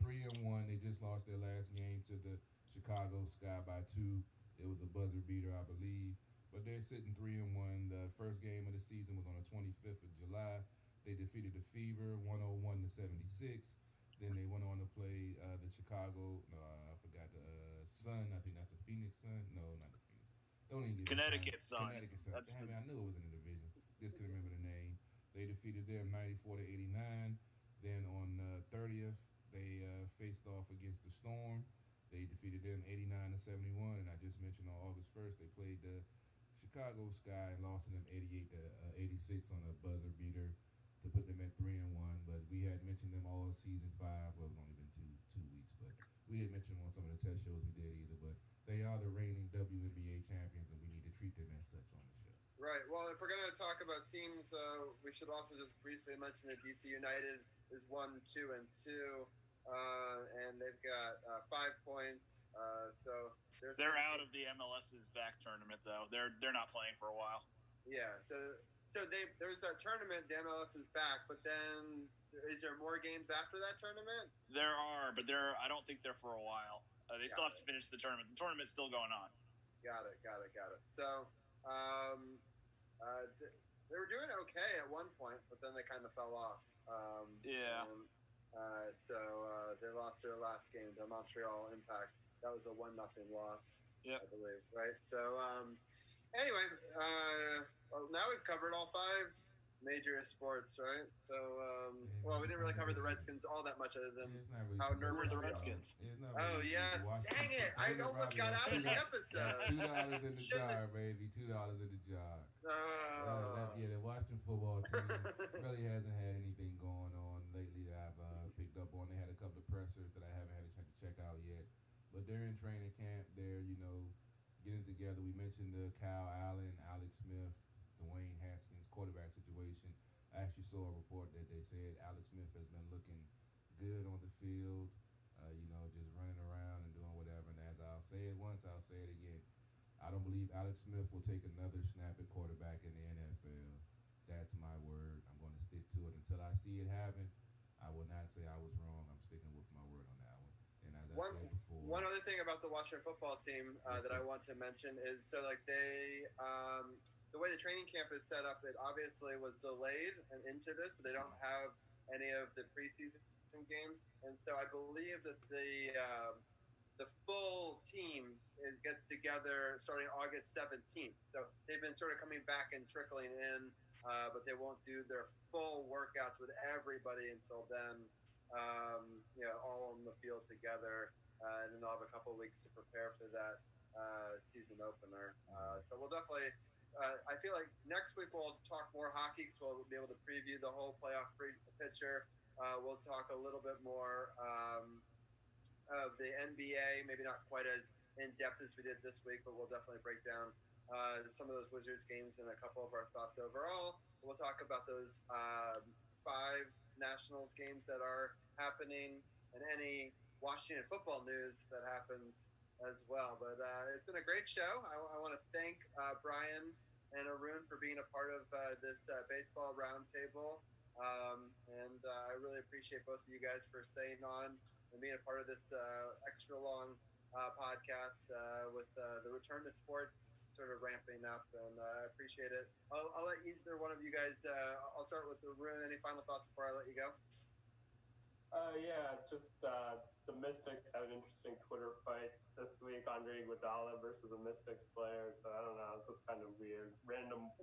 3-1. They just lost their last game to the Chicago Sky by 2. It was a buzzer beater, I believe. But they're sitting 3-1. The first game of the season was on the 25th of July. They defeated the Fever 101-76. Then they went on to play the Chicago. No, I forgot the Sun. I think that's the Phoenix Sun. No, not the Phoenix. Don't even get Connecticut Sun. Connecticut Sun. Damn it, I knew it was in the division. Just couldn't remember the name. They defeated them 94-89. Then on the 30th, they faced off against the Storm. They defeated them 89-71. And I just mentioned on August 1st, they played the Chicago Sky and lost to them 88-86 on a buzzer beater to put them at 3-1. But we had mentioned them all season 5. Well, it's only been two weeks, but we didn't mention them on some of the test shows we did either. But they are the reigning WNBA champions, and we need to treat them as such on the show. Right. Well, if we're going to talk about teams, we should also just briefly mention that DC United is 1-2-2, and they've got 5 points. So they're out of the MLS's back tournament, though. They're not playing for a while. Yeah. So there's that tournament. The MLS is back, but then is there more games after that tournament? There are, but I don't think they're for a while. They still have to finish the tournament. The tournament's still going on. Got it. So they were doing okay at one point, but then they kind of fell off. So they lost their last game, the Montreal Impact. That was a 1-0 loss, I believe, right? So anyway, well, now we've covered all 5 major sports, right? So, we didn't really cover the Redskins all that much other than how nervous the Redskins. Oh, yeah. Dang it. I almost got out of the episode. That's $2 in the jar, baby. $2 in the jar. The Washington football team really hasn't had anything going on lately that I've picked up on. They had a couple of pressers that I haven't had a chance to check out yet. But they're in training camp. They're, getting together. We mentioned the Kyle Allen, Alex Smith, Dwayne Haskins quarterback situation. I actually saw a report that they said Alex Smith has been looking good on the field, just running around and doing whatever. And as I'll say it once, I'll say it again. I don't believe Alex Smith will take another snap at quarterback in the NFL. That's my word. I'm going to stick to it until I see it happen. I will not say I was wrong. I'm sticking with my word on that one. And as I said before, one other thing about the Washington football team that I want to mention is they the way the training camp is set up, it obviously was delayed and into this, so they don't have any of the preseason games, and so I believe that the full team gets together starting August 17th. So they've been sort of coming back and trickling in, but they won't do their full workouts with everybody until then. All on the field together, and then they'll have a couple of weeks to prepare for that season opener. So we'll definitely. I feel like next week we'll talk more hockey because we'll be able to preview the whole playoff picture. We'll talk a little bit more of the NBA, maybe not quite as in depth as we did this week, but we'll definitely break down some of those Wizards games and a couple of our thoughts overall. We'll talk about those 5 Nationals games that are happening and any Washington football news that happens as well. But it's been a great show. I want to thank Brian and Arun for being a part of this baseball roundtable. And I really appreciate both of you guys for staying on and being a part of this extra long podcast with the return to sports sort of ramping up, and I appreciate it. I'll let either one of you guys, I'll start with Arun. Any final thoughts before I let you go? Just the Mystics had an interesting Twitter fight this week. Andre Iguodala versus a Mystics player. So I don't know. It's just kind of weird. Random,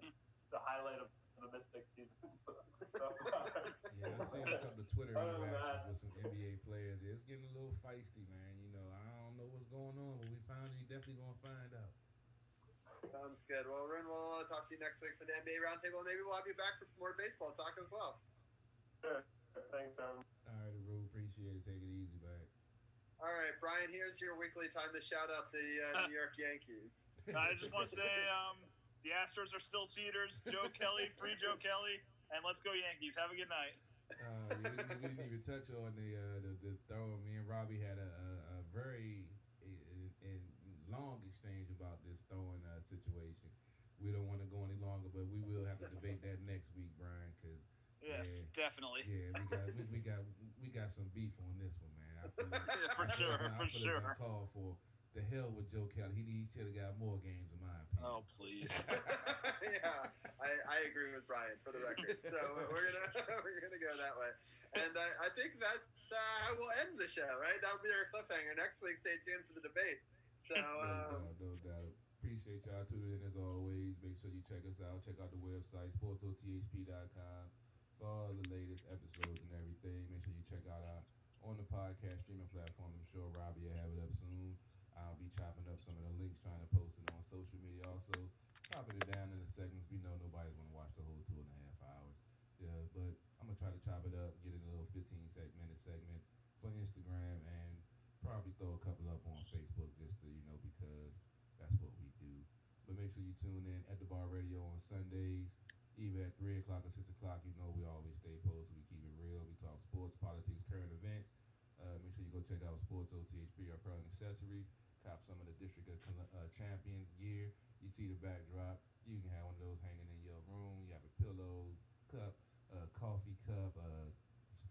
the highlight of the Mystics season. Yeah, I've seen a couple of Twitter interactions with some NBA players. Yeah, it's getting a little feisty, man. You know, I don't know what's going on, but we definitely gonna find out. Sounds good. Well, Arun, we'll talk to you next week for the NBA Roundtable. Maybe we'll have you back for more baseball talk as well. Sure. Thanks, Aaron. All right, Arun, appreciate it. Take it easy, man. All right, Brian, here's your weekly time to shout out the New York Yankees. I just want to say the Astros are still cheaters. Joe Kelly, free Joe Kelly, and let's go Yankees. Have a good night. We didn't even touch on the throw. Me and Robbie had a very long exchange about this throwing situation. We don't want to go any longer, but we will have to debate that next week, Brian. Because definitely. Yeah, we got some beef on this one, man. I feel for sure. I call for the hell with Joe Kelly. He should have got more games, in my opinion. Oh, please. Yeah, I agree with Brian for the record. So we're gonna go that way. And I think that's how we'll end the show, right? That'll be our cliffhanger. Next week, stay tuned for the debate. So no doubt. Appreciate y'all tuning in as always. Make sure you check us out. Check out the website, SportsOTHP.com, for all the latest episodes and everything. Make sure you check out our on the podcast streaming platform. I'm sure Robbie will have it up soon. I'll be chopping up some of the links, trying to post it on social media. Also, chopping it down in the segments. We know nobody's going to watch the whole 2.5 hours. Yeah, but I'm going to try to chop it up, get it in little 15-minute segments for Instagram, and probably throw a couple up on Facebook just to, because that's what we do. But make sure you tune in at the Bar Radio on Sundays, either at 3 o'clock or 6 o'clock. We always stay posted. We keep it real. We talk sports, politics, current events. Make sure you go check out SportsOTHP, our current accessories. Cop some of the District of Champions gear. You see the backdrop. You can have one of those hanging in your room. You have a pillow, cup, coffee cup,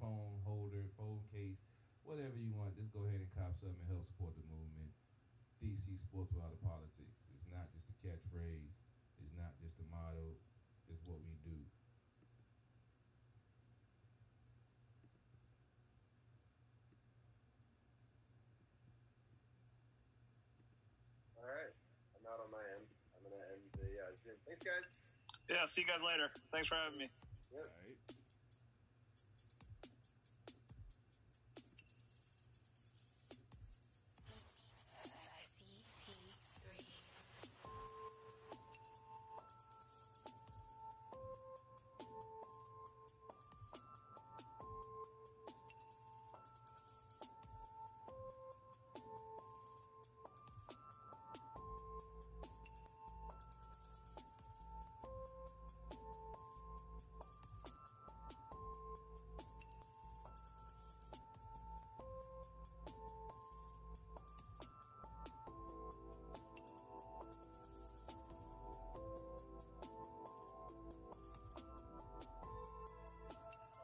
phone holder, phone case, whatever you want. Just go ahead and cop something and help support the movement. DC Sports Without the Politics. It's not just a catchphrase. It's not just a motto. It's what we do. all right, I'm out on my end. I'm gonna end the Zoom. Thanks, guys. Yeah, see you guys later. Thanks for having me. Yep. All right.